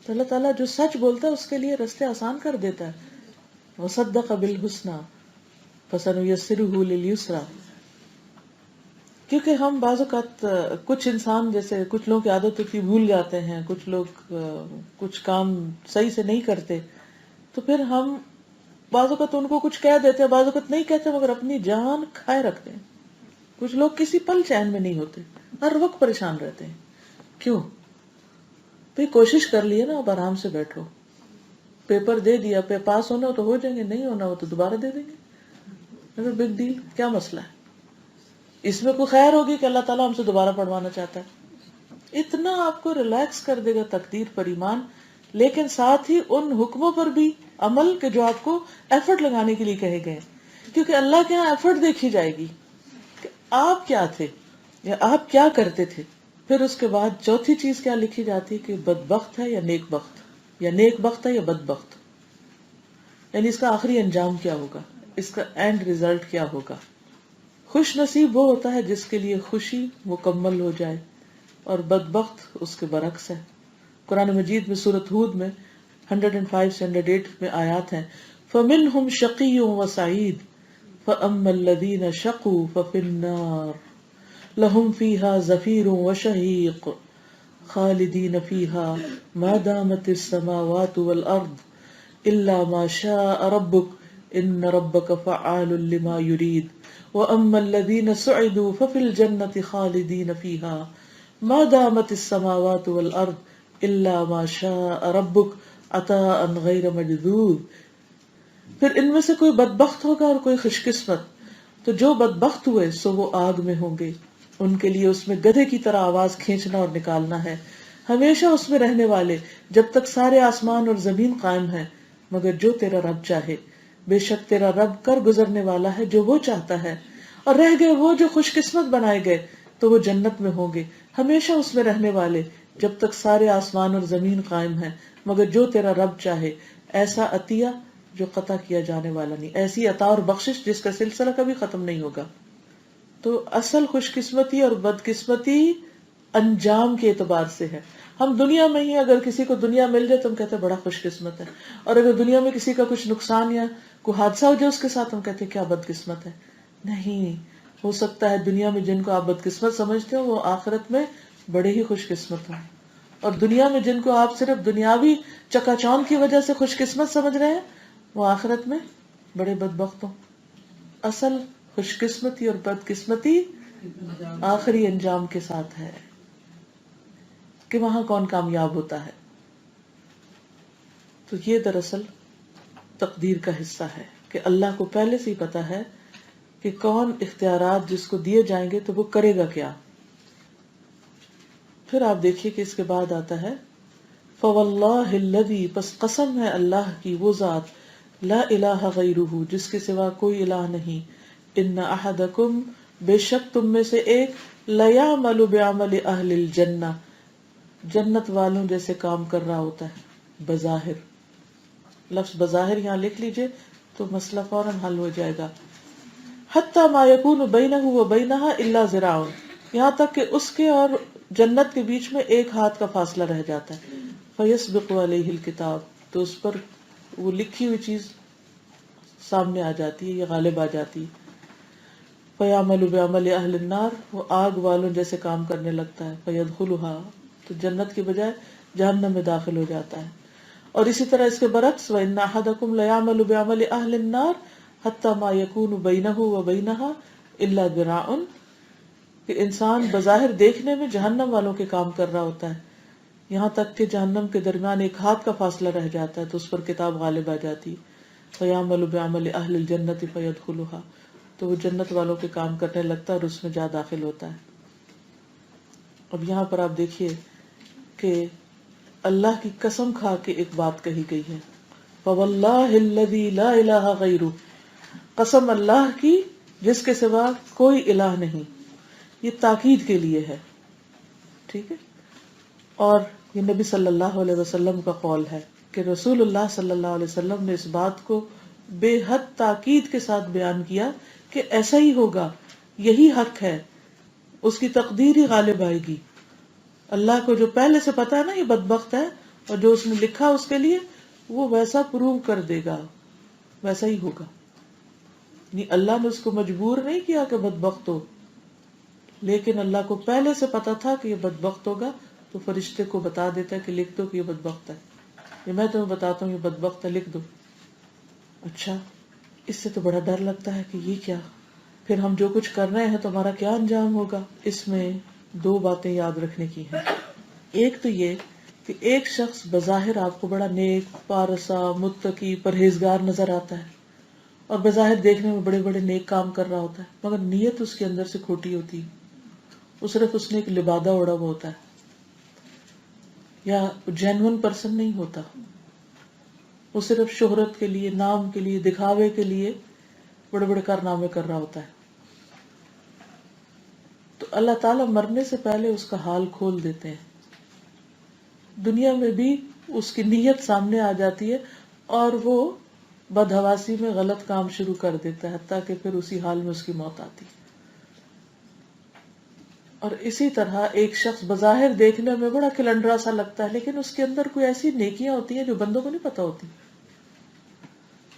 S1: تو اللہ تعالیٰ جو سچ بولتا ہے اس کے لیے رستے آسان کر دیتا ہے. وَصَدَّقَ بِالْحُسْنَى فَسَنُيَسِّرُهُ لِلْيُسْرَى. کیونکہ ہم بعض اوقات کچھ انسان جیسے کچھ لوگوں کی عادت ہوتی ہے بھول جاتے ہیں، کچھ لوگ کچھ کام صحیح سے نہیں کرتے، تو پھر ہم بعض اوقات ان کو کچھ کہہ دیتے ہیں، بعض اوقات نہیں کہتے مگر اپنی جان کھائے رکھتے ہیں. کچھ لوگ کسی پل چین میں نہیں ہوتے، ہر وقت پریشان رہتے ہیں. کیوں؟ بھئی کوشش کر لیے نا، اب آرام سے بیٹھو. پیپر دے دیا، پاس ہونا ہو تو ہو جائیں گے، نہیں ہونا ہو تو دوبارہ دے دیں گے. بگ ڈیل، کیا مسئلہ ہے؟ اس میں کوئی خیر ہوگی کہ اللہ تعالیٰ ہم سے دوبارہ پڑھوانا چاہتا ہے؟ اتنا آپ کو ریلیکس کر دے گا تقدیر پر ایمان، لیکن ساتھ ہی ان حکموں پر بھی عمل کے جو آپ کو ایفرٹ لگانے کے لیے کہے گئے، کیونکہ اللہ کے ہاں ایفرٹ دیکھی جائے گی کہ آپ کیا تھے یا آپ کیا کرتے تھے. پھر اس کے بعد چوتھی چیز کیا لکھی جاتی ہے کہ بدبخت ہے یا نیک بخت، یا نیک بخت ہے یا بدبخت، یعنی اس کا آخری انجام کیا ہوگا، اس کا اینڈ ریزلٹ کیا ہوگا. خوش نصیب وہ ہوتا ہے جس کے لیے خوشی مکمل ہو جائے، اور بدبخت اس کے برعکس ہے. قرآن مجید میں سورۃ ہود میں 105 سے 108 میں آیات ہیں، فَمِنْهُمْ شَقِيٌّ وَسَعِيدٌ فَأَمَّا الَّذِينَ شَقُوا فَفِي النَّارِ لَهُمْ فِيهَا زَفِيرٌ وَشَهِيقٌ خَالِدِينَ فِيهَا مَا دَامَتِ السَّمَاوَاتُ وَالْأَرْضُ إِلَّا مَا شَاءَ رَبُّكَ إِنَّ رَبَّكَ فَعَّالٌ لِمَا يُرِيدُ وَأَمَّا الَّذِينَ سُعِدُوا فَفِي الْجَنَّةِ خَالِدِينَ فِيهَا مَا دَامَتِ السَّمَاوَاتُ وَالْأَرْضُ إِلَّا مَا شَاءَ رَبُّكَ عَطَاءً غَيْرَ مَجْذُوذٍ. پھر ان میں سے کوئی بدبخت ہوگا اور کوئی خوش قسمت. تو جو بدبخت ہوئے سو وہ آگ میں ہوں گے، ان کے لیے اس میں گدھے کی طرح آواز کھینچنا اور نکالنا ہے، ہمیشہ اس میں رہنے والے جب تک سارے آسمان اور زمین قائم ہیں، مگر جو تیرا رب چاہے. بے شک تیرا رب کر گزرنے والا ہے جو وہ چاہتا ہے. اور رہ گئے وہ جو خوش قسمت بنائے گئے تو وہ جنت میں ہوں گے، ہمیشہ اس میں رہنے والے جب تک سارے آسمان اور زمین قائم ہیں، مگر جو تیرا رب چاہے. ایسا عطیہ جو قطع کیا جانے والا نہیں، ایسی عطا اور بخشش جس کا سلسلہ کبھی ختم نہیں ہوگا. تو اصل خوش قسمتی اور بدقسمتی انجام کے اعتبار سے ہے. ہم دنیا میں ہی اگر کسی کو دنیا مل جائے تو ہم کہتے ہیں بڑا خوش قسمت ہے، اور اگر دنیا میں کسی کا کچھ نقصان یا کوئی حادثہ ہو جائے اس کے ساتھ ہم کہتے ہیں کیا بدقسمت ہے. نہیں، ہو سکتا ہے دنیا میں جن کو آپ بدقسمت سمجھتے ہو وہ آخرت میں بڑے ہی خوش قسمت ہوں، اور دنیا میں جن کو آپ صرف دنیاوی چکا چوند کی وجہ سے خوش قسمت سمجھ رہے ہیں وہ آخرت میں بڑے بدبخت ہوں. اصل خوش قسمتی اور بدقسمتی آخری انجام کے ساتھ ہے کہ وہاں کون کامیاب ہوتا ہے. تو یہ دراصل تقدیر کا حصہ ہے کہ اللہ کو پہلے سے ہی پتا ہے کہ کون اختیارات جس کو دیے جائیں گے تو وہ کرے گا کیا. پھر آپ دیکھیے کہ اس کے بعد آتا ہے فَوَاللَّهِ الَّذِي، پس قسم ہے اللہ کی وہ ذات، لا الہ غیرہ جس کے سوا کوئی الہ نہیں، ان احدکم بے شک تم میں سے ایک لیعمل بعمل اہل الجنہ جنت والوں جیسے کام کر رہا ہوتا ہے. بظاہر، لفظ بظاہر یہاں لکھ لیجئے تو مسئلہ فوراً حل ہو جائے گا. حتی ما یکون بینہ و بینہا الا ذراع، یہاں تک کہ اس کے اور جنت کے بیچ میں ایک ہاتھ کا فاصلہ رہ جاتا ہے. فیسبق علیہ الکتاب، تو اس پر وہ لکھی ہوئی چیز سامنے آ جاتی ہے یا غالب آ جاتی ہے. فیعمل بعمل اہل النار، وہ آگ والوں جیسے کام کرنے لگتا ہے. فیدخلھا، تو جنت کی بجائے جہنم میں داخل ہو جاتا ہے. اور اسی طرح اس کے برعکس وَإِنَّ أَحَدَكُمْ لَيَعْمَلُ بِعَمَلِ أَهْلِ النَّارِ حَتَّى مَا يَكُونُ بَيْنَهُ وَبَيْنَهَا إِلَّا ذِرَاعٌ، کہ انسان بظاہر دیکھنے میں جہنم والوں کے کام کر رہا ہوتا ہے، یہاں تک کہ جہنم کے درمیان ایک ہاتھ کا فاصلہ رہ جاتا ہے تو اس پر کتاب غالب آ جاتی. فَيَعْمَلُ بِعَمَلِ أَهْلِ الْجَنَّةِ فَيَدْخُلُهَا، تو وہ جنت والوں کے کام کرنے لگتا ہے اور اس میں جا داخل ہوتا ہے. اب یہاں پر آپ دیکھیے کہ اللہ کی قسم کھا کے ایک بات کہی گئی ہے، فَوَاللَّهِ الَّذِي لَا إِلَهَ غَيْرُهُ، قسم اللہ کی جس کے سوا کوئی الہ نہیں. یہ تاکید کے لیے ہے، ٹھیک ہے. اور یہ نبی صلی اللہ علیہ وسلم کا قول ہے کہ رسول اللہ صلی اللہ علیہ وسلم نے اس بات کو بے حد تاکید کے ساتھ بیان کیا کہ ایسا ہی ہوگا، یہی حق ہے، اس کی تقدیر ہی غالب آئے گی. اللہ کو جو پہلے سے پتا ہے نا یہ بدبخت ہے، اور جو اس نے لکھا اس کے لیے وہ ویسا پروو کر دے گا، ویسا ہی ہوگا. نہیں، اللہ نے اس کو مجبور نہیں کیا کہ بدبخت ہو، لیکن اللہ کو پہلے سے پتا تھا کہ یہ بدبخت ہوگا تو فرشتے کو بتا دیتا ہے کہ لکھ دو کہ یہ بدبخت ہے. یہ میں تمہیں بتاتا ہوں یہ بدبخت ہے، لکھ دو. اچھا، اس سے تو بڑا ڈر لگتا ہے کہ یہ کیا، پھر ہم جو کچھ کر رہے ہیں تو ہمارا کیا انجام ہوگا. اس میں دو باتیں یاد رکھنے کی ہیں. ایک تو یہ کہ ایک شخص بظاہر آپ کو بڑا نیک، پارسا، متقی، پرہیزگار نظر آتا ہے، اور بظاہر دیکھنے میں بڑے بڑے نیک کام کر رہا ہوتا ہے مگر نیت اس کے اندر سے کھوٹی ہوتی ہے، وہ صرف اس نے ایک لبادہ اوڑا ہوا ہوتا ہے یا جینون پرسن نہیں ہوتا، وہ صرف شہرت کے لیے، نام کے لیے، دکھاوے کے لیے بڑے بڑے کارنامے کر رہا ہوتا ہے. تو اللہ تعالیٰ مرنے سے پہلے اس کا حال کھول دیتے ہیں. دنیا میں بھی اس کی نیت سامنے آ جاتی ہے اور وہ بدحواسی میں غلط کام شروع کر دیتا ہے، حتیٰ کہ پھر اسی حال میں اس کی موت آتی ہے. اور اسی طرح ایک شخص بظاہر دیکھنے میں بڑا کلنڈرا سا لگتا ہے لیکن اس کے اندر کوئی ایسی نیکیاں ہوتی ہیں جو بندوں کو نہیں پتا ہوتی.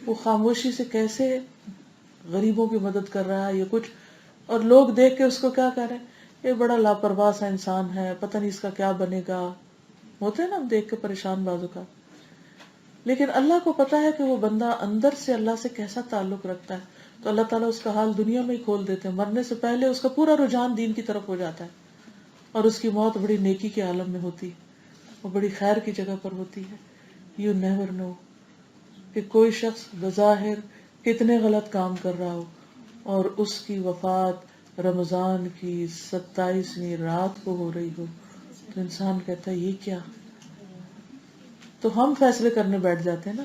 S1: وہ خاموشی سے کیسے غریبوں کی مدد کر رہا ہے یا کچھ، اور لوگ دیکھ کے اس کو کیا کہہ رہے ہیں، یہ بڑا لاپرواہ سا انسان ہے، پتہ نہیں اس کا کیا بنے گا. ہوتے ہیں نا ہم دیکھ کے پریشان بازو کا. لیکن اللہ کو پتا ہے کہ وہ بندہ اندر سے اللہ سے کیسا تعلق رکھتا ہے، تو اللہ تعالیٰ اس کا حال دنیا میں ہی کھول دیتے ہیں. مرنے سے پہلے اس کا پورا رجحان دین کی طرف ہو جاتا ہے اور اس کی موت بڑی نیکی کے عالم میں ہوتی ہے، وہ بڑی خیر کی جگہ پر ہوتی ہے. یو نیور نو کہ کوئی شخص بظاہر کتنے غلط کام کر رہا ہو اور اس کی وفات رمضان کی 27ویں رات کو ہو رہی ہو، تو انسان کہتا ہے یہ کیا. تو ہم فیصلے کرنے بیٹھ جاتے ہیں نا،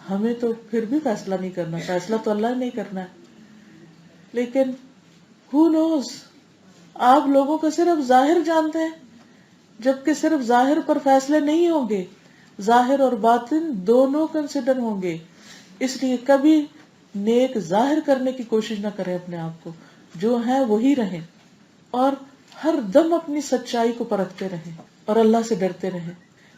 S1: ہمیں تو پھر بھی فیصلہ نہیں کرنا، فیصلہ تو اللہ نے نہیں کرنا ہے. لیکن who knows، آپ لوگوں کو صرف ظاہر جانتے ہیں، جبکہ صرف ظاہر پر فیصلے نہیں ہوں گے، ظاہر اور باطن دونوں کنسیڈر ہوں گے. اس لیے کبھی نیک ظاہر کرنے کی کوشش نہ کریں اپنے آپ کو، جو ہے وہی رہیں اور ہر دم اپنی سچائی کو پرکھتے رہیں اور اللہ سے ڈرتے رہیں.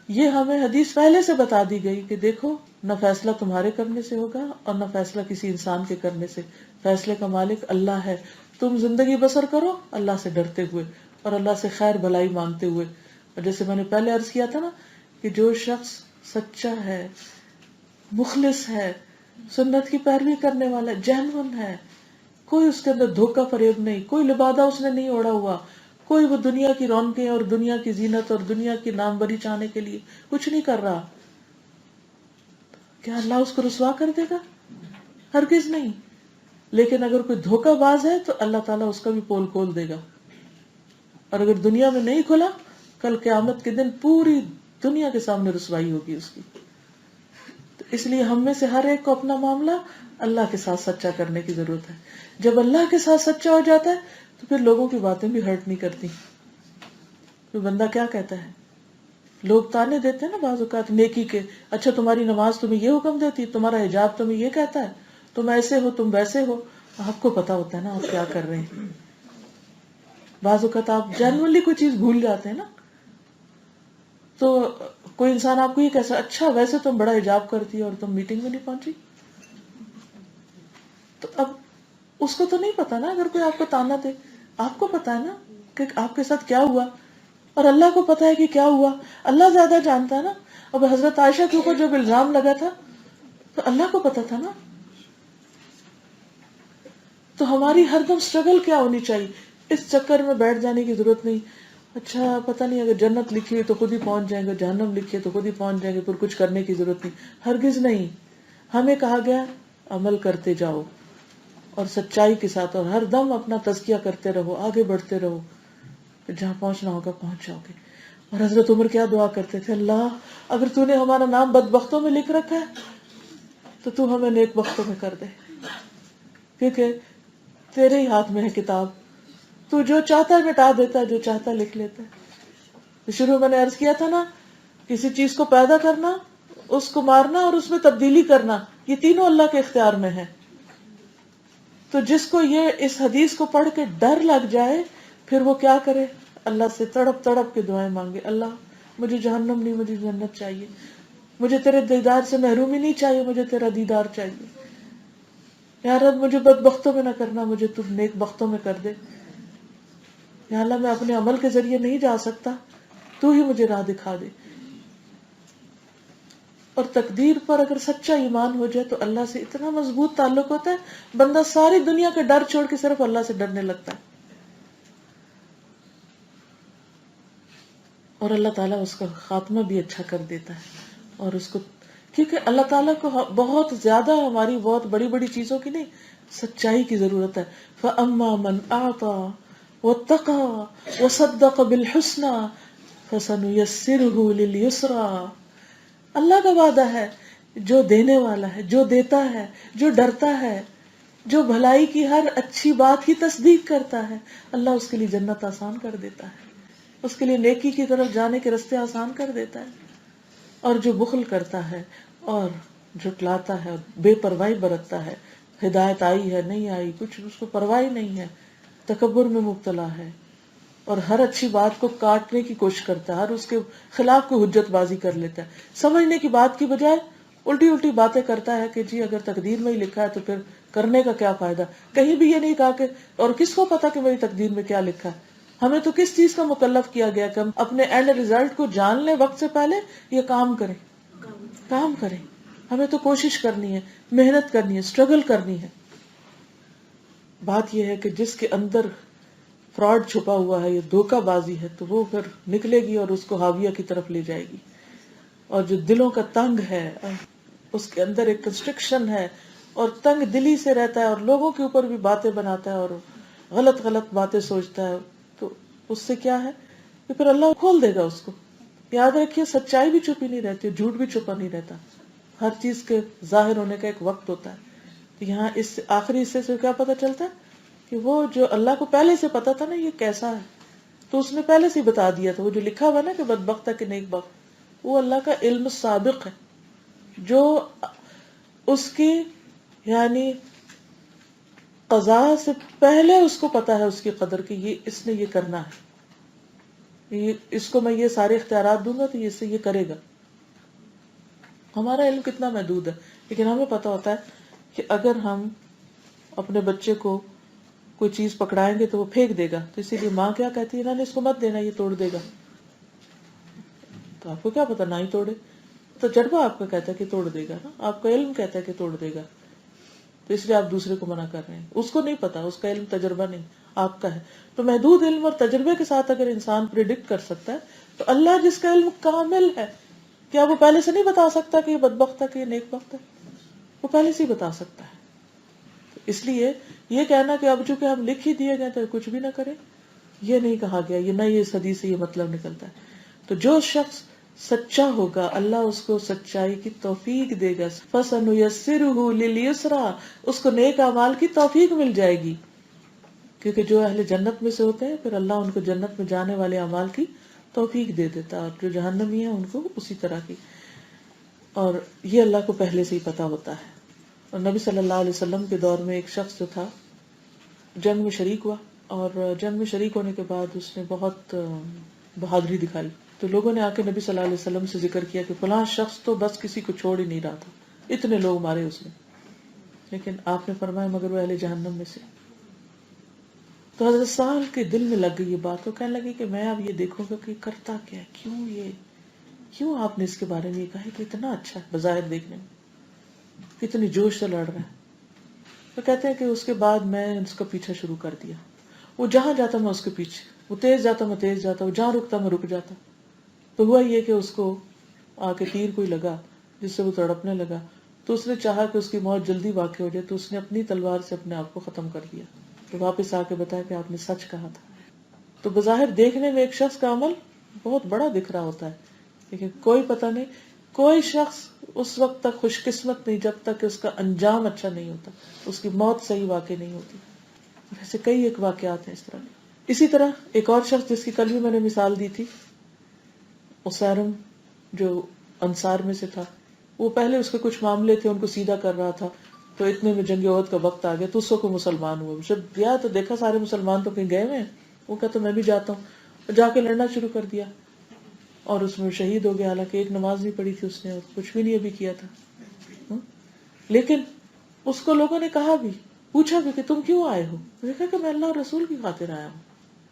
S1: یہ ہمیں حدیث پہلے سے بتا دی گئی کہ دیکھو نہ فیصلہ تمہارے کرنے سے ہوگا اور نہ فیصلہ کسی انسان کے کرنے سے، فیصلے کا مالک اللہ ہے. تم زندگی بسر کرو اللہ سے ڈرتے ہوئے اور اللہ سے خیر بھلائی مانگتے ہوئے. اور جیسے میں نے پہلے عرض کیا تھا نا کہ جو شخص سچا ہے، مخلص ہے، سنت کی پیروی کرنے والا، جینون ہے، کوئی اس کے اندر دھوکہ فریب نہیں، کوئی لبادہ اس نے نہیں اوڑا ہوا، کوئی وہ دنیا کی رونقیں اور دنیا کی زینت اور دنیا کی ناموری چاہنے کے لیے کچھ نہیں کر رہا، کیا اللہ اس کو رسوا کر دے گا؟ ہرگز نہیں. لیکن اگر کوئی دھوکہ باز ہے تو اللہ تعالیٰ اس کا بھی پول کھول دے گا، اور اگر دنیا میں نہیں کھلا، کل قیامت کے دن پوری دنیا کے سامنے رسوائی ہوگی اس کی. تو اس لیے ہم میں سے ہر ایک کو اپنا معاملہ اللہ کے ساتھ سچا کرنے کی ضرورت ہے. جب اللہ کے ساتھ سچا ہو جاتا ہے تو پھر لوگوں کی باتیں بھی ہرٹ نہیں کرتی. تو بندہ کیا کہتا ہے، لوگ تانے دیتے ہیں نا بعض اوقات نیکی کے، اچھا تمہاری نماز تمہیں یہ حکم دیتی، تمہارا حجاب تمہیں یہ کہتا ہے، تم ایسے ہو، تم ویسے ہو. آپ کو پتا ہوتا ہے نا آپ کیا کر رہے ہیں. بعض اوقات آپ جنرلی کوئی چیز بھول جاتے ہیں نا، تو کوئی انسان آپ کو یہ کہہ سکتا، اچھا ویسے تم بڑا حجاب کرتی ہے اور تم میٹنگ میں نہیں پہنچی. تو اب اس کو تو نہیں پتا نا، اگر کوئی آپ کو تانا دے، آپ کو پتا ہے نا کہ آپ کے ساتھ کیا ہوا، اور اللہ کو پتا ہے کہ کیا ہوا. اللہ زیادہ جانتا ہے نا. اب حضرت عائشہ کے اوپر جب الزام لگا تھا تو اللہ کو پتا تھا نا. تو ہماری ہر دم اسٹرگل کیا ہونی چاہیے، اس چکر میں بیٹھ جانے کی ضرورت نہیں. اچھا پتہ نہیں اگر جنت لکھی ہوئی تو خود ہی پہنچ جائیں گے، جہنم لکھی ہے تو خود ہی پہنچ جائیں گے، پھر کچھ کرنے کی ضرورت نہیں. ہرگز نہیں. ہمیں کہا گیا عمل کرتے جاؤ اور سچائی کے ساتھ، اور ہر دم اپنا تزکیہ کرتے رہو، آگے بڑھتے رہو، جہاں پہنچنا ہوگا پہنچ جاؤ گے. اور حضرت عمر کیا دعا کرتے تھے، اللہ اگر تو نے ہمارا نام بدبختوں میں لکھ رکھا ہے تو تو ہمیں نیک بختوں میں کر دے، کیونکہ تیرے ہی ہاتھ میں ہے کتاب، تو جو چاہتا ہے مٹا دیتا ہے، جو چاہتا ہے لکھ لیتا ہے. شروع میں نے عرض کیا تھا نا، کسی چیز کو پیدا کرنا، اس کو مارنا اور اس میں تبدیلی کرنا، یہ تینوں اللہ کے اختیار میں ہے. تو جس کو یہ اس حدیث کو پڑھ کے ڈر لگ جائے، پھر وہ کیا کرے، اللہ سے تڑپ تڑپ کے دعائیں مانگے، اللہ مجھے جہنم نہیں، مجھے جنت چاہیے، مجھے تیرے دیدار سے محرومی نہیں چاہیے، مجھے تیرا دیدار چاہیے. یا رب مجھے بدبختوں میں نہ کرنا، مجھے تم نیک بختوں میں کر دے. یا اللہ میں اپنے عمل کے ذریعے نہیں جا سکتا، تو ہی مجھے راہ دکھا دے. اور تقدیر پر اگر سچا ایمان ہو جائے تو اللہ سے اتنا مضبوط تعلق ہوتا ہے، بندہ ساری دنیا کے ڈر چھوڑ کے صرف اللہ سے ڈرنے لگتا ہے. اور اللہ تعالیٰ اس کا خاتمہ بھی اچھا کر دیتا ہے اور اس کو کیونکہ اللہ تعالیٰ کو بہت زیادہ ہماری بہت بڑی بڑی چیزوں کی نہیں، سچائی کی ضرورت ہے. فَأَمَّا مَنْ أَعْطَى وَاتَّقَى وَصَدَّقَ بِالْحُسْنَى فَسَنُيَسِّرُهُ لِلْيُسْرَى. اللہ کا وعدہ ہے، جو دینے والا ہے، جو دیتا ہے، جو ڈرتا ہے، جو بھلائی کی ہر اچھی بات کی تصدیق کرتا ہے، اللہ اس کے لیے جنت آسان کر دیتا ہے، اس کے لیے نیکی کی طرف جانے کے راستے آسان کر دیتا ہے. اور جو بخل کرتا ہے اور جھٹلاتا ہے اور بے پرواہی برتتا ہے، ہدایت آئی ہے نہیں آئی کچھ اس کو پرواہ نہیں ہے، تکبر میں مبتلا ہے اور ہر اچھی بات کو کاٹنے کی کوشش کرتا ہے، ہر اس کے خلاف کوئی حجت بازی کر لیتا ہے، سمجھنے کی بات کی بجائے الٹی الٹی باتیں کرتا ہے کہ جی اگر تقدیر میں ہی لکھا ہے تو پھر کرنے کا کیا فائدہ. کہیں بھی یہ نہیں کہا کہ اور کس کو پتا کہ میری تقدیر میں کیا لکھا ہے. ہمیں تو کس چیز کا مکلف کیا گیا کہ ہم اپنے اینڈ ریزلٹ کو جان لیں وقت سے پہلے، یہ کام کریں. ہمیں تو کوشش کرنی ہے، محنت کرنی ہے، اسٹرگل کرنی ہے. بات یہ ہے کہ جس کے اندر فراڈ چھپا ہوا ہے، یہ دھوکہ بازی ہے، تو وہ پھر نکلے گی اور اس کو حاویہ کی طرف لے جائے گی. اور جو دلوں کا تنگ ہے، اس کے اندر ایک کنسٹرکشن ہے اور تنگ دلی سے رہتا ہے اور لوگوں کے اوپر بھی باتیں بناتا ہے اور غلط غلط باتیں سوچتا ہے، تو اس سے کیا ہے کہ پھر اللہ کھول دے گا اس کو. یاد رکھیے سچائی بھی چھپی نہیں رہتی، جھوٹ بھی چھپا نہیں رہتا، ہر چیز کے ظاہر ہونے کا ایک وقت ہوتا ہے. تو یہاں اس آخری حصے سے کیا پتا چلتا ہے کہ وہ جو اللہ کو پہلے سے پتا تھا نا یہ کیسا ہے، تو اس نے پہلے سے بتا دیا تھا. وہ جو لکھا ہوا نا کہ بدبخت ہے کہ نیک بخت، وہ اللہ کا علم سابق ہے جو اس کی یعنی قضا سے پہلے اس کو پتا ہے اس کی قدر کی، یہ اس نے یہ کرنا ہے، اس کو میں یہ سارے اختیارات دوں گا تو یہ سے یہ کرے گا. ہمارا علم کتنا محدود ہے، لیکن ہمیں پتا ہوتا ہے کہ اگر ہم اپنے بچے کو کوئی چیز پکڑائیں گے تو وہ پھینک دے گا، تو اسی لیے ماں کیا کہتی ہے نا اس کو مت دینا یہ توڑ دے گا. تو آپ کو کیا پتا نہ ہی توڑے، تجربہ آپ کا کہتا ہے کہ توڑ دے گا نا، آپ کا علم کہتا ہے کہ توڑ دے گا، تو اس لیے آپ دوسرے کو منع کر رہے ہیں. اس کو نہیں پتا، اس کا علم تجربہ نہیں، آپ کا ہے. تو محدود علم اور تجربے کے ساتھ اگر انسان پریڈکٹ کر سکتا ہے تو اللہ جس کا علم کامل ہے، کیا وہ پہلے سے نہیں بتا سکتا کہ یہ بدبخت ہے کہ یہ نیک بخت ہے؟ وہ پہلے سے ہی بتا سکتا ہے. اس لیے یہ کہنا کہ اب چونکہ ہم لکھ ہی دیے گئے تو کچھ بھی نہ کریں، یہ نہیں کہا گیا، یہ نہ اس حدیث سے یہ مطلب نکلتا ہے. تو جو شخص سچا ہوگا اللہ اس کو سچائی کی توفیق دے گا. فَسَنُيَسِّرُهُ لِلْيُسْرَى، اس کو نیک اعمال کی توفیق مل جائے گی، کیونکہ جو اہل جنت میں سے ہوتے ہیں پھر اللہ ان کو جنت میں جانے والے اعمال کی توفیق دے دیتا ہے، اور جو جہنمی ہیں ان کو اسی طرح کی. اور یہ اللہ کو پہلے سے ہی پتا ہوتا ہے. اور نبی صلی اللہ علیہ وسلم کے دور میں ایک شخص جو تھا جنگ میں شریک ہوا، اور جنگ میں شریک ہونے کے بعد اس نے بہت بہادری دکھائی. تو لوگوں نے آ کے نبی صلی اللہ علیہ وسلم سے ذکر کیا کہ فلاں شخص تو بس کسی کو چھوڑ ہی نہیں رہا تھا، اتنے لوگ مارے اس نے. لیکن آپ نے فرمایا مگر وہ اہل جہنم میں سے. تو حضرت سہل کے دل میں لگ گئی یہ بات، تو کہنے لگی کہ میں اب یہ دیکھوں گا کہ کرتا کیا ہے، کیوں آپ نے اس کے بارے میں یہ کہا کہ اتنا اچھا ہے بظاہر دیکھنے میں، کتنی جوش سے لڑ رہا ہے. تو کہتے ہیں کہ اس کے بعد میں اس کا پیچھا شروع کر دیا. وہ جہاں جاتا میں اس کے پیچھے، وہ تیز جاتا میں تیز جاتا، وہ جہاں رکتا میں رک جاتا. تو ہوا یہ کہ اس کو آ کے تیر کوئی لگا جس سے وہ تڑپنے لگا. تو اس نے چاہا کہ اس کی موت جلدی واقع ہو جائے، تو اس نے اپنی تلوار سے اپنے آپ کو ختم کر دیا. تو واپس آ کے بتایا کہ آپ نے سچ کہا تھا. تو بظاہر دیکھنے میں ایک شخص کا عمل بہت بڑا دکھ رہا ہوتا ہے، لیکن کوئی پتہ نہیں، کوئی شخص اس وقت تک خوش قسمت نہیں جب تک کہ اس کا انجام اچھا نہیں ہوتا، اس کی موت صحیح واقع نہیں ہوتی. ایسے کئی ایک واقعات ہیں اس طرح. اسی طرح ایک اور شخص جس کی کل بھی میں نے مثال دی تھی، اسیرم، جو انصار میں سے تھا. وہ پہلے اس کے کچھ معاملے تھے ان کو سیدھا کر رہا تھا، تو اتنے میں جنگ عہد کا وقت آ گیا تو اس کو مسلمان ہوا. جب گیا تو دیکھا سارے مسلمان تو کہیں گئے ہوئے ہیں، وہ کہتا میں بھی جاتا ہوں، جا کے لڑنا شروع کر دیا اور اس میں شہید ہو گیا. حالانکہ ایک نماز نہیں پڑھی تھی اس نے اور کچھ بھی نہیں ابھی کیا تھا. لیکن اس کو لوگوں نے کہا بھی، پوچھا بھی کہ تم کیوں آئے ہو؟ دیکھا کہ میں اللہ اور رسول کی خاطر آیا ہوں،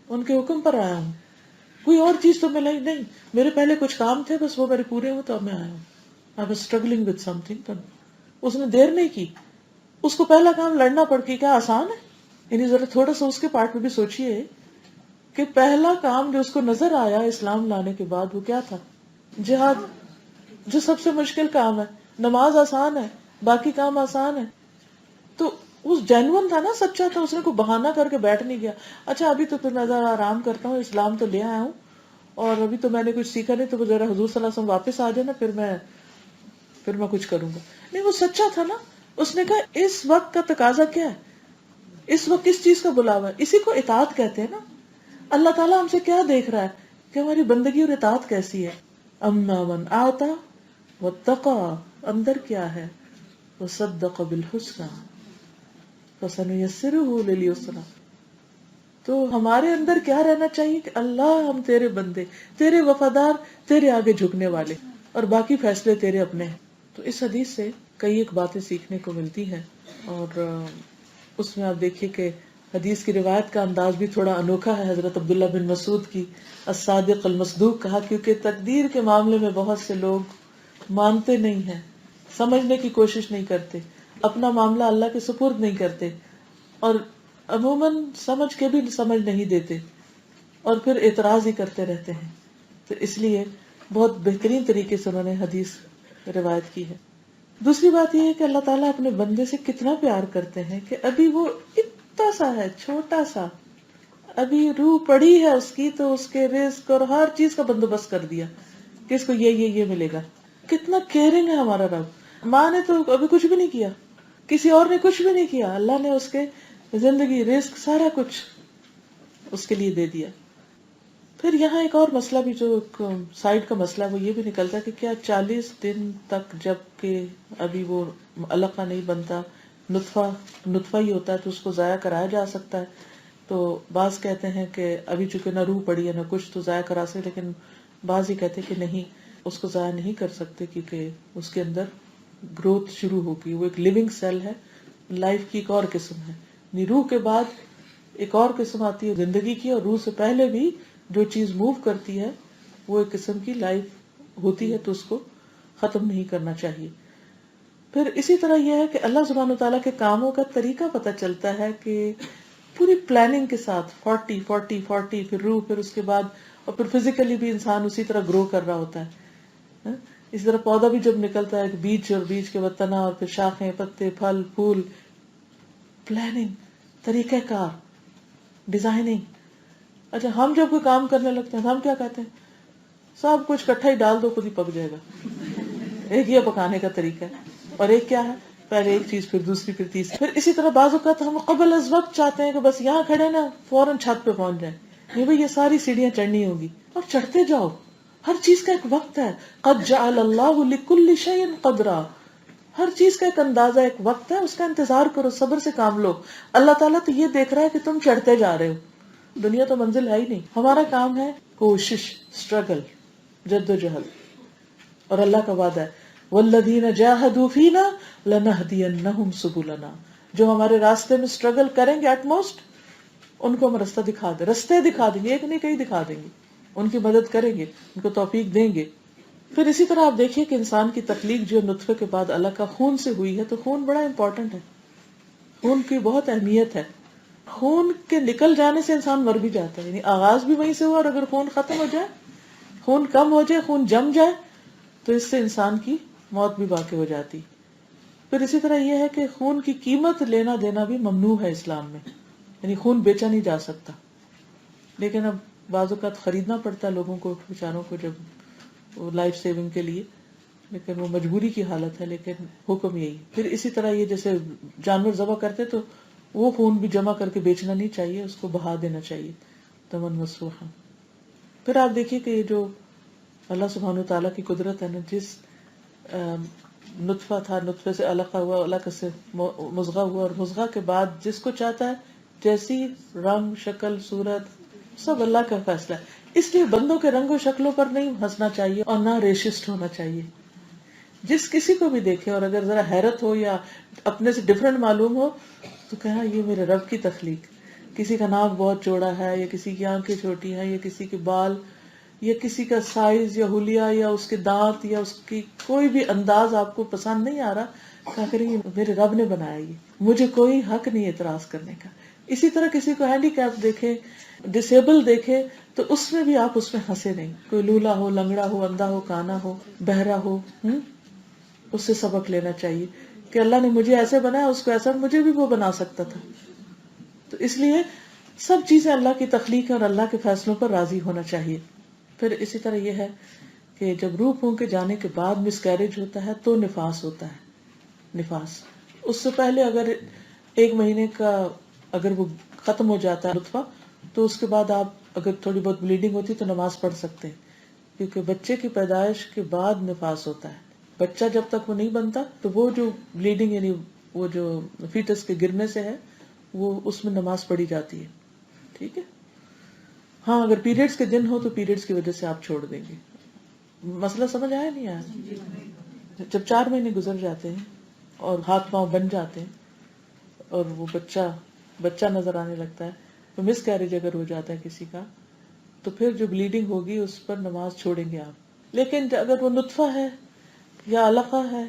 S1: ان کے حکم پر آیا ہوں، کوئی اور چیز تو ملا ہی نہیں. میرے پہلے کچھ کام تھے بس وہ میرے پورے ہوئے تو اب میں آیا ہوں. I was struggling with something. تو اس نے دیر نہیں کی، اس کو پہلا کام لڑنا پڑ کے کیا آسان ہے؟ یعنی ذرا تھوڑا سا اس کے پارٹ میں بھی سوچئے کہ پہلا کام جو اس کو نظر آیا اسلام لانے کے بعد وہ کیا تھا؟ جہاد، جو سب سے مشکل کام ہے. نماز آسان ہے، باقی کام آسان ہے. تو اس جینون تھا نا، سچا تھا، اس نے کوئی بہانہ کر کے بیٹھ نہیں گیا. اچھا ابھی تو پھر میں ذرا آرام کرتا ہوں، اسلام تو لے آیا ہوں اور ابھی تو میں نے کچھ سیکھا نہیں، تو ذرا حضور صلی اللہ علیہ وسلم واپس آ جائے نا، پھر میں کچھ کروں گا. نہیں، وہ سچا تھا نا. اس نے کہا اس وقت کا تقاضا کیا ہے، اس وقت کس چیز کا بلاوا ہے، اسی کو اطاعت کہتے ہیں نا. اللہ تعالیٰ ہم سے کیا دیکھ رہا ہے کہ ہماری بندگی اور اطاعت کیسی ہے. اما من آتا واتقا، اندر کیا ہے، وصدق بالحسنى فسنيسره لليسرى. تو ہمارے اندر کیا رہنا چاہیے کہ اللہ ہم تیرے بندے، تیرے وفادار، تیرے آگے جھکنے والے، اور باقی فیصلے تیرے اپنے ہیں. تو اس حدیث سے کئی ایک باتیں سیکھنے کو ملتی ہیں، اور اس میں آپ دیکھیے کہ حدیث کی روایت کا انداز بھی تھوڑا انوکھا ہے. حضرت عبداللہ بن مسعود کی الصادق المصدوق کہا، کیونکہ تقدیر کے معاملے میں بہت سے لوگ مانتے نہیں ہیں، سمجھنے کی کوشش نہیں کرتے، اپنا معاملہ اللہ کے سپرد نہیں کرتے، اور عموماً سمجھ کے بھی سمجھ نہیں دیتے، اور پھر اعتراض ہی کرتے رہتے ہیں. تو اس لیے بہت بہترین طریقے سے انہوں نے حدیث روایت کی ہے. دوسری بات یہ ہے کہ اللہ تعالیٰ اپنے بندے سے کتنا پیار کرتے ہیں کہ ابھی وہ اتنا سا ہے، چھوٹا سا، ابھی روح پڑی ہے اس کی، تو اس کے رزق اور ہر چیز کا بندوبست کر دیا کہ اس کو یہ ملے گا. کتنا کیئرنگ ہے ہمارا رب. ماں نے تو ابھی کچھ بھی نہیں کیا، کسی اور نے کچھ بھی نہیں کیا، اللہ نے اس کے زندگی، رزق، سارا کچھ اس کے لیے دے دیا. پھر یہاں ایک اور مسئلہ بھی جو سائڈ کا مسئلہ وہ یہ بھی نکلتا ہے کہ کیا 40 دن تک جب کہ ابھی وہ علقہ نہیں بنتا، نطفہ ہی ہوتا ہے، تو اس کو ضائع کرایا جا سکتا ہے. تو بعض کہتے ہیں کہ ابھی چونکہ نہ روح پڑی ہے نہ کچھ، تو ضائع کرا سکتے، لیکن بعض ہی کہتے ہیں کہ نہیں، اس کو ضائع نہیں کر سکتے، کیونکہ اس کے اندر گروتھ شروع ہوگی. وہ ایک لیونگ سیل ہے، لائف کی ایک اور قسم ہے. روح کے بعد ایک اور قسم آتی ہے زندگی کی، اور روح سے پہلے بھی جو چیز موو کرتی ہے وہ ایک قسم کی لائف ہوتی ہے، تو اس کو ختم نہیں کرنا چاہیے. پھر اسی طرح یہ ہے کہ اللہ سبحانہ وتعالیٰ کے کاموں کا طریقہ پتہ چلتا ہے کہ پوری پلاننگ کے ساتھ 40 پھر روح، پھر اس کے بعد، اور پھر فزیکلی بھی انسان اسی طرح گرو کر رہا ہوتا ہے. اس طرح پودا بھی جب نکلتا ہے ایک بیج، اور بیج کے بعد تنا، اور پھر شاخیں، پتے، پھل، پھول. پلاننگ، طریقہ کار، ڈیزائننگ. اچھا ہم جب کوئی کام کرنے لگتے ہیں ہم کیا کہتے ہیں، سب کچھ کٹھا ہی ڈال دو، خود ہی پک جائے گا. ایک یہ پکانے کا طریقہ ہے. اور ایک کیا ہے، پہلے ایک چیز، پھر دوسری، پھر تیسری. پھر اسی طرح بعض اوقات ہم قبل از وقت چاہتے ہیں کہ بس یہاں کھڑے نا فوراً چھت پہ پہنچ جائیں. نہیں بھائی، یہ ساری سیڑھیاں چڑھنی ہوگی، اور چڑھتے جاؤ. ہر چیز کا ایک وقت ہے. قد جعل اللہ لکل شیء قدرا. ہر چیز کا ایک اندازہ، ایک وقت ہے، اس کا انتظار کرو، صبر سے کام لو. اللہ تعالیٰ تو یہ دیکھ رہا ہے کہ تم چڑھتے جا رہے ہو. دنیا تو منزل ہے ہی نہیں. ہمارا کام ہے کوشش، اسٹرگل، جدوجہد. اور اللہ کا وعدہ ہے والذین جاہدوا فینا لنہدینہم سبلنا. جو ہمارے راستے میں اسٹرگل کریں گے ایٹ موسٹ، ان کو ہم رستہ دکھا دیں، رستے دکھا دیں گے، ایک نہیں کئی دکھا دیں گے، ان کی مدد کریں گے، ان کو توفیق دیں گے. پھر اسی طرح آپ دیکھیے کہ انسان کی تخلیق جو نطفے کے بعد اللہ کا خون سے ہوئی ہے، تو خون بڑا امپورٹنٹ ہے. خون کی بہت اہمیت ہے. خون کے نکل جانے سے انسان مر بھی جاتا ہے، یعنی آغاز بھی وہیں سے ہوا، اور اگر خون ختم ہو جائے، خون کم ہو جائے، خون جم جائے، تو اس سے انسان کی موت بھی واقع ہو جاتی. پھر اسی طرح یہ ہے کہ خون کی قیمت لینا دینا بھی ممنوع ہے اسلام میں، یعنی خون بیچا نہیں جا سکتا. لیکن اب بعض اوقات خریدنا پڑتا ہے لوگوں کو، بیچاروں کو، جب وہ لائف سیونگ کے لیے، لیکن وہ مجبوری کی حالت ہے. لیکن حکم یہی. پھر اسی طرح یہ جیسے جانور ذبح کرتے تو وہ خون بھی جمع کر کے بیچنا نہیں چاہیے، اس کو بہا دینا چاہیے، دمن مسفوحا. پھر آپ دیکھیے کہ یہ جو اللہ سبحانہ وتعالیٰ کی قدرت ہے نا، جس نطفہ تھا، نطفے سے علقہ ہوا، علقہ سے مضغہ ہوا، اور مضغہ کے بعد جس کو چاہتا ہے جیسی رنگ، شکل، صورت، سب اللہ کا فیصلہ ہے. اس لیے بندوں کے رنگ و شکلوں پر نہیں ہنسنا چاہیے، اور نہ ریشسٹ ہونا چاہیے. جس کسی کو بھی دیکھے اور اگر ذرا حیرت ہو یا اپنے سے ڈفرینٹ معلوم ہو، تو کہنا یہ میرے رب کی تخلیق. کسی کا ناک بہت چوڑا ہے، یا کسی کی آنکھیں چھوٹی ہیں، یا کسی کے بال، یا کسی کا سائز یا حلیہ یا اس کے دانت یا اس کی کوئی بھی انداز آپ کو پسند نہیں آ رہا، کہا کریں یہ میرے رب نے بنایا، یہ مجھے کوئی حق نہیں اعتراض کرنے کا. اسی طرح کسی کو ہینڈی کیپ دیکھے، ڈسیبل دیکھے، تو اس میں بھی آپ اس میں ہنسے نہیں. کوئی لولا ہو، لنگڑا ہو، اندھا ہو، کانا ہو، بہرا ہو، اس سے سبق لینا چاہیے کہ اللہ نے مجھے ایسے بنایا، اس کو ایسا، مجھے بھی وہ بنا سکتا تھا. تو اس لیے سب چیزیں اللہ کی تخلیق ہے اور اللہ کے فیصلوں پر راضی ہونا چاہیے. پھر اسی طرح یہ ہے کہ جب روح پھونک کے جانے کے بعد مس کیریج ہوتا ہے تو نفاس ہوتا ہے. نفاس اس سے پہلے اگر 1 مہینے کا اگر وہ ختم ہو جاتا ہے نطفہ، تو اس کے بعد آپ اگر تھوڑی بہت بلیڈنگ ہوتی تو نماز پڑھ سکتے ہیں، کیونکہ بچے کی پیدائش کے بعد نفاس ہوتا ہے. بچہ جب تک وہ نہیں بنتا تو وہ جو بلیڈنگ یعنی وہ جو فیٹس کے گرنے سے ہے وہ اس میں نماز پڑھی جاتی ہے. ٹھیک ہے. ہاں اگر پیریڈز کے دن ہو تو پیریڈز کی وجہ سے آپ چھوڑ دیں گے. مسئلہ سمجھ آیا نہیں آیا؟ جب 4 مہینے گزر جاتے ہیں اور ہاتھ پاؤں بن جاتے ہیں اور وہ بچہ نظر آنے لگتا ہے تو مس کیریج اگر ہو جاتا ہے کسی کا تو پھر جو بلیڈنگ ہوگی اس پر نماز چھوڑیں گے آپ. لیکن اگر وہ نطفہ ہے یا علقہ ہے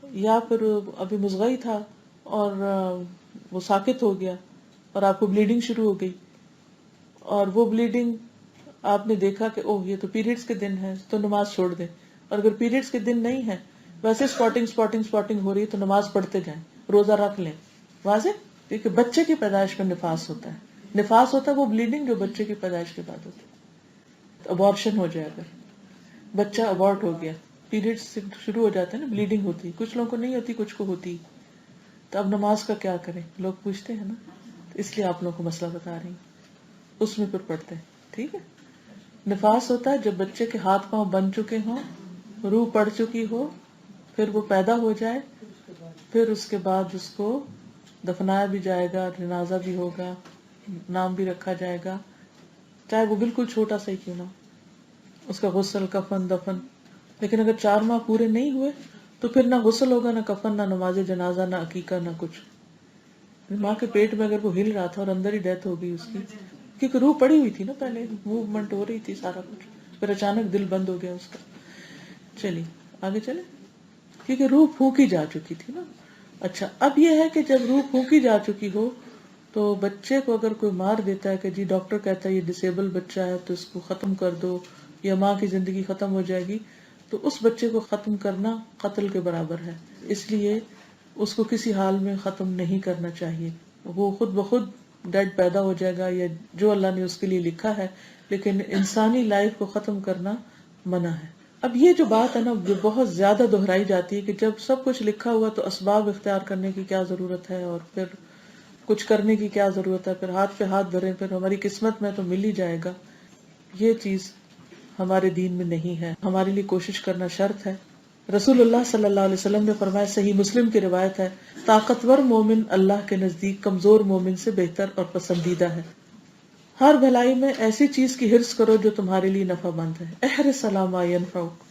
S1: یا پھر ابھی مضغہ ہی تھا اور وہ ساکت ہو گیا اور آپ کو بلیڈنگ شروع ہو گئی اور وہ بلیڈنگ آپ نے دیکھا کہ اوہ یہ تو پیریڈز کے دن ہے تو نماز چھوڑ دیں. اور اگر پیریڈز کے دن نہیں ہے ویسے سپاٹنگ ہو رہی ہے تو نماز پڑھتے جائیں، روزہ رکھ لیں. واضح؟ کیونکہ بچے کی پیدائش میں نفاس ہوتا ہے. نفاس ہوتا ہے وہ بلیڈنگ جو بچے کی پیدائش کے بعد ہوتی ہے. ابارشن ہو جائے اگر بچہ ابارٹ ہو گیا، پیریڈز شروع ہو جاتے ہیں نا، بلیڈنگ ہوتی، کچھ لوگوں کو نہیں ہوتی، کچھ کو ہوتی، تو اب نماز کا کیا کریں؟ لوگ پوچھتے ہیں نا، تو اس لیے آپ لوگوں کو مسئلہ بتا رہی ہوں. اس میں پھر پڑھتے ہیں. ٹھیک ہے. نفاس ہوتا ہے جب بچے کے ہاتھ پاؤں بن چکے ہوں، روح پڑ چکی ہو، پھر وہ پیدا ہو جائے، پھر اس کے بعد اس کو دفنایا بھی جائے گا، جنازہ بھی ہوگا، نام بھی رکھا جائے گا، چاہے وہ بالکل چھوٹا سا ہی کیوں نہ، اس کا غسل، کفن، دفن. لیکن اگر 4 ماہ پورے نہیں ہوئے تو پھر نہ غسل ہوگا، نہ کفن، نہ نماز جنازہ، نہ عقیقہ، نہ کچھ. ماں کے پیٹ میں اگر وہ ہل رہا تھا اور اندر ہی ڈیتھ ہو گئی اس کی، کیونکہ روح پڑی ہوئی تھی نا، پہلے موومنٹ ہو رہی تھی سارا کچھ، پھر اچانک دل بند ہو گیا اس کا. چلیے آگے چلے، کیونکہ روح پھونکی جا چکی تھی نا. اچھا اب یہ ہے کہ جب روح پھونکی جا چکی ہو تو بچے کو اگر کوئی مار دیتا ہے کہ جی ڈاکٹر کہتا ہے یہ ڈسیبل بچہ ہے تو اس کو ختم کر دو یا ماں کی زندگی ختم ہو جائے گی، تو اس بچے کو ختم کرنا قتل کے برابر ہے. اس لیے اس کو کسی حال میں ختم نہیں کرنا چاہیے. وہ خود بخود ڈیڈ پیدا ہو جائے گا یا جو اللہ نے اس کے لیے لکھا ہے، لیکن انسانی لائف کو ختم کرنا منع ہے. اب یہ جو بات ہے نا یہ بہت زیادہ دہرائی جاتی ہے کہ جب سب کچھ لکھا ہوا تو اسباب اختیار کرنے کی کیا ضرورت ہے اور پھر کچھ کرنے کی کیا ضرورت ہے، پھر ہاتھ پہ ہاتھ دھریں، پھر ہماری قسمت میں تو مل ہی جائے گا. یہ چیز ہمارے دین میں نہیں ہے. ہمارے لیے کوشش کرنا شرط ہے. رسول اللہ صلی اللہ علیہ وسلم نے فرمایا، صحیح مسلم کی روایت ہے، طاقتور مومن اللہ کے نزدیک کمزور مومن سے بہتر اور پسندیدہ ہے. ہر بھلائی میں ایسی چیز کی حرص کرو جو تمہارے لیے نفع مند ہے. احرص علی ما ینفعک،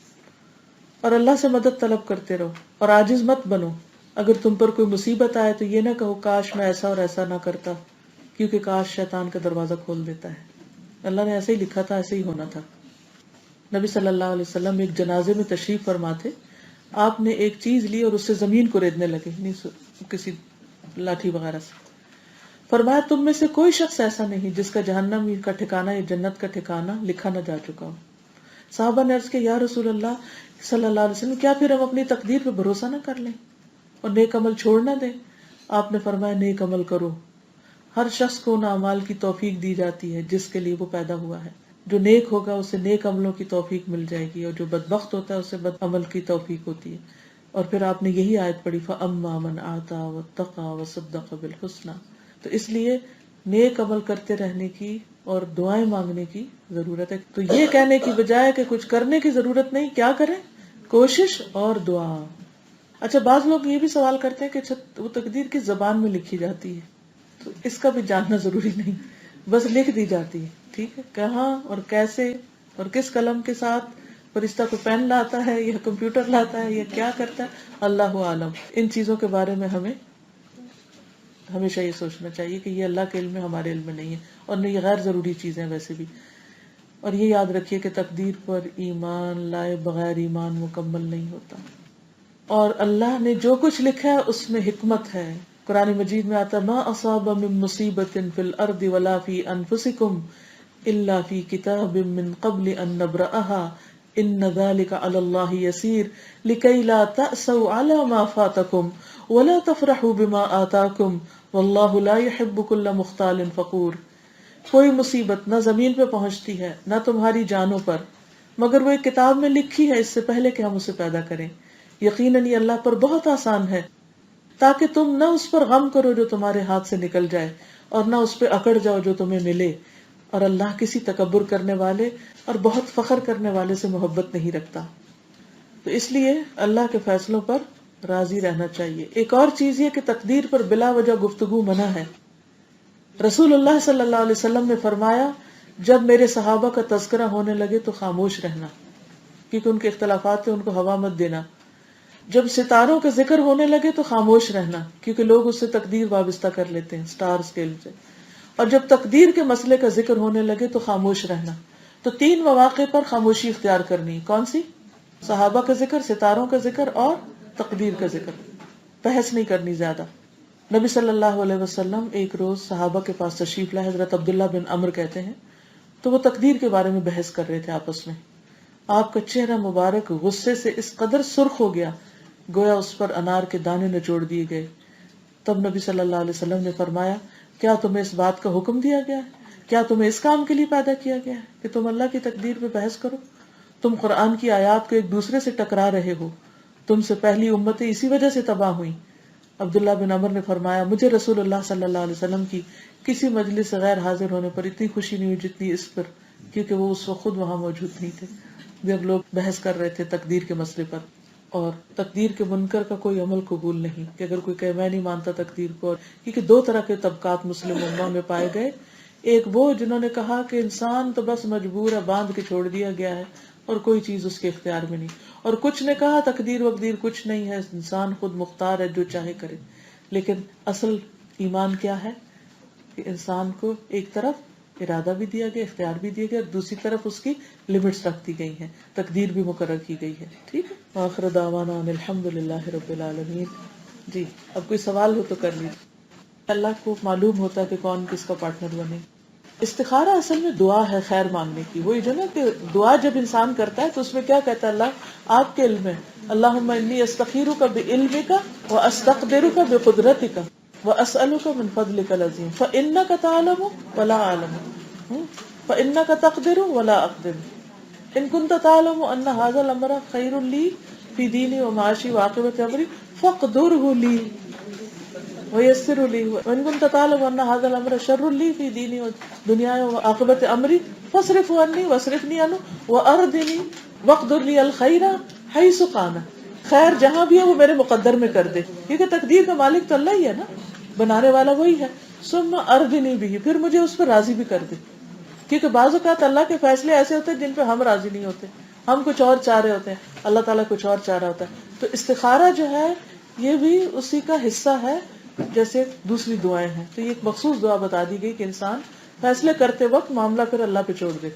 S1: اور اللہ سے مدد طلب کرتے رہو اور عاجز مت بنو. اگر تم پر کوئی مصیبت آئے تو یہ نہ کہو کاش میں ایسا اور ایسا نہ کرتا، کیونکہ کاش شیطان کا دروازہ کھول دیتا ہے. اللہ نے ایسے ہی لکھا تھا، ایسے ہی ہونا تھا. نبی صلی اللہ علیہ وسلم ایک جنازے میں تشریف فرما تھے. آپ نے ایک چیز لی اور اس سے زمین کو ریدنے لگے، کسی لاٹھی وغیرہ سے. فرمایا تم میں سے کوئی شخص ایسا نہیں جس کا جہنم کا ٹھکانہ یا جنت کا ٹھکانہ لکھا نہ جا چکا ہو. صحابہ نے عرض کیا یا رسول اللہ صلی اللہ علیہ وسلم، کیا پھر ہم اپنی تقدیر پہ بھروسہ نہ کر لیں اور نیک عمل چھوڑ نہ دیں؟ آپ نے فرمایا نیک عمل کرو. ہر شخص کو ان اعمال کی توفیق دی جاتی ہے جس کے لیے وہ پیدا ہوا ہے. جو نیک ہوگا اسے نیک عملوں کی توفیق مل جائے گی اور جو بدبخت ہوتا ہے اسے بد عمل کی توفیق ہوتی ہے. اور پھر آپ نے یہی آیت پڑھی فَأَمَّا مَنْ آتَى وَاتَّقَى وَصَدَّقَ بِالْحُسْنَى. تو اس لیے نیک عمل کرتے رہنے کی اور دعائیں مانگنے کی ضرورت ہے. تو یہ کہنے کی بجائے کہ کچھ کرنے کی ضرورت نہیں، کیا کریں؟ کوشش اور دعا. اچھا بعض لوگ یہ بھی سوال کرتے ہیں کہ وہ تقدیر کس زبان میں لکھی جاتی ہے، تو اس کا بھی جاننا ضروری نہیں، بس لکھ دی جاتی ہے. ٹھیک ہے، کہاں اور کیسے اور کس قلم کے ساتھ فرشتہ کو پین لاتا ہے یا کمپیوٹر لاتا ہے یا کیا کرتا ہے، اللہ عالم. ان چیزوں کے بارے میں ہمیں ہمیشہ یہ سوچنا چاہیے کہ یہ اللہ کے علم میں، ہمارے علم میں نہیں ہے، اور یہ غیر ضروری چیزیں ویسے بھی. اور یہ یاد رکھیے کہ تقدیر پر ایمان لائے بغیر ایمان مکمل نہیں ہوتا. اور اللہ نے جو کچھ لکھا ہے اس میں حکمت ہے. قرآن مجید میں آتا ما اصاب من مصیبت فی الارض ولا فی انفسکم الا فی کتاب من قبل ان نبرأها ان ذلک علی اللہ یسیر لکی لا تأسوا علی ما فاتکم ولا تفرحوا بما آتاکم واللہ لا يحب کل مختال فخور. کوئی مصیبت نہ زمین پہ پہنچتی ہے نہ تمہاری جانوں پر مگر وہ ایک کتاب میں لکھی ہے اس سے پہلے کہ ہم اسے پیدا کریں. یقیناً یہ اللہ پر بہت آسان ہے تاکہ تم نہ اس پر غم کرو جو تمہارے ہاتھ سے نکل جائے اور نہ اس پہ اکڑ جاؤ جو تمہیں ملے. اور اللہ کسی تکبر کرنے والے اور بہت فخر کرنے والے سے محبت نہیں رکھتا. تو اس لیے اللہ کے فیصلوں پر راضی رہنا چاہیے. ایک اور چیز یہ کہ تقدیر پر بلا وجہ گفتگو منع ہے. رسول اللہ صلی اللہ علیہ وسلم نے فرمایا جب میرے صحابہ کا تذکرہ ہونے لگے تو خاموش رہنا کیونکہ ان کے اختلافات تھے، ان کو ہوا مت دینا. جب ستاروں کا ذکر ہونے لگے تو خاموش رہنا کیونکہ لوگ اس سے تقدیر وابستہ کر لیتے ہیں سٹار اسکیل سے. اور جب تقدیر کے مسئلے کا ذکر ہونے لگے تو خاموش رہنا. تو 3 مواقع پر خاموشی اختیار کرنی. کون سی؟ صحابہ کا ذکر، ستاروں کا ذکر اور تقدیر کا ذکر. بحث نہیں کرنی زیادہ. نبی صلی اللہ علیہ وسلم ایک روز صحابہ کے پاس تشریف لائے. حضرت عبداللہ بن عمر کہتے ہیں تو وہ تقدیر کے بارے میں بحث کر رہے تھے آپس میں. آپ کا چہرہ مبارک غصے سے اس قدر سرخ ہو گیا گویا اس پر انار کے دانے نچوڑ دیے گئے. تب نبی صلی اللہ علیہ وسلم نے فرمایا کیا تمہیں اس بات کا حکم دیا گیا ہے؟ کیا تمہیں اس کام کے لیے پیدا کیا گیا ہے کہ تم اللہ کی تقدیر پہ بحث کرو؟ تم قرآن کی آیات کو ایک دوسرے سے ٹکرا رہے ہو. تم سے پہلی امتیں اسی وجہ سے تباہ ہوئیں. عبداللہ بن عمر نے فرمایا مجھے رسول اللہ صلی اللہ علیہ وسلم کی کسی مجلس سے غیر حاضر ہونے پر اتنی خوشی نہیں ہوئی جتنی اس پر، کیونکہ وہ اس وقت خود وہاں موجود نہیں تھے جب لوگ بحث کر رہے تھے تقدیر کے مسئلے پر. اور تقدیر کے منکر کا کوئی عمل قبول نہیں کہ اگر کوئی کہ میں نہیں مانتا تقدیر کو. کیونکہ 2 طرح کے طبقات مسلم امہ میں پائے گئے. ایک وہ جنہوں نے کہا کہ انسان تو بس مجبور ہے، باندھ کے چھوڑ دیا گیا ہے اور کوئی چیز اس کے اختیار میں نہیں. اور کچھ نے کہا تقدیر وقدیر کچھ نہیں ہے، انسان خود مختار ہے جو چاہے کرے. لیکن اصل ایمان کیا ہے کہ انسان کو ایک طرف ارادہ بھی دیا گیا، اختیار بھی دیا گیا، اور دوسری طرف اس کی لمٹس رکھ دی گئی ہیں، تقدیر بھی مقرر کی گئی ہے. ٹھیک ہے. آخر دعوانا ان الحمدللہ رب العالمین. جی اب کوئی سوال ہو تو کر لیجیے. اللہ کو معلوم ہوتا ہے کہ کون کس کا پارٹنر بنے. استخارہ اصل میں دعا ہے خیر مانگنے کی. وہی جو نا کہ دعا جب انسان کرتا ہے تو اس میں کیا کہتا ہے اللہ آپ کے علم ہے، اللہم انی استخیرک بعلمک واستقدرک بقدرتک واسألک من فضلک العظیم فانک تعلم ولا اعلم فانک تقدر ولا اقدر ان كنت تعلم ان هذا الامر خیر لی فی دینی ومعاشی وعاقبۃ امری فاقدره لی ویسر لی وان كنت تعلم ان هذا الامر شر لی فی دینی ودنیای وعاقبۃ امری فاصرفه عنی واصرفنی عنه واردنی واقدر لی الخیر حیث کان. خیر جہاں بھی ہے وہ میرے مقدر میں کر دے، کیونکہ تقدیر کا مالک تو اللہ ہی ہے نا، بنانے والا وہی ہے. ثم اردنی بھی، پھر مجھے اس پر راضی بھی کر دے. کیونکہ بعض اوقات اللہ کے فیصلے ایسے ہوتے ہیں جن پہ ہم راضی نہیں ہوتے، ہم کچھ اور چاہ رہے ہوتے ہیں، اللہ تعالیٰ کچھ اور چاہ رہا ہوتا ہے. تو استخارہ جو ہے یہ بھی اسی کا حصہ ہے جیسے دوسری دعائیں ہیں. تو یہ ایک مخصوص دعا بتا دی گئی کہ انسان فیصلے کرتے وقت معاملہ پھر اللہ پہ چھوڑ دے،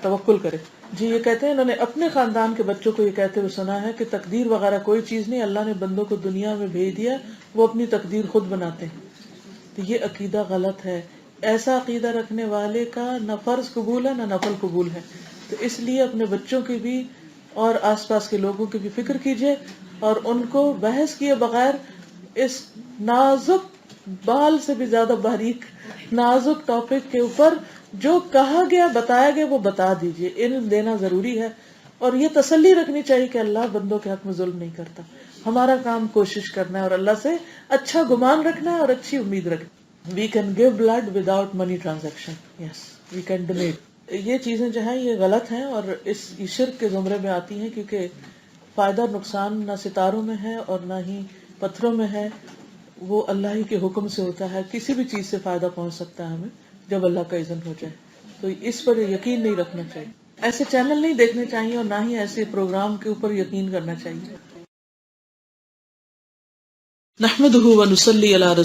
S1: توکل کرے. جی یہ کہتے ہیں انہوں نے اپنے خاندان کے بچوں کو یہ کہتے ہوئے سنا ہے کہ تقدیر وغیرہ کوئی چیز نہیں، اللہ نے بندوں کو دنیا میں بھیج دیا، وہ اپنی تقدیر خود بناتے ہیں. تو یہ عقیدہ غلط ہے. ایسا عقیدہ رکھنے والے کا نہ فرض قبول ہے نہ نفل قبول ہے. تو اس لیے اپنے بچوں کی بھی اور آس پاس کے لوگوں کی بھی فکر کیجیے اور ان کو بحث کیے بغیر اس نازک بال سے بھی زیادہ باریک نازک ٹاپک کے اوپر جو کہا گیا بتایا گیا وہ بتا دیجیے. علم دینا ضروری ہے اور یہ تسلی رکھنی چاہیے کہ اللہ بندوں کے حق میں ظلم نہیں کرتا. ہمارا کام کوشش کرنا ہے اور اللہ سے اچھا گمان رکھنا ہے اور اچھی امید رکھنا. We can give blood without money transaction. Yes, we can donate. یہ چیزیں جو ہیں یہ غلط ہیں اور اس شرک کے زمرے میں آتی ہیں کیونکہ فائدہ نقصان نہ ستاروں میں ہے اور نہ ہی پتھروں میں ہے، وہ اللہ ہی کے حکم سے ہوتا ہے. کسی بھی چیز سے فائدہ پہنچ سکتا ہے ہمیں جب اللہ کا اذن ہو جائے. تو اس پر یقین نہیں رکھنا چاہیے. ایسے چینل نہیں دیکھنے چاہیے اور نہ ہی ایسے پروگرام کے اوپر یقین کرنا چاہیے. نحمدہ ونصلی علی